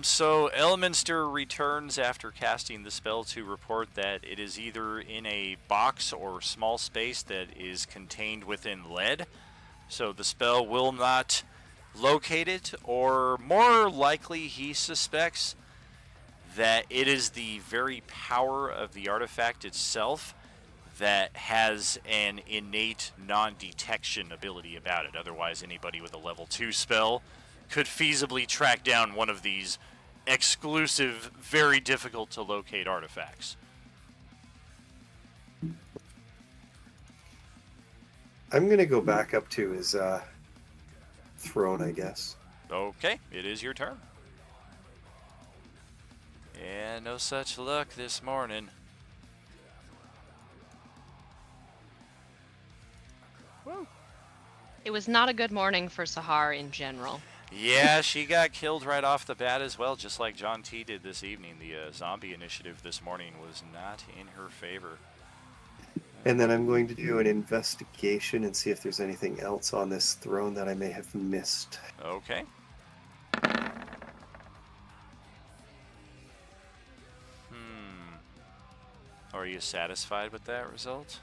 So Elminster returns after casting the spell to report that it is either in a box or small space that is contained within lead. So the spell will not locate it, or more likely he suspects that it is the very power of the artifact itself that has an innate non-detection ability about it. Otherwise, anybody with a level 2 spell could feasibly track down one of these exclusive, very difficult to locate artifacts. I'm going to go back up to his throne, I guess. Okay, it is your turn. Yeah, no such luck this morning. It was not a good morning for Sahar in general. Yeah, she got killed right off the bat as well, just like John T did this evening. The zombie initiative this morning was not in her favor. And then I'm going to do an investigation and see if there's anything else on this throne that I may have missed. Okay. Are you satisfied with that result?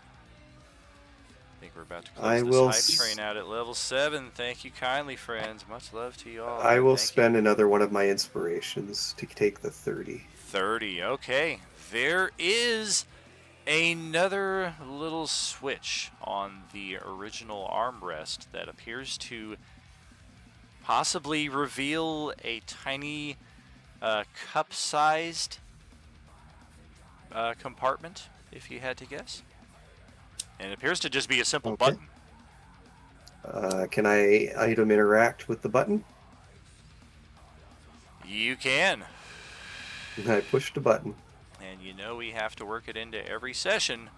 I think we're about to close this hype train out at level 7. Thank you kindly, friends. Much love to you all. I will spend another one of my inspirations to take the 30. 30, okay. There is another little switch on the original armrest that appears to possibly reveal a tiny cup-sized compartment, if you had to guess. And it appears to just be a simple button. Can I item interact with the button? You can. And I push the button. And you know we have to work it into every session.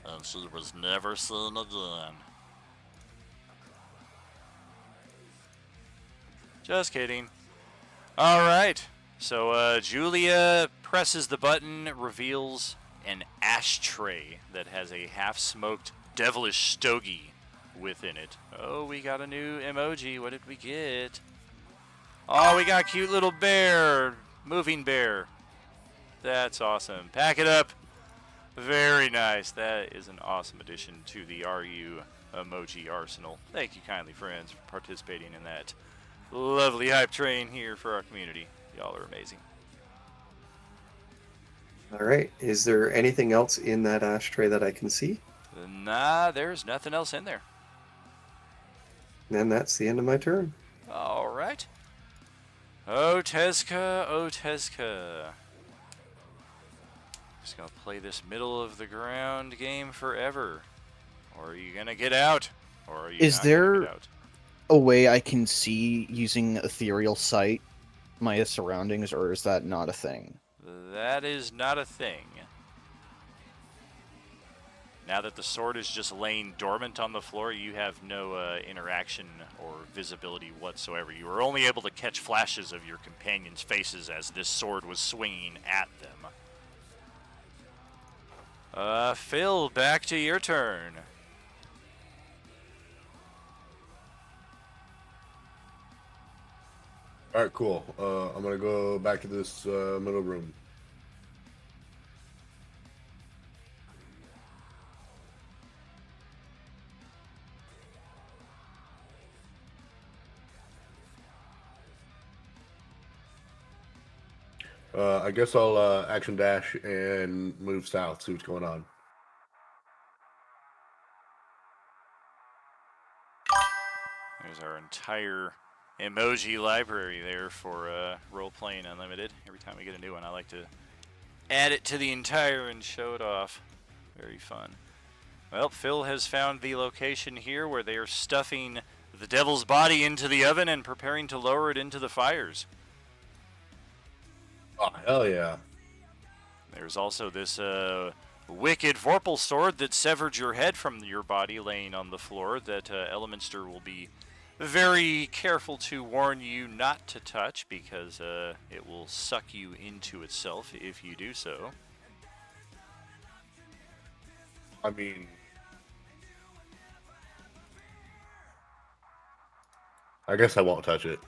And she was never seen again. Just kidding. Alright. So Julia presses the button, reveals an ashtray that has a half-smoked devilish stogie within it. Oh, we got a new emoji. What did we get? Oh, we got a cute little bear. Moving bear. That's awesome. Pack it up. Very nice. That is an awesome addition to the RU emoji arsenal. Thank you kindly, friends, for participating in that lovely hype train here for our community. Y'all are amazing. All right. Is there anything else in that ashtray that I can see? Nah, there's nothing else in there. And that's the end of my turn. All right. Oteska, Oteska. Just gonna play this middle of the ground game forever. Or are you gonna get out? Or are you Is not there gonna get out? a way I can see using ethereal sight my surroundings, or is that not a thing? That is not a thing. Now that the sword is just laying dormant on the floor, you have no interaction or visibility whatsoever. You were only able to catch flashes of your companions' faces as this sword was swinging at them. Phil, back to your turn. All right, cool. I'm gonna go back to this middle room. I guess I'll action dash and move south, see what's going on. There's our entire emoji library there for Role-Playing Unlimited. Every time we get a new one, I like to add it to the entire and show it off. Very fun. Well, Phil has found the location here where they are stuffing the devil's body into the oven and preparing to lower it into the fires. Oh, hell yeah. There's also this wicked Vorpal sword that severed your head from your body laying on the floor that Elemenster will be very careful to warn you not to touch because it will suck you into itself if you do so. I mean, I guess I won't touch it.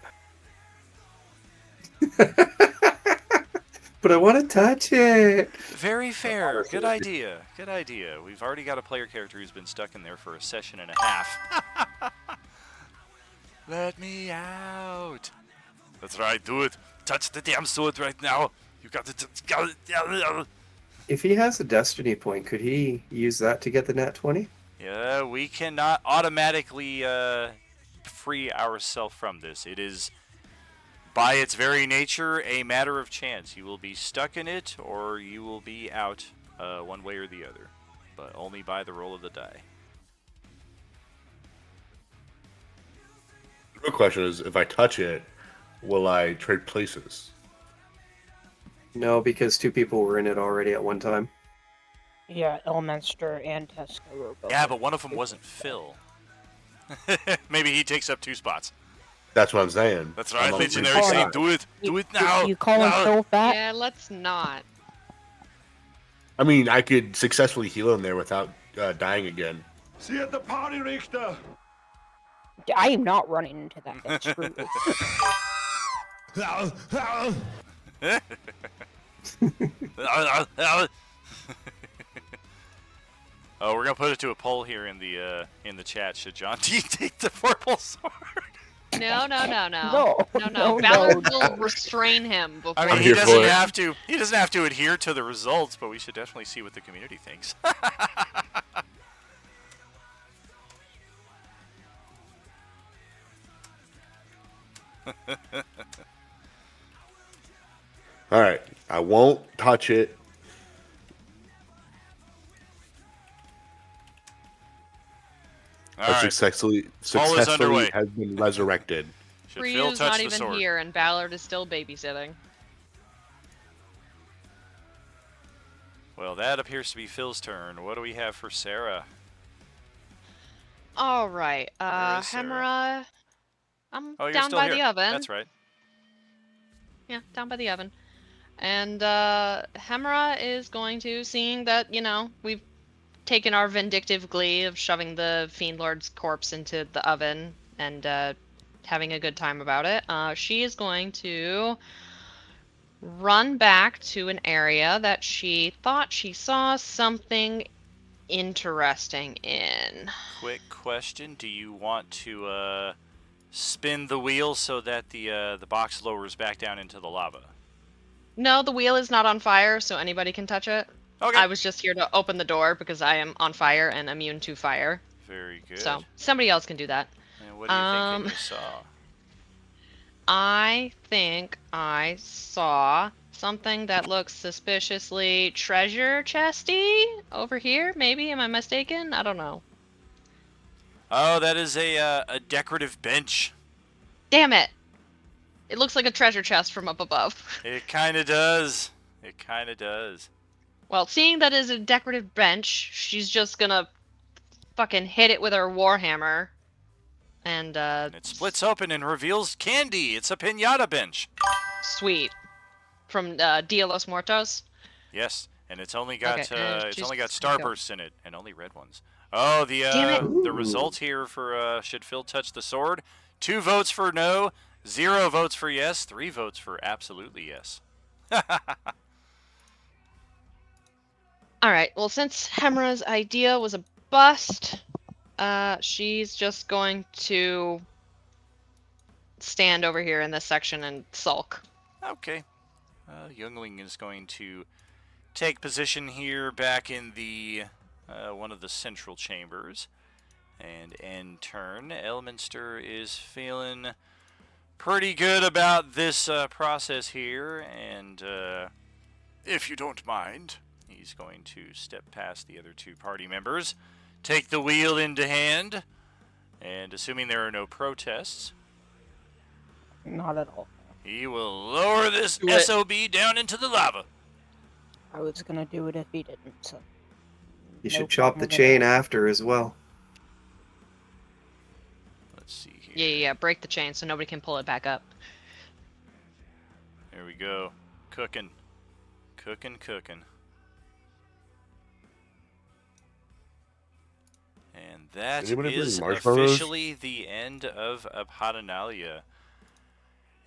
But I want to touch it. Very fair. Good idea. Good idea. We've already got a player character who's been stuck in there for a session and a half. Let me out. That's right. Do it. Touch the damn sword right now. You got to. If he has a destiny point, could he use that to get the nat 20? Yeah, we cannot automatically free ourselves from this. It is, by its very nature, a matter of chance. You will be stuck in it, or you will be out one way or the other, but only by the roll of the die. The real question is, if I touch it, will I trade places? No, because two people were in it already at one time. Yeah, Elminster and Tesco were both. Yeah, but one of them wasn't Phil. Maybe he takes up 2 spots. That's what I'm saying. That's right, I'm legendary pretty scene. Do it. Do it now. You calling now. Phil fat? Yeah, let's not. I mean, I could successfully heal him there without dying again. See you at the party, Richter. I am not running into that thing. Screw you. Oh, we're gonna put it to a poll here in the chat. Should John D take the purple sword? No. No, Ballard no. will restrain him before. I mean, he here doesn't for it. have to. He doesn't have to adhere to the results, but we should definitely see what the community thinks. All right, I won't touch it. All right. Successfully underway. has been resurrected. Should Phil Ryu's touch not the even sword? here, and Ballard is still babysitting. Well, that appears to be Phil's turn. What do we have for Sarah? All right, Where is Sarah? Hemera. I'm Oh, you're down still by here. the oven. That's right. Yeah, down by the oven. And Hemera is going to, seeing that, we've taken our vindictive glee of shoving the Fiend Lord's corpse into the oven and having a good time about it, she is going to run back to an area that she thought she saw something interesting in. Quick question: do you want to spin the wheel so that the box lowers back down into the lava? No, the wheel is not on fire, so anybody can touch it. Okay. I was just here to open the door because I am on fire and immune to fire. Very good. So somebody else can do that. And what do you think that you saw? I think I saw something that looks suspiciously treasure chesty over here. Maybe, am I mistaken? I don't know. Oh, that is a decorative bench. Damn it! It looks like a treasure chest from up above. It kind of does. It kind of does. Well, seeing that is a decorative bench, she's just gonna fucking hit it with her warhammer. And it splits open and reveals candy. It's a piñata bench. Sweet. From Dia los Muertos. Yes, and it's only got Okay, it's only got starbursts in it, and only red ones. Oh, the result here for should Phil touch the sword? 2 votes for no, 0 votes for yes, 3 votes for absolutely yes. All right. Well, since Hemera's idea was a bust, she's just going to stand over here in this section and sulk. Okay. Youngling is going to take position here back in the one of the central chambers and end turn. Elminster is feeling pretty good about this process here, and if you don't mind, he's going to step past the other 2 party members, take the wheel into hand, and assuming there are no protests, Not at all. he will lower this SOB down into the lava. I was gonna do it if he didn't, so. You should chop the chain after as well. Let's see here. Yeah. Break the chain so nobody can pull it back up. There we go. Cooking. Cooking. And that is officially the end of Abhaddanayla.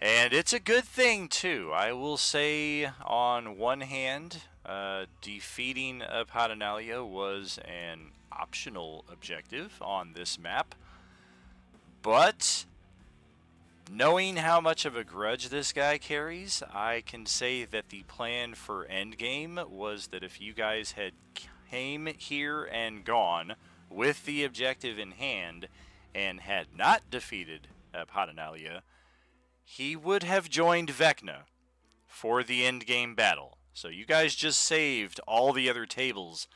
And it's a good thing, too. I will say, on one hand, defeating Abhaddanayla was an optional objective on this map. But knowing how much of a grudge this guy carries, I can say that the plan for Endgame was that if you guys had came here and gone with the objective in hand and had not defeated Abhaddanayla, he would have joined Vecna for the endgame battle. So you guys just saved all the other tables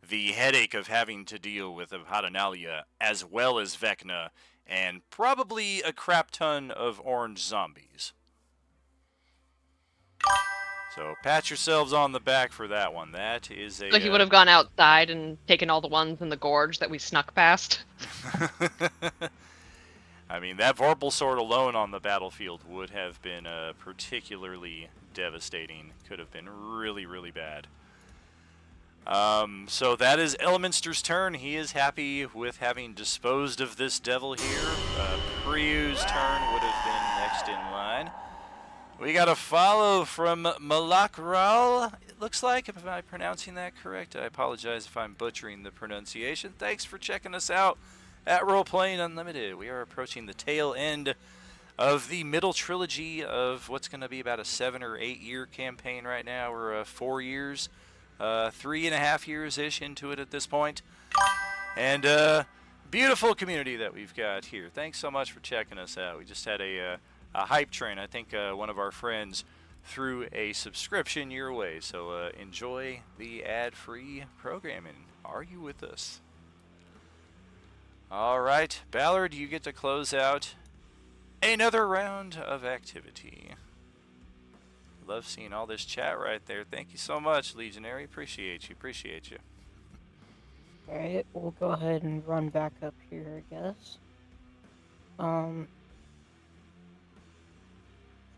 the headache of having to deal with Abhaddanayla as well as Vecna, and probably a crap ton of orange zombies. So pat yourselves on the back for that one. That is a. So he would have gone outside and taken all the ones in the gorge that we snuck past. I mean, that Vorpal sword alone on the battlefield would have been particularly devastating. Could have been really, really bad. So that is Elminster's turn. He is happy with having disposed of this devil here. Priyu's turn would have been next in line. We got a follow from Malakral, it looks like. Am I pronouncing that correct? I apologize if I'm butchering the pronunciation. Thanks for checking us out at Roleplaying Unlimited. We are approaching the tail end of the middle trilogy of what's going to be about a 7 or 8 year campaign right now. We're 4 years, 3.5 years-ish into it at this point. And beautiful community that we've got here. Thanks so much for checking us out. We just had a hype train. I think one of our friends threw a subscription your way. So enjoy the ad-free programming. Are you with us? All right, Ballard, you get to close out another round of activity. Love seeing all this chat right there. Thank you so much, Legionary. Appreciate you. Appreciate you. Alright, we'll go ahead and run back up here, I guess.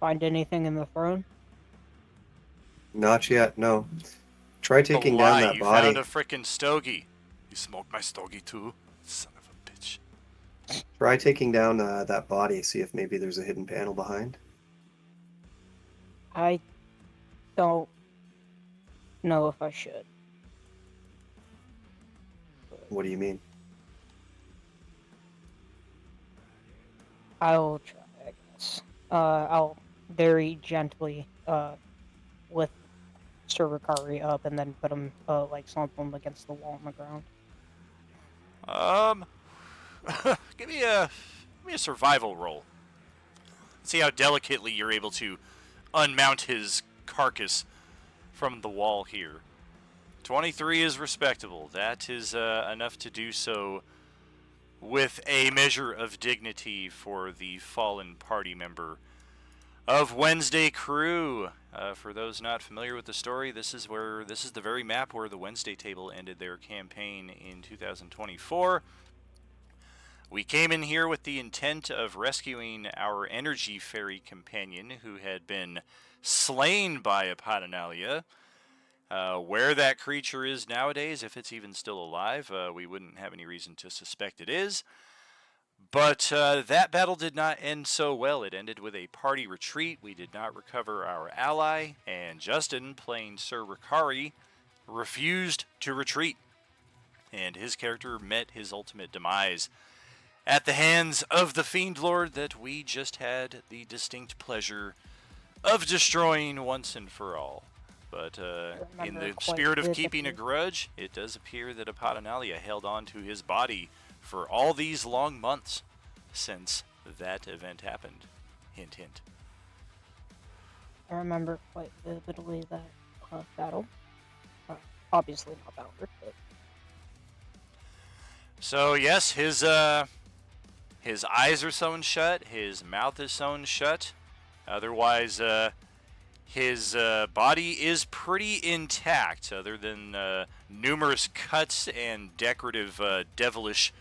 Find anything in the throne? Not yet, no. Try taking down that you body. found a frickin' stogie. You smoked my stogie too? Son of a bitch. Try taking down that body, see if maybe there's a hidden panel behind. I don't know if I should. What do you mean? I'll try, I guess. I'll very gently lift Sir Ricari up and then put him, like, slump him against the wall on the ground. Give me a survival roll. See how delicately you're able to unmount his carcass from the wall here. 23 is respectable. That is enough to do so with a measure of dignity for the fallen party member of Wednesday Crew. For those not familiar with the story, this is the very map where the Wednesday Table ended their campaign in 2024. We came in here with the intent of rescuing our energy fairy companion who had been slain by Abhaddanayla. Where that creature is nowadays, if it's even still alive, we wouldn't have any reason to suspect it is. But that battle did not end so well. It ended with a party retreat. We did not recover our ally, and Justin, playing Sir Ricari, refused to retreat. And his character met his ultimate demise at the hands of the Fiend Lord that we just had the distinct pleasure of destroying once and for all. But in the spirit of keeping a grudge, it does appear that Abhaddanayla held on to his body for all these long months since that event happened. Hint, hint. I remember quite vividly that battle. Obviously not Ballard, but... So yes, his eyes are sewn shut, his mouth is sewn shut. Otherwise, his body is pretty intact, other than numerous cuts and decorative devilish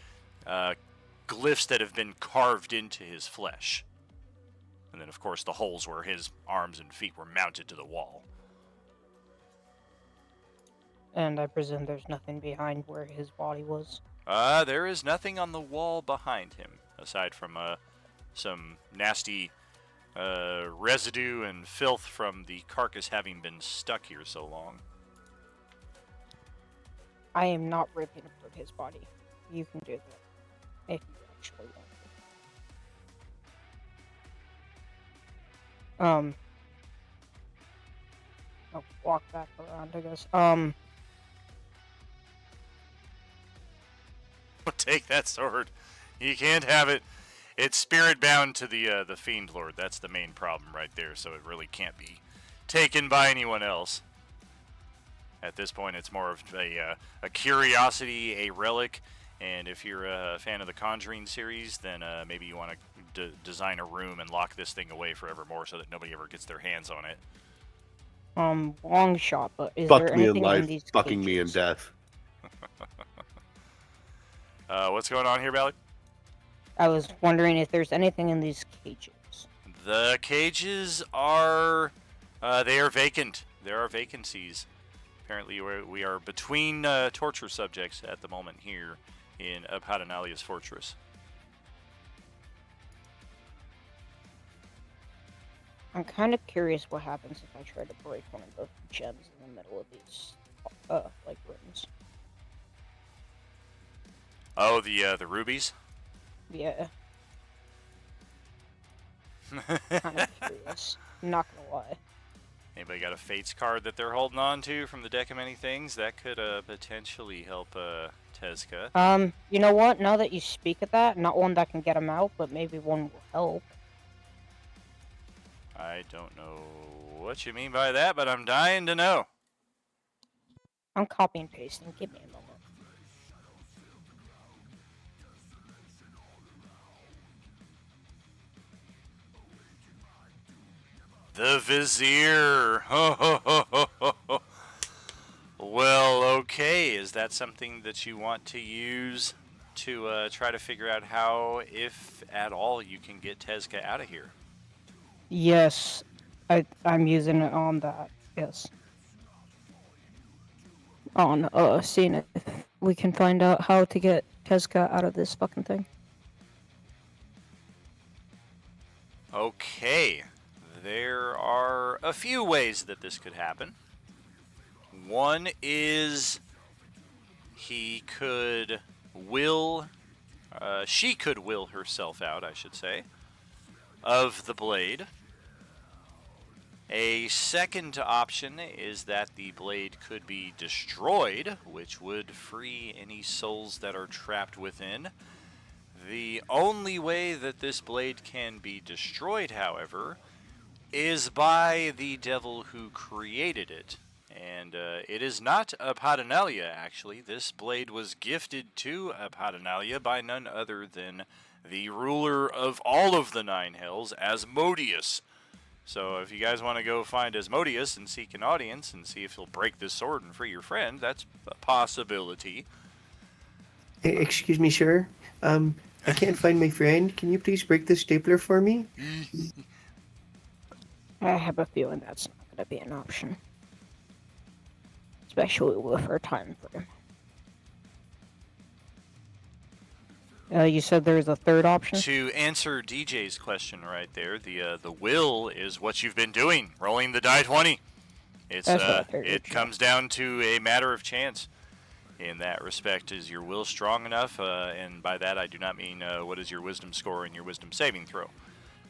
glyphs that have been carved into his flesh. And then, of course, the holes where his arms and feet were mounted to the wall. And I presume there's nothing behind where his body was? There is nothing on the wall behind him, aside from some nasty residue and filth from the carcass having been stuck here so long. I am not ripping apart his body. You can do that, if you actually want to. I'll walk back around, I guess. Take that sword. You can't have it. It's spirit bound to the Fiend Lord. That's the main problem right there. So it really can't be taken by anyone else. At this point, it's more of a curiosity, a relic. And if you're a fan of the Conjuring series, then maybe you want to design a room and lock this thing away forevermore so that nobody ever gets their hands on it. long shot, but is Fuck there me in anything in life, these fucking me in cages? death. What's going on here, Bally? I was wondering if there's anything in these cages. The cages are, they are vacant. There are vacancies. Apparently, we are between torture subjects at the moment here in Abhaddanayla's fortress. I'm kind of curious what happens if I try to break one of the gems in the middle of these, like, rooms. Oh, the rubies? Yeah. Kind of curious. Not gonna lie. Anybody got a Fates card that they're holding on to from the deck of many things? That could potentially help Tezca. You know what? Now that you speak of that, not one that can get them out, but maybe one will help. I don't know what you mean by that, but I'm dying to know. I'm copy and pasting. Give me a moment. The Vizier. Well, okay. Is that something that you want to use to try to figure out how, if at all, you can get Tezca out of here? Yes, I'm using it on that. Yes. On seeing if we can find out how to get Tezca out of this fucking thing. Okay. There are a few ways that this could happen. One is she could will herself out, I should say, of the blade. A second option is that the blade could be destroyed, which would free any souls that are trapped within. The only way that this blade can be destroyed, however, is by the devil who created it. And it is not Abhaddanayla, actually. This blade was gifted to Abhaddanayla by none other than the ruler of all of the Nine Hells, Asmodeus. So if you guys want to go find Asmodeus and seek an audience and see if he'll break this sword and free your friend, that's a possibility. Excuse me, sir. I can't find my friend. Can you please break the stapler for me? I have a feeling that's not going to be an option. Especially with her time frame. You said there's a third option? To answer DJ's question right there, the will is what you've been doing, rolling the die 20. It's it comes down to a matter of chance. In that respect, is your will strong enough? And by that I do not mean what is your wisdom score and your wisdom saving throw.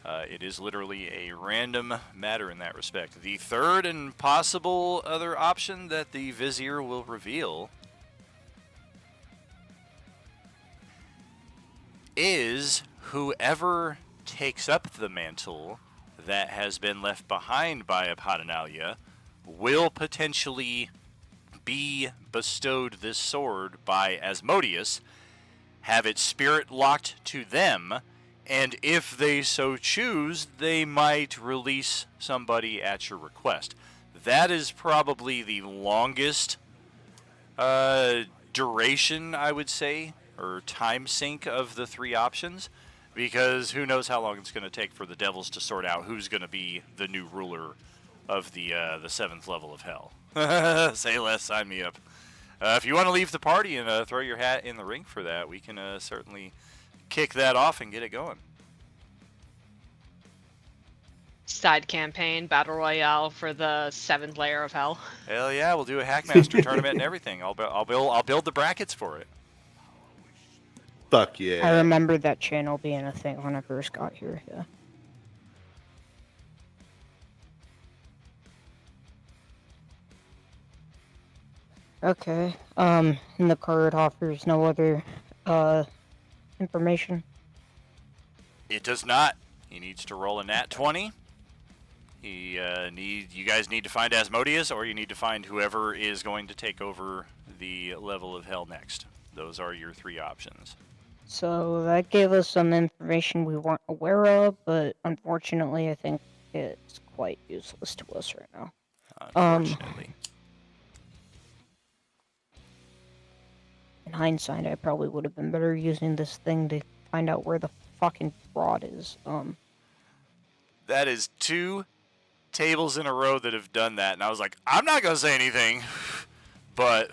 It is literally a random matter in that respect. The third and possible other option that the Vizier will reveal is whoever takes up the mantle that has been left behind by Abhaddanayla will potentially be bestowed this sword by Asmodeus, have its spirit locked to them, and if they so choose, they might release somebody at your request. That is probably the longest duration, I would say, or time sink of the three options, because who knows how long it's going to take for the devils to sort out who's going to be the new ruler of the 7th level of hell. Say less, sign me up. If you want to leave the party and throw your hat in the ring for that, we can certainly kick that off and get it going. Side campaign, battle royale for the 7th layer of hell. Hell yeah, we'll do a Hackmaster tournament and everything. I'll build the brackets for it. Fuck yeah. I remember that channel being a thing when I first got here, yeah. Okay, and the card offers no other, information? It does not. He needs to roll a nat 20. You guys need to find Asmodeus, or you need to find whoever is going to take over the level of hell next. Those are your three options. So that gave us some information we weren't aware of, but unfortunately I think it's quite useless to us right now. Unfortunately. In hindsight, I probably would have been better using this thing to find out where the fucking rod is. That is 2 tables in a row that have done that, and I was like, I'm not gonna say anything, but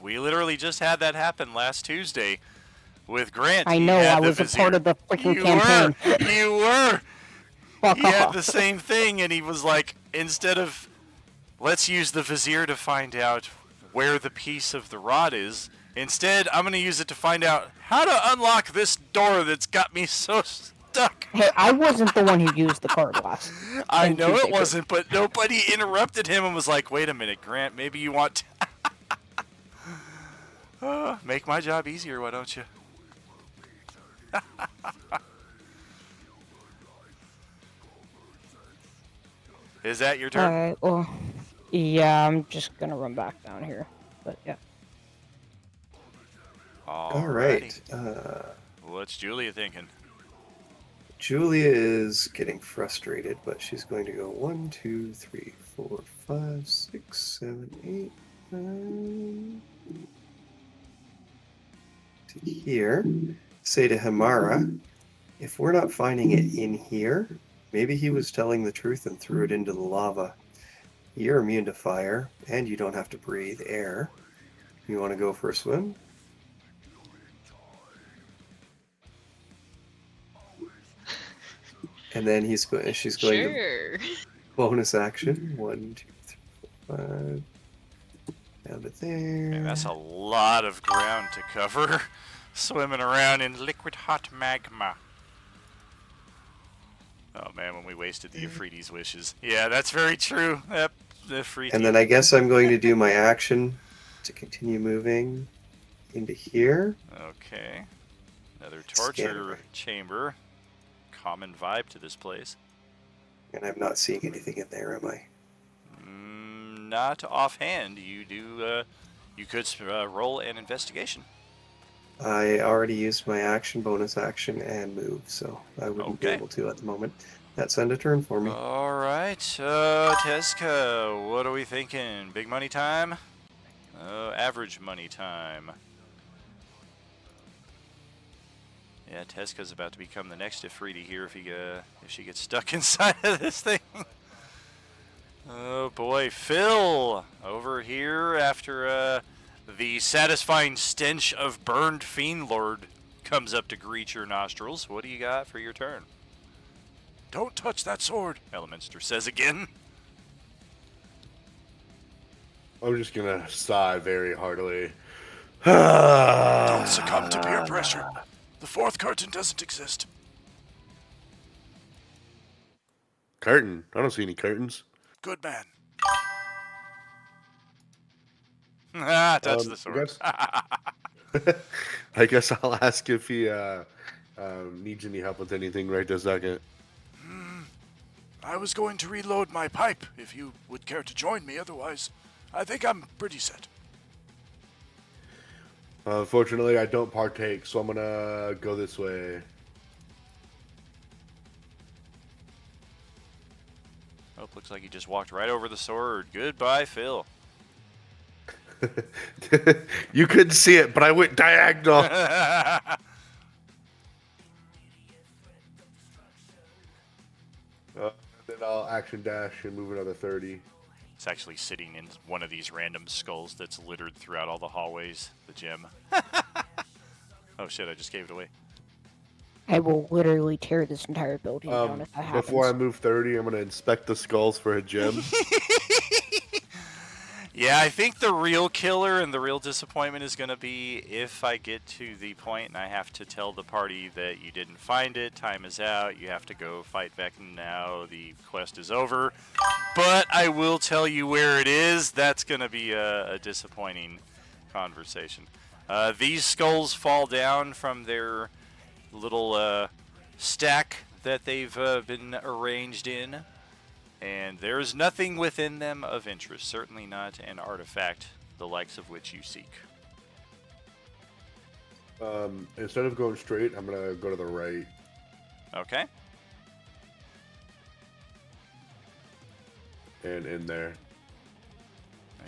we literally just had that happen last Tuesday with Grant. I He know, had I the was a vizier. part of the freaking You campaign. were, you were. Fuck He had off. the same thing, and he was like, instead of let's use the vizier to find out where the piece of the rod is, instead I'm gonna use it to find out how to unlock this door that's got me so stuck. Hey, I wasn't the one who used the card last. I in know Tuesday it wasn't, but nobody interrupted him and was like, wait a minute, Grant, maybe you want to make my job easier, why don't you? Is that your turn? Alright, well, yeah, I'm just gonna run back down here. But yeah. All right. What's Julia thinking? Julia is getting frustrated, but she's going to go 1, 2, 3, 4, 5, 6, 7, 8, 9 to here. Say to Hamara, if we're not finding it in here, maybe he was telling the truth and threw it into the lava. You're immune to fire, and you don't have to breathe air. You want to go for a swim? And then she's going Sure. to bonus action. 1, 2, 3, 4, 5. Down to there. Man, that's a lot of ground to cover. Swimming around in liquid hot magma. Oh man, when we wasted the Afridi's wishes. Yeah, that's very true. Yep, the Afridi. And then I guess I'm going to do my action to continue moving into here. Okay. Another torture chamber. Common vibe to this place. And I'm not seeing anything in there, am I? Not offhand. You do. You could roll an investigation. I already used my action, bonus action, and move, so I wouldn't be able to at the moment. That's end of turn for me. All right, Teska, what are we thinking? Big money time? Average money time. Yeah, Teska's about to become the next Ifriti here if she gets stuck inside of this thing. Oh boy, Phil over here after the satisfying stench of burned Fiend Lord comes up to greet your nostrils. What do you got for your turn? Don't touch that sword, Elemenster says again. I'm just gonna sigh very heartily. Don't succumb to peer pressure. The fourth curtain doesn't exist. Curtain? I don't see any curtains. Good man. Touch the sword. I guess I'll ask if he needs any help with anything right this second. I was going to reload my pipe if you would care to join me. Otherwise, I think I'm pretty set. Unfortunately, I don't partake, so I'm gonna go this way. Oh, looks like he just walked right over the sword. Goodbye, Phil. You couldn't see it, but I went diagonal. Then I'll action dash and move another 30. It's actually sitting in one of these random skulls that's littered throughout all the hallways, the gem. Oh shit, I just gave it away. I will literally tear this entire building down if that happens. Before I move 30, I'm going to inspect the skulls for a gem. Yeah, I think the real killer and the real disappointment is going to be if I get to the point and I have to tell the party that you didn't find it, time is out, you have to go fight Vecna now, the quest is over. But I will tell you where it is. That's going to be a disappointing conversation. These skulls fall down from their little stack that they've been arranged in. And there is nothing within them of interest, certainly not an artifact the likes of which you seek. Instead of going straight, I'm going to go to the right. Okay. and in there.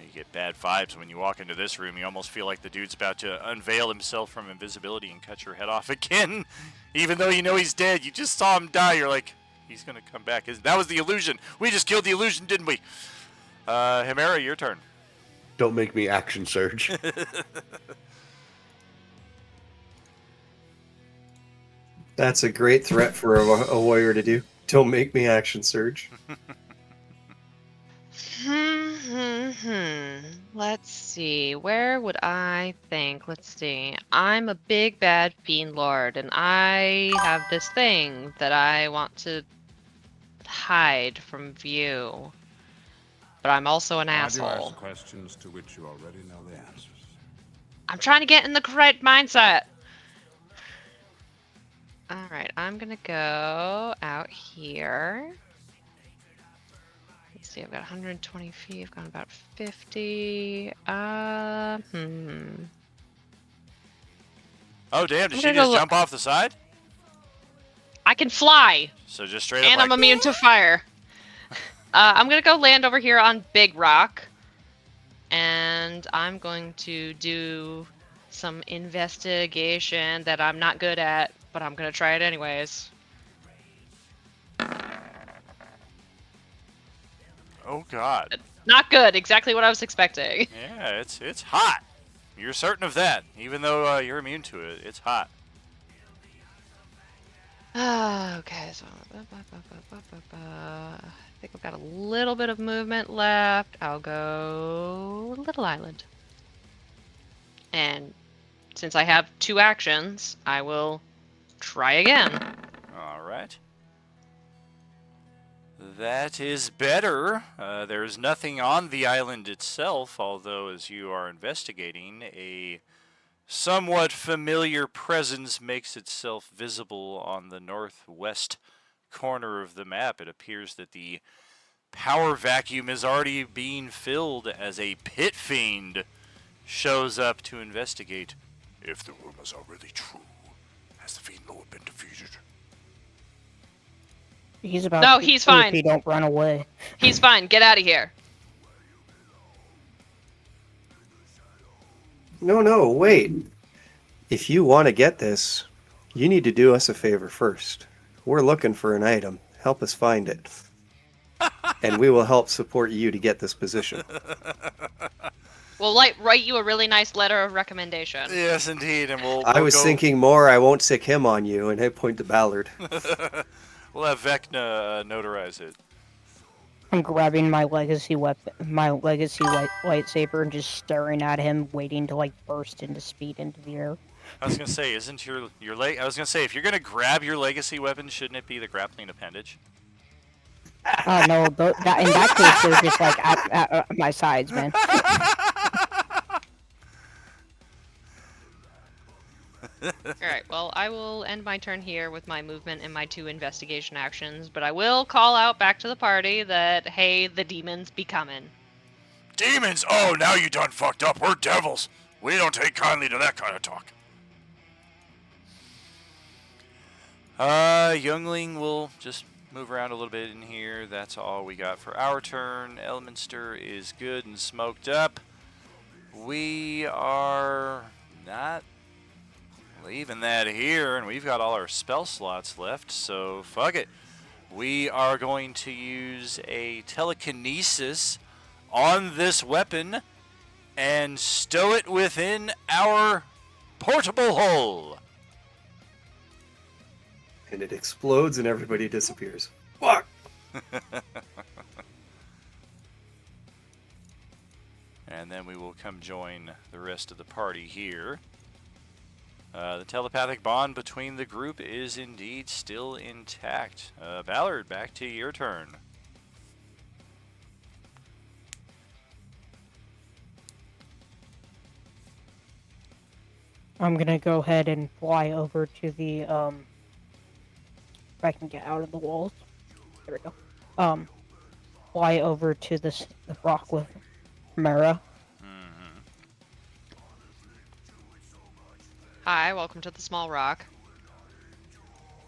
You get bad vibes when you walk into this room. You almost feel like the dude's about to unveil himself from invisibility and cut your head off again. Even though you know he's dead, you just saw him die. You're like, he's going to come back. That was the illusion. We just killed the illusion, didn't we? Himera, your turn. Don't make me action surge. That's a great threat for a warrior to do. Don't make me action surge. Let's see. Where would I think? Let's see. I'm a big bad fiend lord, and I have this thing that I want to hide from view. But I'm also an Why do you asshole. ask questions to which you already know the answers? I'm trying to get in the correct mindset. Alright, I'm gonna go out here. Let's see, I've got 120 feet, I've gone about 50. Oh, damn, did she I'm gonna just go jump off the side? I can fly! So just straight up And I'm like, immune to fire. I'm gonna go land over here on Big Rock. And I'm going to do some investigation that I'm not good at, but I'm gonna try it anyways. oh god. Not good, exactly what I was expecting. Yeah, it's hot. You're certain of that. Even though you're immune to it, it's hot. Okay, so I think I've got a little bit of movement left. I'll go Little Island. And since I have 2 actions, I will try again. All right. That is better. There's nothing on the island itself, although as you are investigating, a somewhat familiar presence makes itself visible on the northwest corner of the map. It appears that the power vacuum is already being filled as a pit fiend shows up to investigate. If the rumors are really true, has the Fiend Lord been defeated? He's about No, to he's too if fine. he don't run away. He's fine. Get out of here. No, wait. If you want to get this, you need to do us a favor first. We're looking for an item. Help us find it. And we will help support you to get this position. We'll write you a really nice letter of recommendation. Yes, indeed, and we'll I was go... thinking more, I won't sick him on you, and I point to Ballard. We'll have Vecna notarize it. I'm grabbing my legacy weapon, my legacy lightsaber, and just staring at him, waiting to like burst into speed into the air. I was gonna say, isn't your leg? I was gonna say, if you're gonna grab your legacy weapon, shouldn't it be the grappling appendage? No, in that case, they're just like at my sides, man. Alright, well, I will end my turn here with my movement and my 2 investigation actions, but I will call out back to the party that, hey, the demons be coming. Demons? Oh, now you done fucked up. We're devils. We don't take kindly to that kind of talk. Youngling will just move around a little bit in here. That's all we got for our turn. Elminster is good and smoked up. We are not leaving that here, and we've got all our spell slots left, so fuck it. We are going to use a telekinesis on this weapon and stow it within our portable hole. And it explodes and everybody disappears. Fuck! And then we will come join the rest of the party here. The telepathic bond between the group is indeed still intact. Ballard, back to your turn. I'm gonna go ahead and fly over to the if I can get out of the walls. There we go. Fly over to the rock with Mara. Hi, welcome to the Small Rock.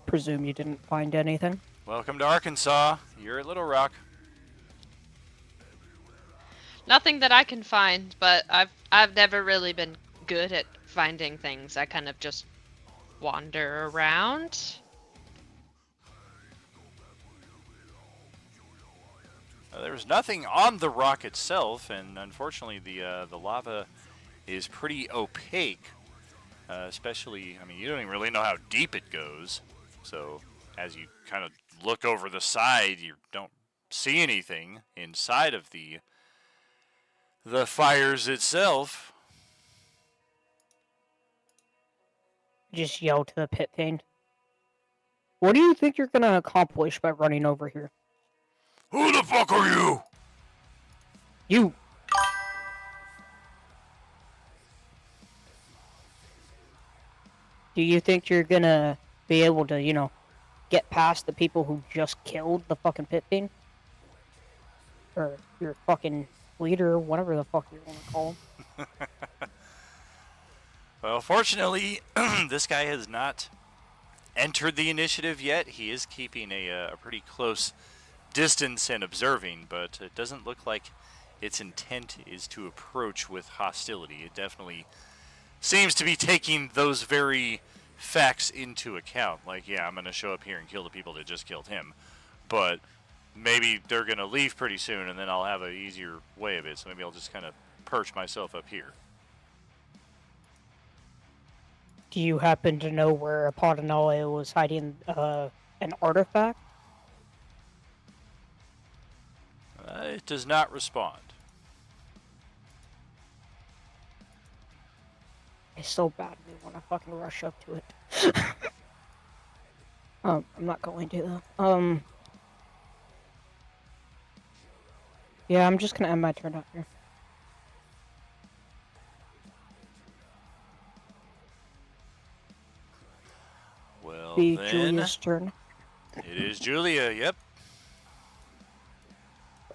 Presume you didn't find anything. Welcome to Arkansas. You're at Little Rock. Nothing that I can find, but I've never really been good at finding things. I kind of just wander around. There's nothing on the rock itself, and unfortunately, the lava is pretty opaque. Especially, I mean, you don't even really know how deep it goes. So, as you kind of look over the side, you don't see anything inside of the fires itself. Just yell to the pit fiend. What do you think you're gonna accomplish by running over here? Who the fuck are you? You. Do you think you're gonna be able to, get past the people who just killed the fucking pit fiend? Or your fucking leader, whatever the fuck you want to call him. Well, fortunately, this guy has not entered the initiative yet. He is keeping a pretty close distance and observing, but it doesn't look like its intent is to approach with hostility. It definitely seems to be taking those very facts into account. Like, yeah, I'm going to show up here and kill the people that just killed him, but maybe they're going to leave pretty soon, and then I'll have an easier way of it, so maybe I'll just kind of perch myself up here. Do you happen to know where Abhaddanayla was hiding an artifact? It does not respond. I so badly want to fucking rush up to it. I'm not going to though. Yeah, I'm just gonna end my turn out here. Well, Be then, Julia's turn. It is Julia, yep.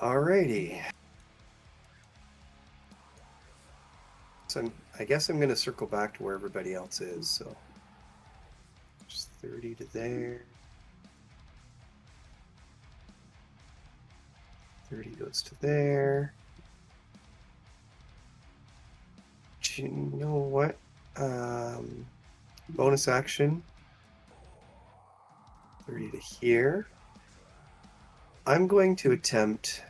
Alrighty. So I guess I'm going to circle back to where everybody else is, so just 30 to there. 30 goes to there. You know what? Bonus action. 30 to here. I'm going to attempt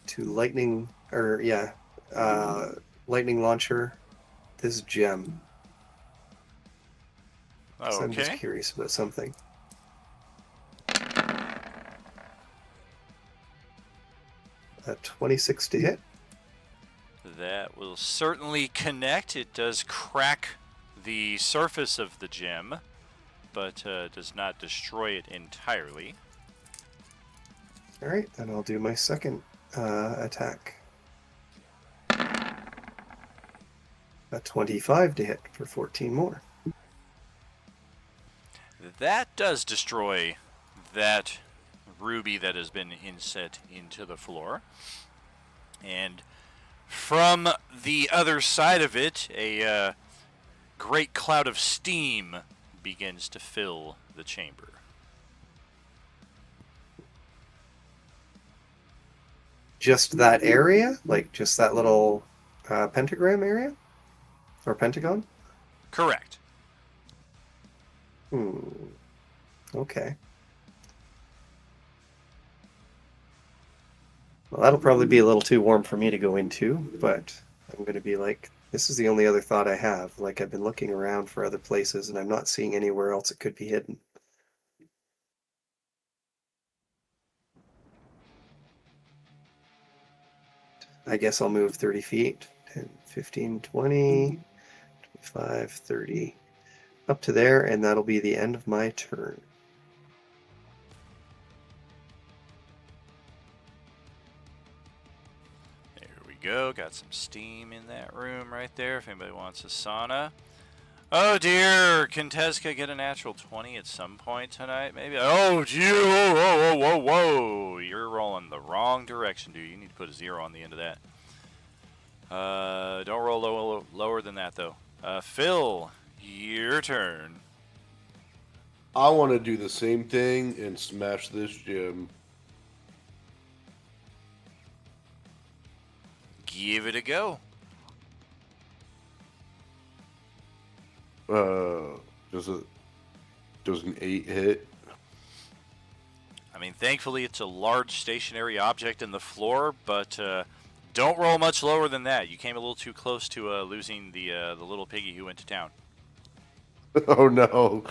to lightning launcher this gem. Oh, okay. I'm just curious about something. A 26 to hit. That will certainly connect. It does crack the surface of the gem, but does not destroy it entirely. Alright, then I'll do my second attack. A 25 to hit for 14 more. That does destroy that ruby that has been inset into the floor. And from the other side of it, a great cloud of steam begins to fill the chamber. Just that area? Like just that little pentagram area? Or pentagon? Correct. Okay. Well, that'll probably be a little too warm for me to go into, but I'm going to be like, this is the only other thought I have. Like, I've been looking around for other places, and I'm not seeing anywhere else it could be hidden. I guess I'll move 30 feet. 10, 15, 20, 25, 30. Up to there, and that'll be the end of my turn. There we go. Got some steam in that room right there if anybody wants a sauna. Oh dear, can Tezca get a natural 20 at some point tonight, maybe? Oh, gee, whoa, whoa, whoa, whoa. You're rolling the wrong direction, dude. You need to put a 0 on the end of that. Don't roll lower than that, though. Phil, your turn. I want to do the same thing and smash this gym. Give it a go. Does an 8 hit? I mean, thankfully it's a large stationary object in the floor, but don't roll much lower than that. You came a little too close to losing the little piggy who went to town. Oh no.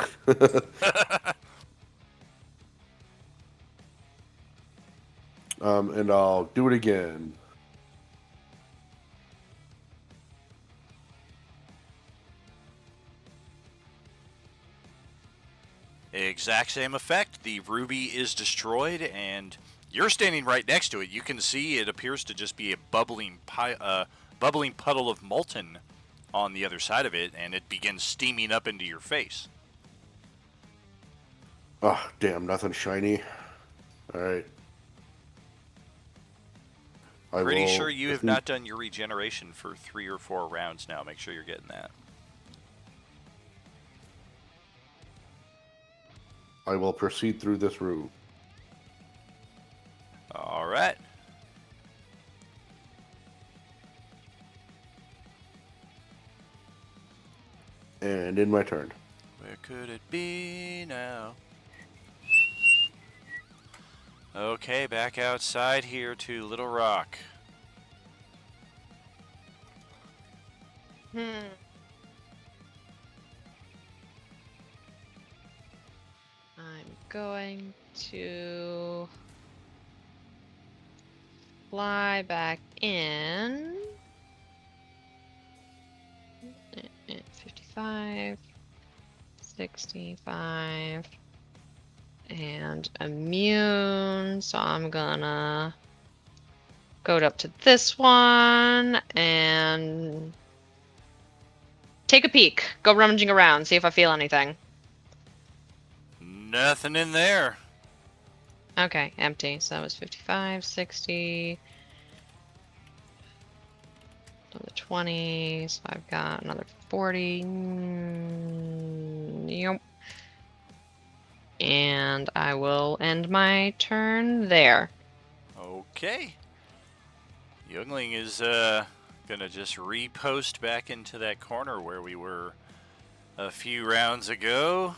And I'll do it again. Exact same effect. The ruby is destroyed, and you're standing right next to it. You can see it appears to just be a bubbling puddle of molten on the other side of it, and it begins steaming up into your face. Oh, damn, nothing shiny. Alright. Pretty sure you have not done your regeneration for 3 or 4 rounds now. Make sure you're getting that. I will proceed through this room. All right. And in my turn. Where could it be now? Okay, back outside here to Little Rock. I'm going to fly back in. 55, 65, and immune. So I'm gonna go up to this one and take a peek. Go rummaging around, see if I feel anything. Nothing in there. Okay, empty. So that was 55, 60. Another 20. So I've got another 40. Yep. And I will end my turn there. Okay. Youngling is gonna just repost back into that corner where we were a few rounds ago.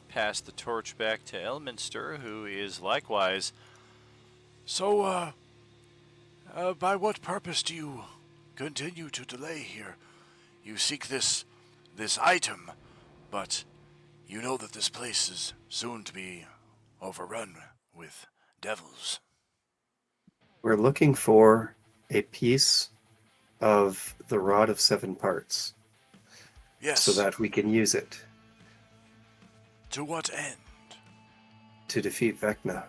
Pass the torch back to Elminster, who is likewise. So, by what purpose do you continue to delay here? You seek this item, but you know that this place is soon to be overrun with devils. We're looking for a piece of the Rod of Seven Parts. Yes. So that we can use it. To what end? To defeat Vecna.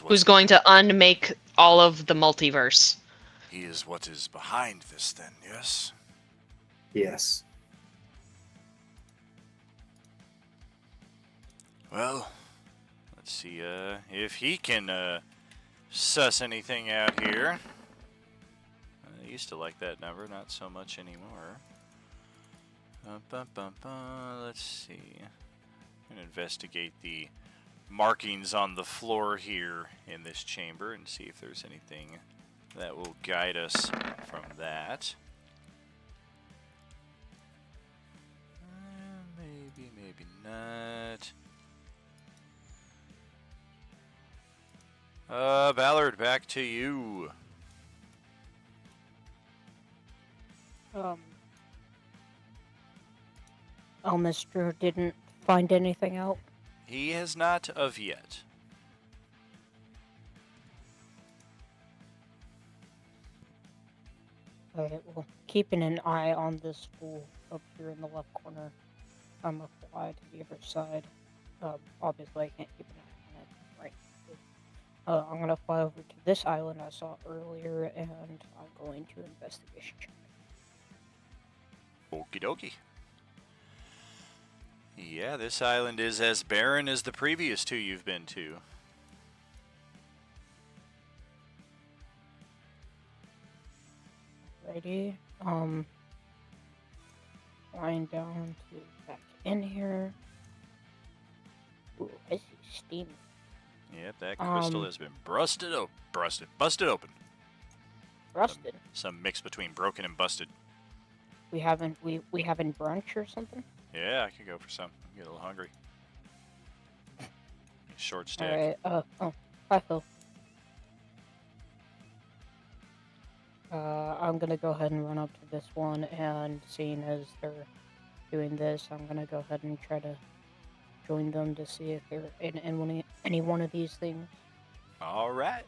Who's going to unmake all of the multiverse? He is what is behind this, then, yes? Yes. Well, Let's see if he can suss anything out here. I used to like that number, not so much anymore. Let's see. I'm going to investigate the markings on the floor here in this chamber and see if there's anything that will guide us from that. Maybe, maybe not. Ballard, back to you. Elminster didn't find anything out. He has not of yet. Alright, well, keeping an eye on this fool up here in the left corner. I'm gonna fly to the other side. Obviously I can't keep an eye on it right. I'm gonna fly over to this island I saw earlier, and I'm going to investigation check. Okie dokie. Yeah, this island is as barren as the previous two you've been to. Alrighty, flying down to back in here. Ooh, I see steam. Yep, that crystal has been busted open. Rusted. Some mix between broken and busted. We haven't brunch or something. Yeah, I could go for some. I'm getting a little hungry. Short stack. All right. Hi Phil. I'm gonna go ahead and run up to this one, and seeing as they're doing this, I'm gonna go ahead and try to join them to see if they're in any one of these things. All right.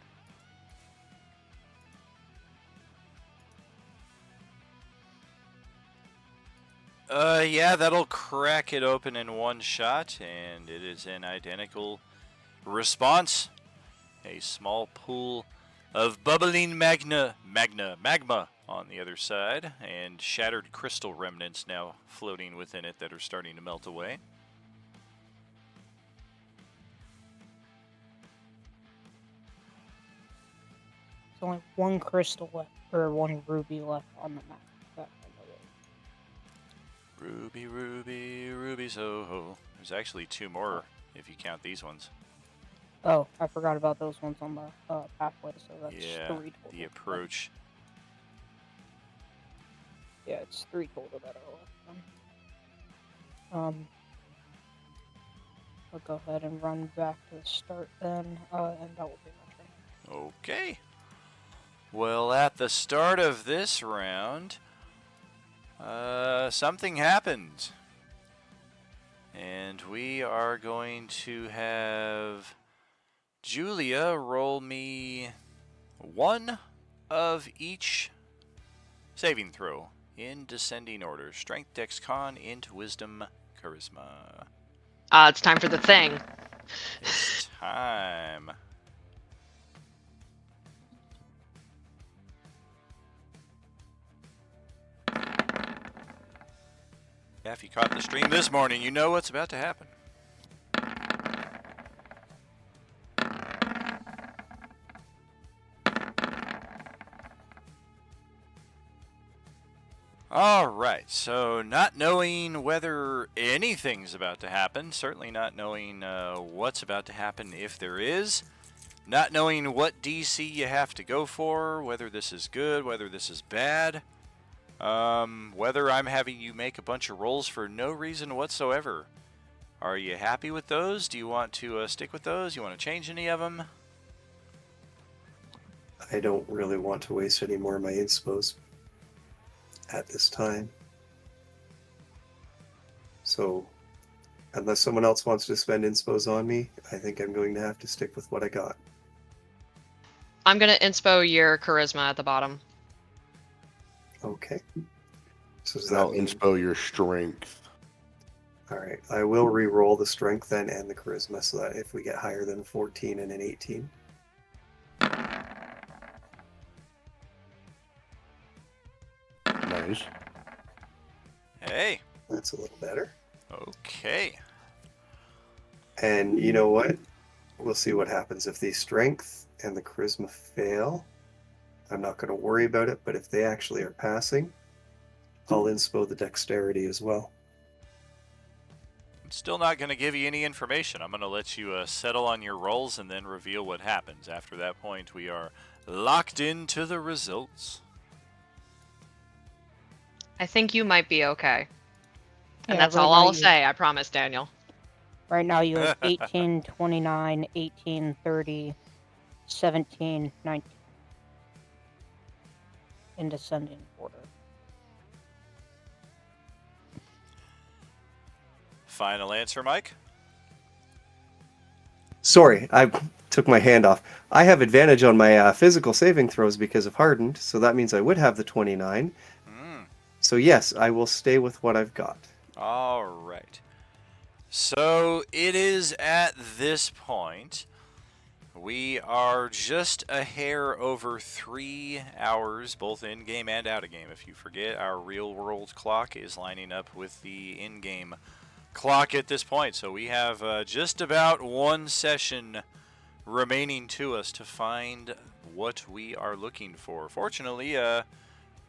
Yeah, that'll crack it open in one shot, and it is an identical response. A small pool of bubbling magma on the other side, and shattered crystal remnants now floating within it that are starting to melt away. There's only one crystal left, or one ruby left on the map. Ruby, ruby, ruby soho. There's actually two more if you count these ones. Oh, I forgot about those ones on the pathway, so that's Yeah, 3 total. the approach. Yeah, it's 3 total that are left. I'll go ahead and run back to the start then, and that will be my turn. Okay. Well, at the start of this round, something happened. And we are going to have Julia roll me one of each saving throw in descending order. Strength, Dex, Con, Int, Wisdom, Charisma. It's time for the thing. It's time. Yeah, if you caught the stream this morning, you know what's about to happen. Alright, so not knowing whether anything's about to happen, certainly not knowing what's about to happen if there is, not knowing what DC you have to go for, whether this is good, whether this is bad, whether I'm having you make a bunch of rolls for no reason whatsoever. Are you happy with those? Do you want to stick with those? You want to change any of them? I don't really want to waste any more of my inspos at this time. So, unless someone else wants to spend inspos on me, I think I'm going to have to stick with what I got. I'm going to inspo your charisma at the bottom. Okay. So does I'll that mean... inspo your strength. Alright, I will re-roll the strength then and the charisma so that if we get higher than 14 and an 18. Nice. Hey. That's a little better. Okay. And you know what? We'll see what happens if the strength and the charisma fail. I'm not going to worry about it, but if they actually are passing, I'll inspo the dexterity as well. I'm still not going to give you any information. I'm going to let you settle on your rolls and then reveal what happens. After that point, we are locked into the results. I think you might be okay. And Yeah, that's right all now I'll you- say, I promise, Daniel. Right now you have 18, 29, 18, 30, 17, 19. In descending order. Final answer, Mike? Sorry, I took my hand off. I have advantage on my physical saving throws because of hardened, so that means I would have the 29. So yes, I will stay with what I've got. All right. So it is at this point, we are just a hair over 3 hours, both in-game and out-of-game. If you forget, our real-world clock is lining up with the in-game clock at this point. So we have just about one session remaining to us to find what we are looking for. Fortunately,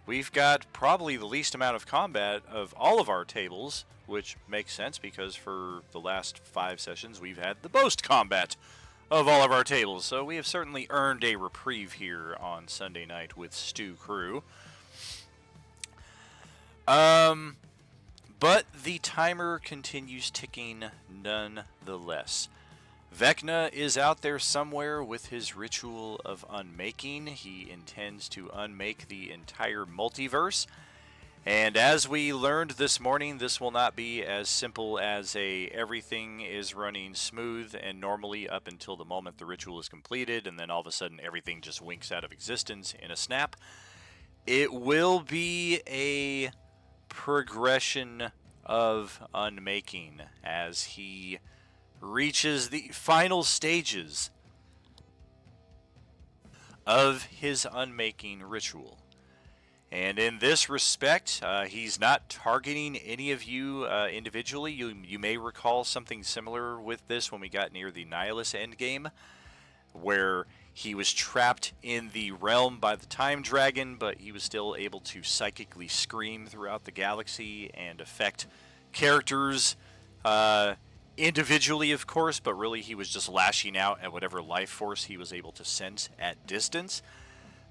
we've got probably the least amount of combat of all of our tables, which makes sense because for the last 5 sessions we've had the most combat of all of our tables. So we have certainly earned a reprieve here on Sunday night with Stew Crew. But the timer continues ticking nonetheless. Vecna is out there somewhere with his ritual of unmaking. He intends to unmake the entire multiverse. And as we learned this morning, this will not be as simple as everything is running smooth and normally up until the moment the ritual is completed, and then all of a sudden everything just winks out of existence in a snap. It will be a progression of unmaking as he reaches the final stages of his unmaking ritual. And in this respect, he's not targeting any of you individually. You may recall something similar with this when we got near the Nihilus endgame, where he was trapped in the realm by the Time Dragon, but he was still able to psychically scream throughout the galaxy and affect characters individually, of course, but really he was just lashing out at whatever life force he was able to sense at distance.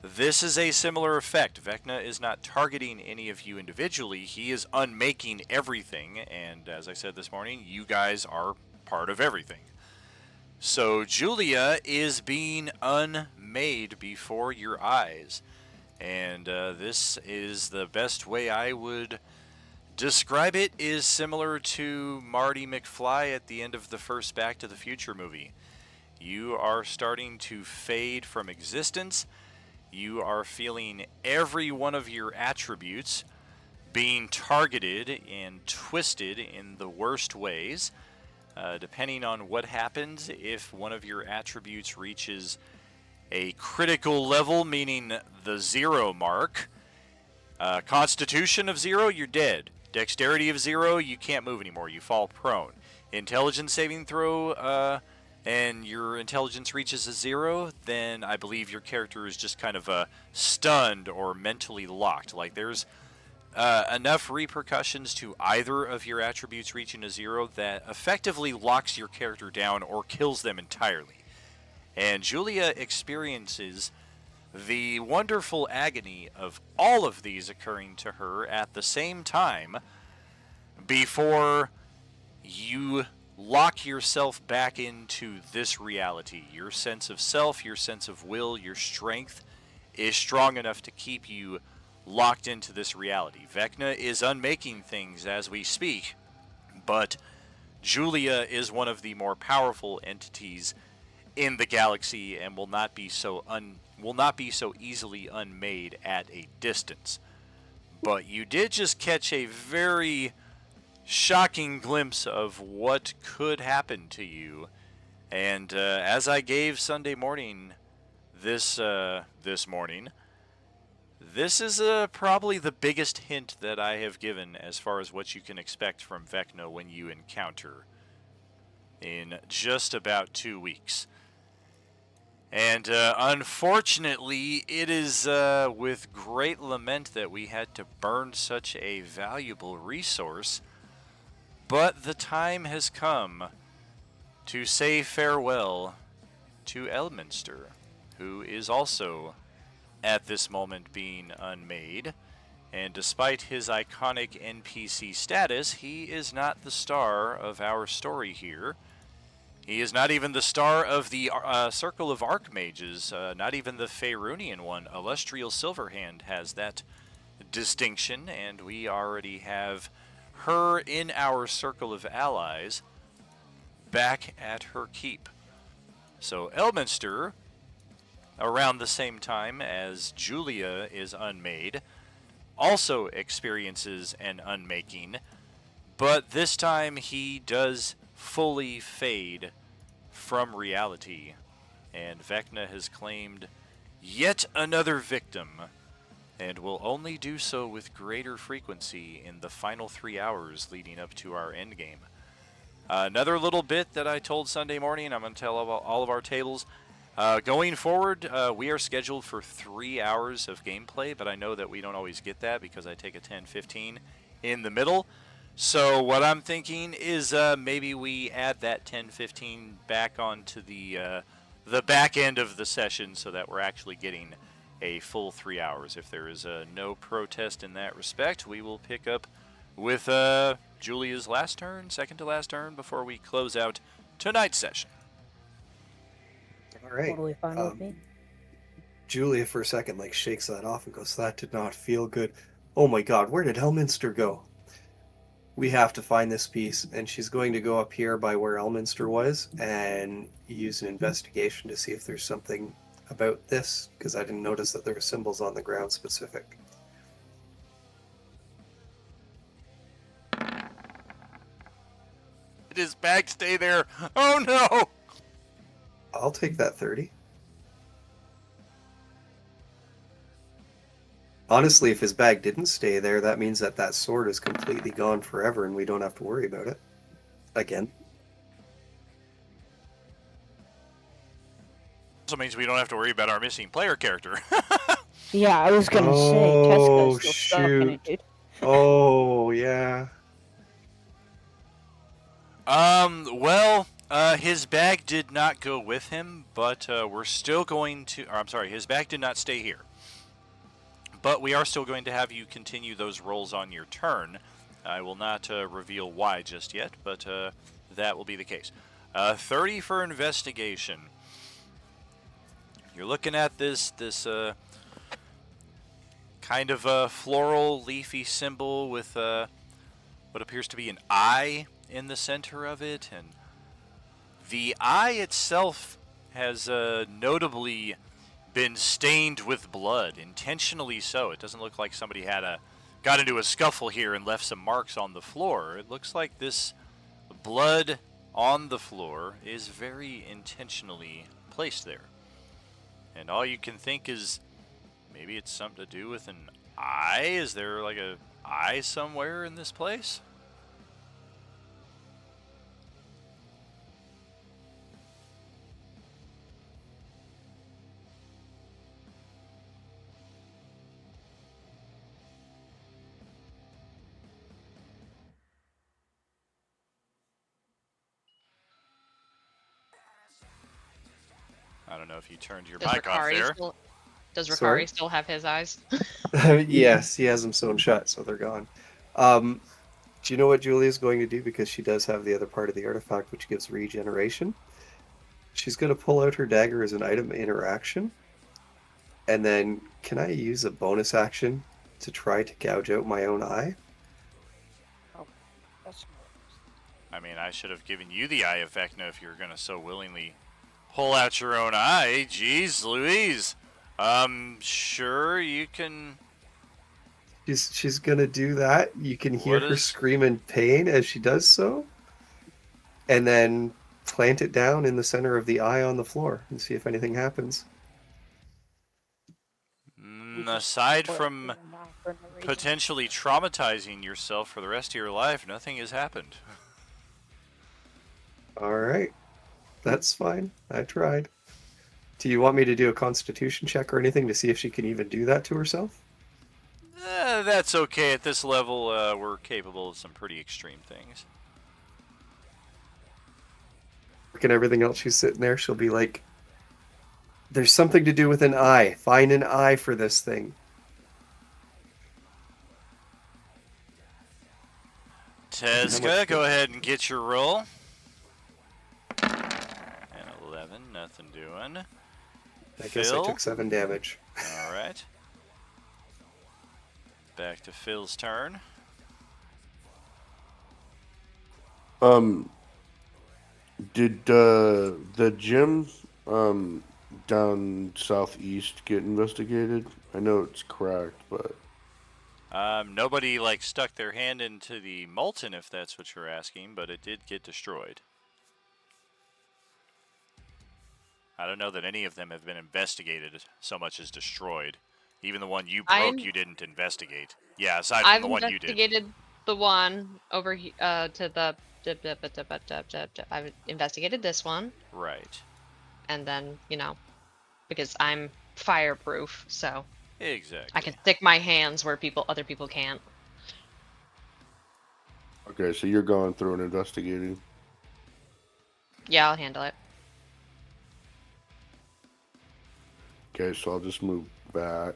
This is a similar effect. Vecna is not targeting any of you individually. He is unmaking everything, and as I said this morning, you guys are part of everything. So Julia is being unmade before your eyes, and this is the best way I would describe it, is similar to Marty McFly at the end of the first Back to the Future movie. You are starting to fade from existence. You are feeling every one of your attributes being targeted and twisted in the worst ways. Depending on what happens, if one of your attributes reaches a critical level, meaning the 0 mark, Constitution of 0, you're dead. Dexterity of 0, you can't move anymore. You fall prone. Intelligence saving throw, and your intelligence reaches a 0, then I believe your character is just kind of stunned or mentally locked. Like there's enough repercussions to either of your attributes reaching a 0 that effectively locks your character down or kills them entirely. And Julia experiences the wonderful agony of all of these occurring to her at the same time before you lock yourself back into this reality. Your sense of self, your sense of will, your strength is strong enough to keep you locked into this reality. Vecna is unmaking things as we speak, but Julia is one of the more powerful entities in the galaxy and will not be so easily unmade at a distance. But you did just catch a very shocking glimpse of what could happen to you, and as I gave Sunday morning this morning, this is probably the biggest hint that I have given as far as what you can expect from Vecna when you encounter in just about 2 weeks. And unfortunately, it is with great lament that we had to burn such a valuable resource. But the time has come to say farewell to Elminster, who is also at this moment being unmade. And despite his iconic NPC status, he is not the star of our story here. He is not even the star of the Circle of Archmages, not even the Faerunian one. Illustrial Silverhand has that distinction, and we already have her in our circle of allies back at her keep. So Elminster, around the same time as Julia is unmade, also experiences an unmaking, but this time he does fully fade from reality, and Vecna has claimed yet another victim, and will only do so with greater frequency in the final 3 hours leading up to our endgame. Another little bit that I told Sunday morning, I'm going to tell about all of our tables. Going forward, we are scheduled for 3 hours of gameplay, but I know that we don't always get that because I take a 10-15 in the middle. So what I'm thinking is maybe we add that 10-15 back onto the back end of the session so that we're actually getting a full 3 hours. If there is no protest in that respect, we will pick up with Julia's last turn, second to last turn, before we close out tonight's session. All right. Totally fine with me. Julia, for a second, like shakes that off and goes, "That did not feel good. Oh my God, where did Elminster go? We have to find this piece." And she's going to go up here by where Elminster was and use an investigation to see if there's something about this, because I didn't notice that there were symbols on the ground specific. Did his bag stay there? Oh no! I'll take that 30. Honestly, if his bag didn't stay there, that means that that sword is completely gone forever and we don't have to worry about it. Again. Also means we don't have to worry about our missing player character. Yeah, I was gonna say, Oh, Casca's still stuck in it, dude. Oh, yeah. Well, his bag did not go with him, but we're still going to... Or, I'm sorry, his bag did not stay here. But we are still going to have you continue those rolls on your turn. I will not reveal why just yet, but that will be the case. 30 for investigation. You're looking at this kind of a floral, leafy symbol with what appears to be an eye in the center of it, and the eye itself has notably been stained with blood, intentionally so. It doesn't look like somebody got into a scuffle here and left some marks on the floor. It looks like this blood on the floor is very intentionally placed there. And all you can think is maybe it's something to do with an eye? Is there like a eye somewhere in this place? I don't know if you turned your mic off there. Does Sorry? Ricari still have his eyes? Yes, he has them sewn shut, so they're gone. Do you know what Julia's going to do? Because she does have the other part of the artifact, which gives regeneration. She's going to pull out her dagger as an item interaction. And then, can I use a bonus action to try to gouge out my own eye? Oh, that's I mean, I should have given you the eye effect now if you're going to so willingly pull out your own eye. Jeez Louise. Sure, you can... She's gonna do that. You can hear her scream in pain as she does so. And then plant it down in the center of the eye on the floor and see if anything happens. Aside from potentially traumatizing yourself for the rest of your life, nothing has happened. Alright. That's fine. I tried. Do you want me to do a constitution check or anything to see if she can even do that to herself? That's okay. At this level, we're capable of some pretty extreme things. And everything else, she's sitting there, she'll be like, "There's something to do with an eye. Find an eye for this thing." Tezca, go ahead and get your roll. And 11, nothing doing. I guess I took 7 damage. Alright. Back to Phil's turn. Did the gym down southeast get investigated? I know it's cracked, but Nobody stuck their hand into the molten, if that's what you're asking, but it did get destroyed. I don't know that any of them have been investigated so much as destroyed. Even the one you broke, you didn't investigate. Yeah, aside from the one you did. I've investigated the one over to the... I've investigated this one. Right. And then, because I'm fireproof, so... Exactly. I can stick my hands where other people can't. Okay, so you're going through and investigating. Yeah, I'll handle it. Okay, so I'll just move back.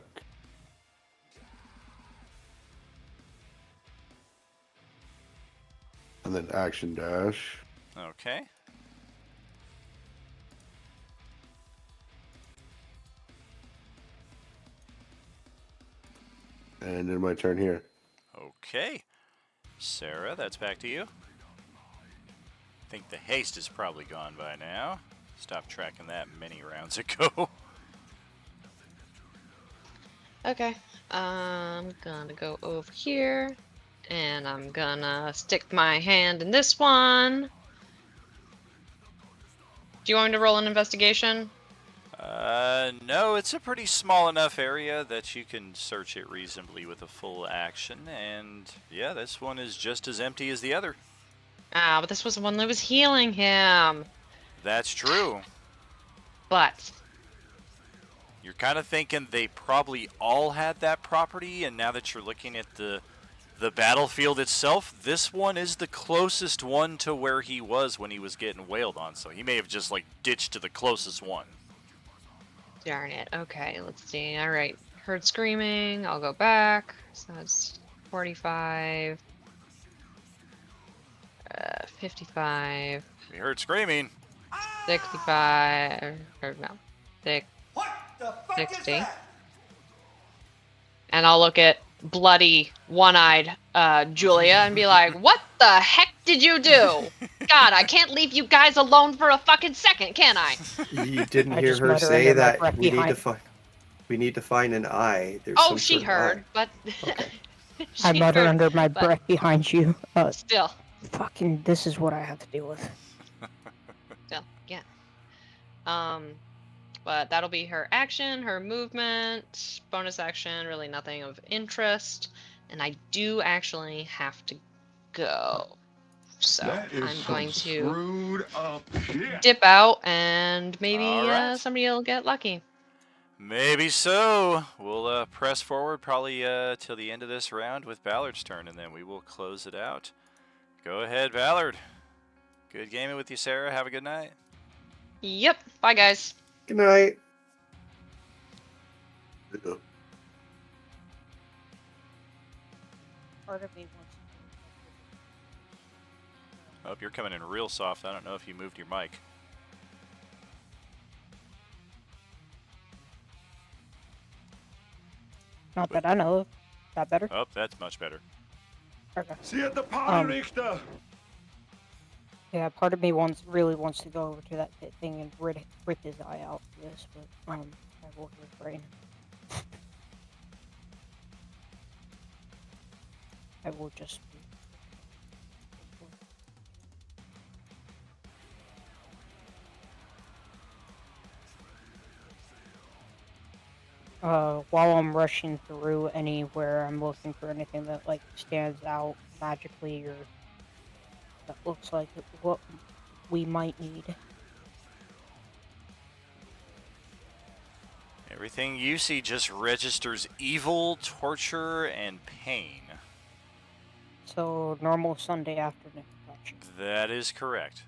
And then action dash. Okay. And then my turn here. Okay. Sarah, that's back to you. I think the haste is probably gone by now. Stopped tracking that many rounds ago. Okay. I'm gonna go over here, and I'm gonna stick my hand in this one. Do you want me to roll an investigation? No, it's a pretty small enough area that you can search it reasonably with a full action, and yeah, this one is just as empty as the other. Ah, but this was the one that was healing him. That's true. But You're kind of thinking they probably all had that property, and now that you're looking at the battlefield itself, this one is the closest one to where he was when he was getting wailed on, so he may have just like ditched to the closest one. darn it. Okay, let's see. All right, heard screaming. I'll go back. So that's 45, 55, We heard screaming. 65, or no, 60. And I'll look at bloody, one-eyed Julia and be like, "What the heck did you do? God, I can't leave you guys alone for a fucking second, can I?" You didn't I hear just her mutter say under my that breath we need to find an eye. There's Oh, some she sort of heard, eye. but Okay. she I mutter heard, under my but breath behind you. still, Fucking, this is what I have to deal with. yeah. But that'll be her action, her movement, bonus action, really nothing of interest. And I do actually have to go. So I'm going to dip out, and maybe All right. somebody will get lucky. Maybe so. We'll press forward probably till the end of this round with Ballard's turn, and then we will close it out. Go ahead, Ballard. Good gaming with you, Sarah. Have a good night. Yep. Bye, guys. Good night. Part of me wants Oh, you're coming in real soft. I don't know if you moved your mic. Not that I know of. That better? Oh, that's much better. Okay. See you at the party, Richter. Yeah, part of me really wants to go over to that thing and rip his eye out for this, but I will refrain. I will just be. While I'm rushing through anywhere, I'm looking for anything that like stands out magically or that looks like what we might need. Everything you see just registers evil, torture, and pain. So normal Sunday afternoon. Gotcha. That is correct.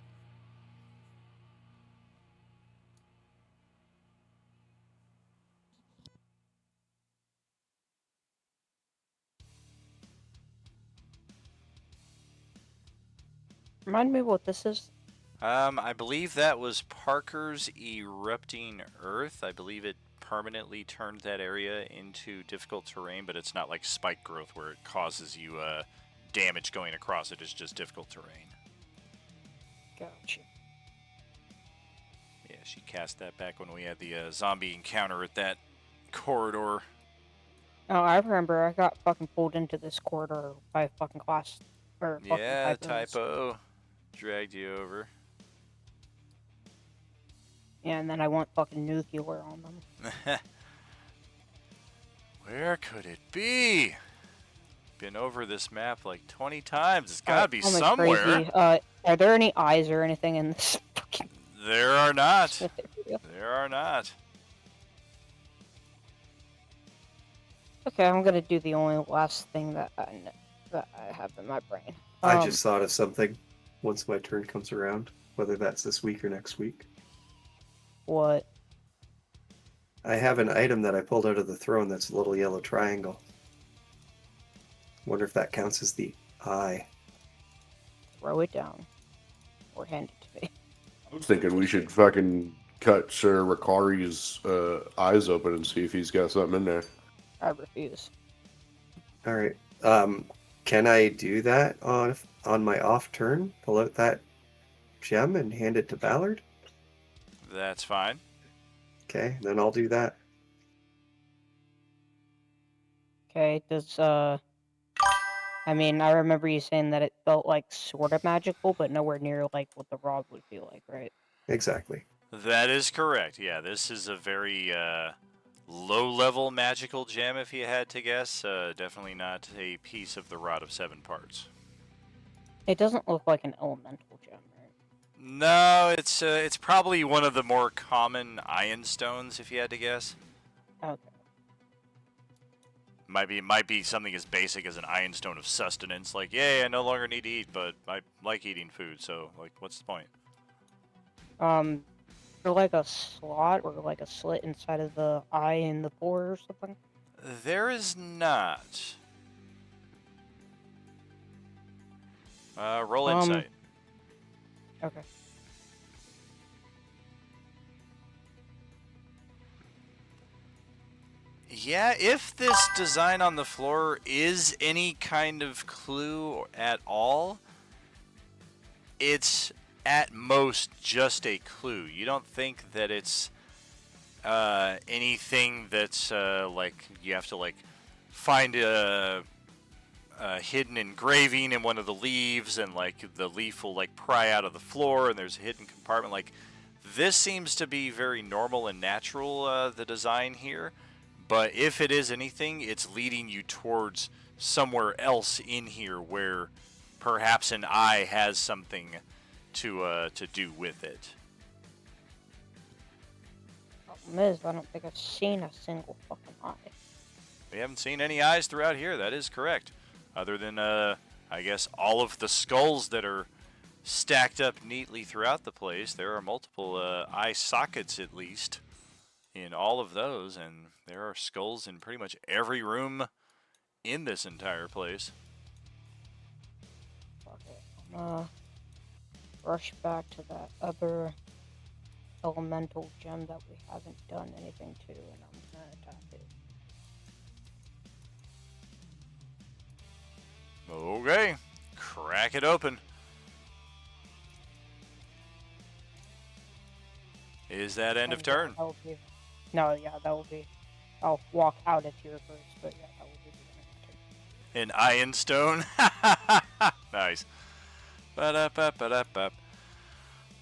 Remind me what this is. I believe that was Parker's Erupting Earth. I believe it permanently turned that area into difficult terrain, but it's not like spike growth where it causes you damage going across it. It's just difficult terrain. Gotcha. Yeah, she cast that back when we had the zombie encounter at that corridor. Oh, I remember. I got fucking pulled into this corridor by a fucking class or fucking Yeah, typos. typo. Dragged you over. Yeah, and then I went fucking nuclear on them. Where could it be? Been over this map like 20 times. It's gotta be somewhere. Crazy. Are there any eyes or anything in this fucking... There are not. There are not. Okay, I'm gonna do the only last thing that I have in my brain. I just thought of something once my turn comes around, whether that's this week or next week. What? I have an item that I pulled out of the throne that's a little yellow triangle. Wonder if that counts as the eye. Throw it down. Or hand it to me. I was thinking we should fucking cut Sir Ricari's eyes open and see if he's got something in there. I refuse. Alright. Can I do that on my off turn? Pull out that gem and hand it to Ballard? That's fine. Okay, then I'll do that. Okay, does, I mean, I remember you saying that it felt like sort of magical, but nowhere near like what the rod would feel like, right? Exactly. That is correct. Yeah, this is a very low-level magical gem, if you had to guess. Definitely not a piece of the Rod of Seven Parts. It doesn't look like an elemental gem, right? No, it's probably one of the more common iron stones, if you had to guess. Okay. Might be something as basic as an iron stone of sustenance. Like, yeah, I no longer need to eat, but I like eating food. So, like, what's the point? For like a slot or like a slit inside of the eye in the pore or something? There is not. Roll insight. Okay. Yeah, if this design on the floor is any kind of clue at all, it's at most just a clue. You don't think that it's anything that's like you have to like find a hidden engraving in one of the leaves, and like the leaf will like pry out of the floor, and there's a hidden compartment. Like this seems to be very normal and natural, the design here. But if it is anything, it's leading you towards somewhere else in here where perhaps an eye has something to do with it. Problem is, I don't think I've seen a single fucking eye. We haven't seen any eyes throughout here. That is correct. Other than, I guess, all of the skulls that are stacked up neatly throughout the place. There are multiple eye sockets, at least, in all of those. And there are skulls in pretty much every room in this entire place. Fuck it. I'm gonna rush back to that other elemental gem that we haven't done anything to, and I'm gonna attack it. Okay, crack it open. Is that end of turn? That will be, no, yeah, that will be. I'll walk out of here first, but yeah, that will be the end of An iron stone? Nice. Ba-da-ba-ba-da-ba.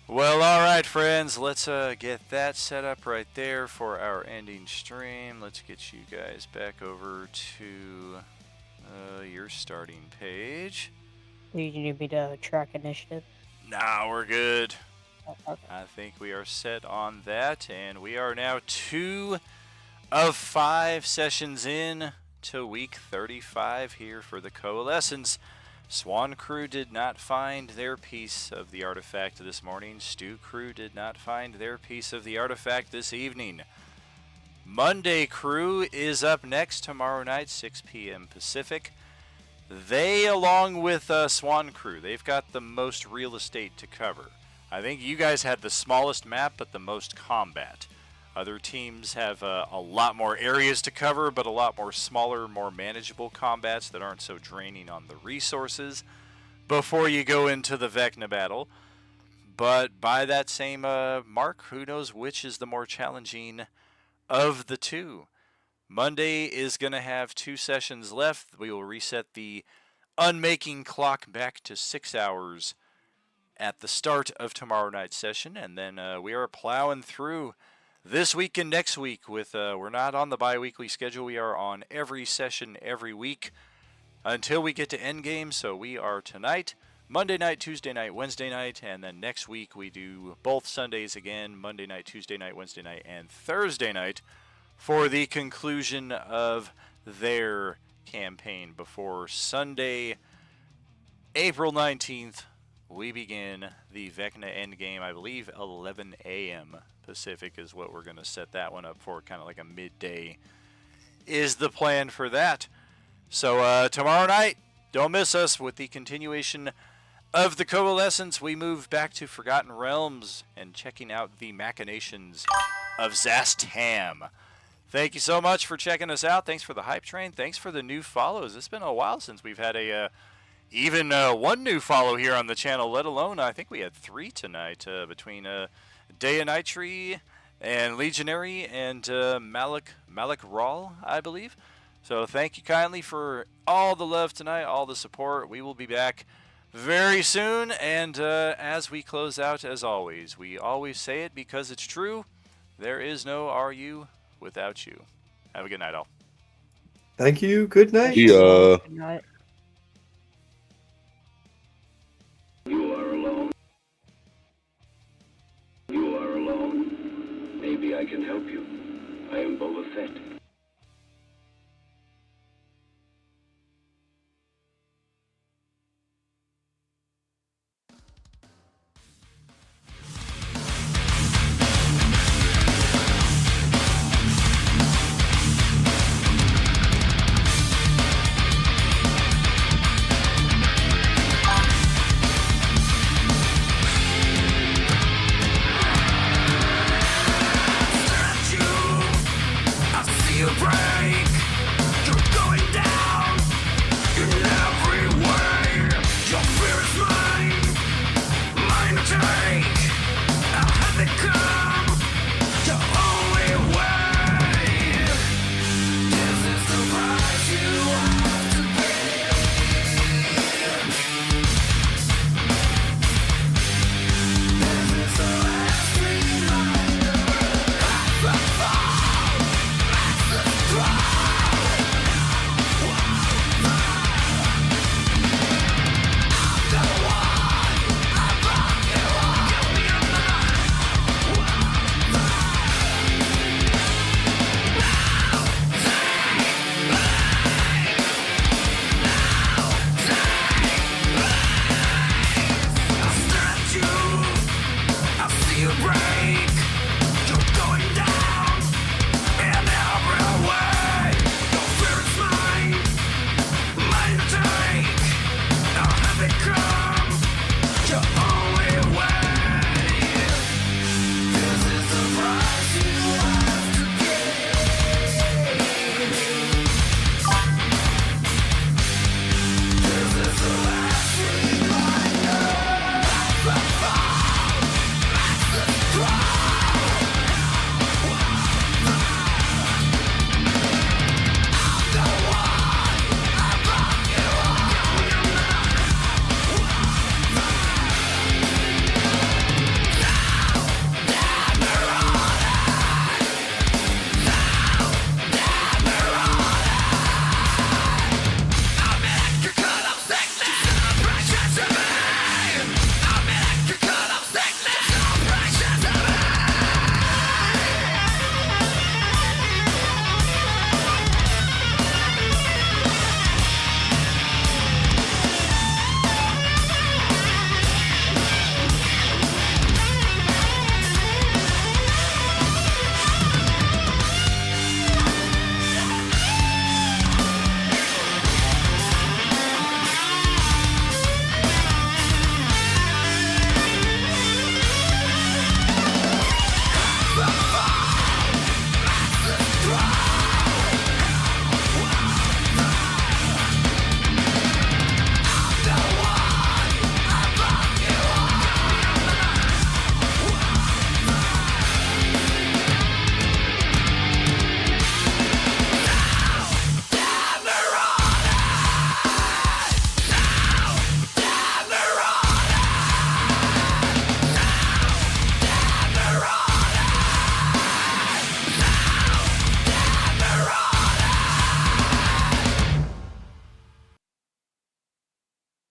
Well, alright, friends. Let's get that set up right there for our ending stream. Let's get you guys back over to your starting page. Do you need me to track initiative? Nah, we're good. Oh, okay. I think we are set on that, and we are now 2 of 5 sessions in to week 35 here for the Coalescence. Swan Crew did not find their piece of the artifact this morning. Stew Crew did not find their piece of the artifact this evening. Monday Crew is up next tomorrow night, 6 p.m. Pacific. They, along with Swan Crew, they've got the most real estate to cover. I think you guys had the smallest map, but the most combat. Other teams have a lot more areas to cover, but a lot more smaller, more manageable combats that aren't so draining on the resources before you go into the Vecna battle. But by that same mark, who knows which is the more challenging of the two. Monday is going to have 2 sessions left. We will reset the unmaking clock back to 6 hours at the start of tomorrow night's session, and then we are plowing through this week and next week with we're not on the bi-weekly schedule. We are on every session every week until we get to endgame. So we are tonight, Monday night, Tuesday night, Wednesday night, and then next week we do both Sundays again, Monday night, Tuesday night, Wednesday night, and Thursday night for the conclusion of their campaign before Sunday April 19th, we begin the Vecna endgame. I believe 11 a.m. Pacific is what we're going to set that one up for. Kind of like a midday is the plan for that. So tomorrow night, don't miss us with the continuation of the Coalescence. We move back to Forgotten Realms and checking out the machinations of Zastam. Thank you so much for checking us out. Thanks for the hype train. Thanks for the new follows. It's been a while since we've had even one new follow here on the channel, let alone I think we had 3 tonight between Day and Night Tree and Legionary and Malik Rawl, I believe. So thank you kindly for all the love tonight, all the support. We will be back very soon. And as we close out, as always, we always say it because it's true. There is no RU without you. Have a good night, all. Thank you. Good night. Yeah. Good night. You are alone. You are alone. Maybe I can help you. I am Boba Fett.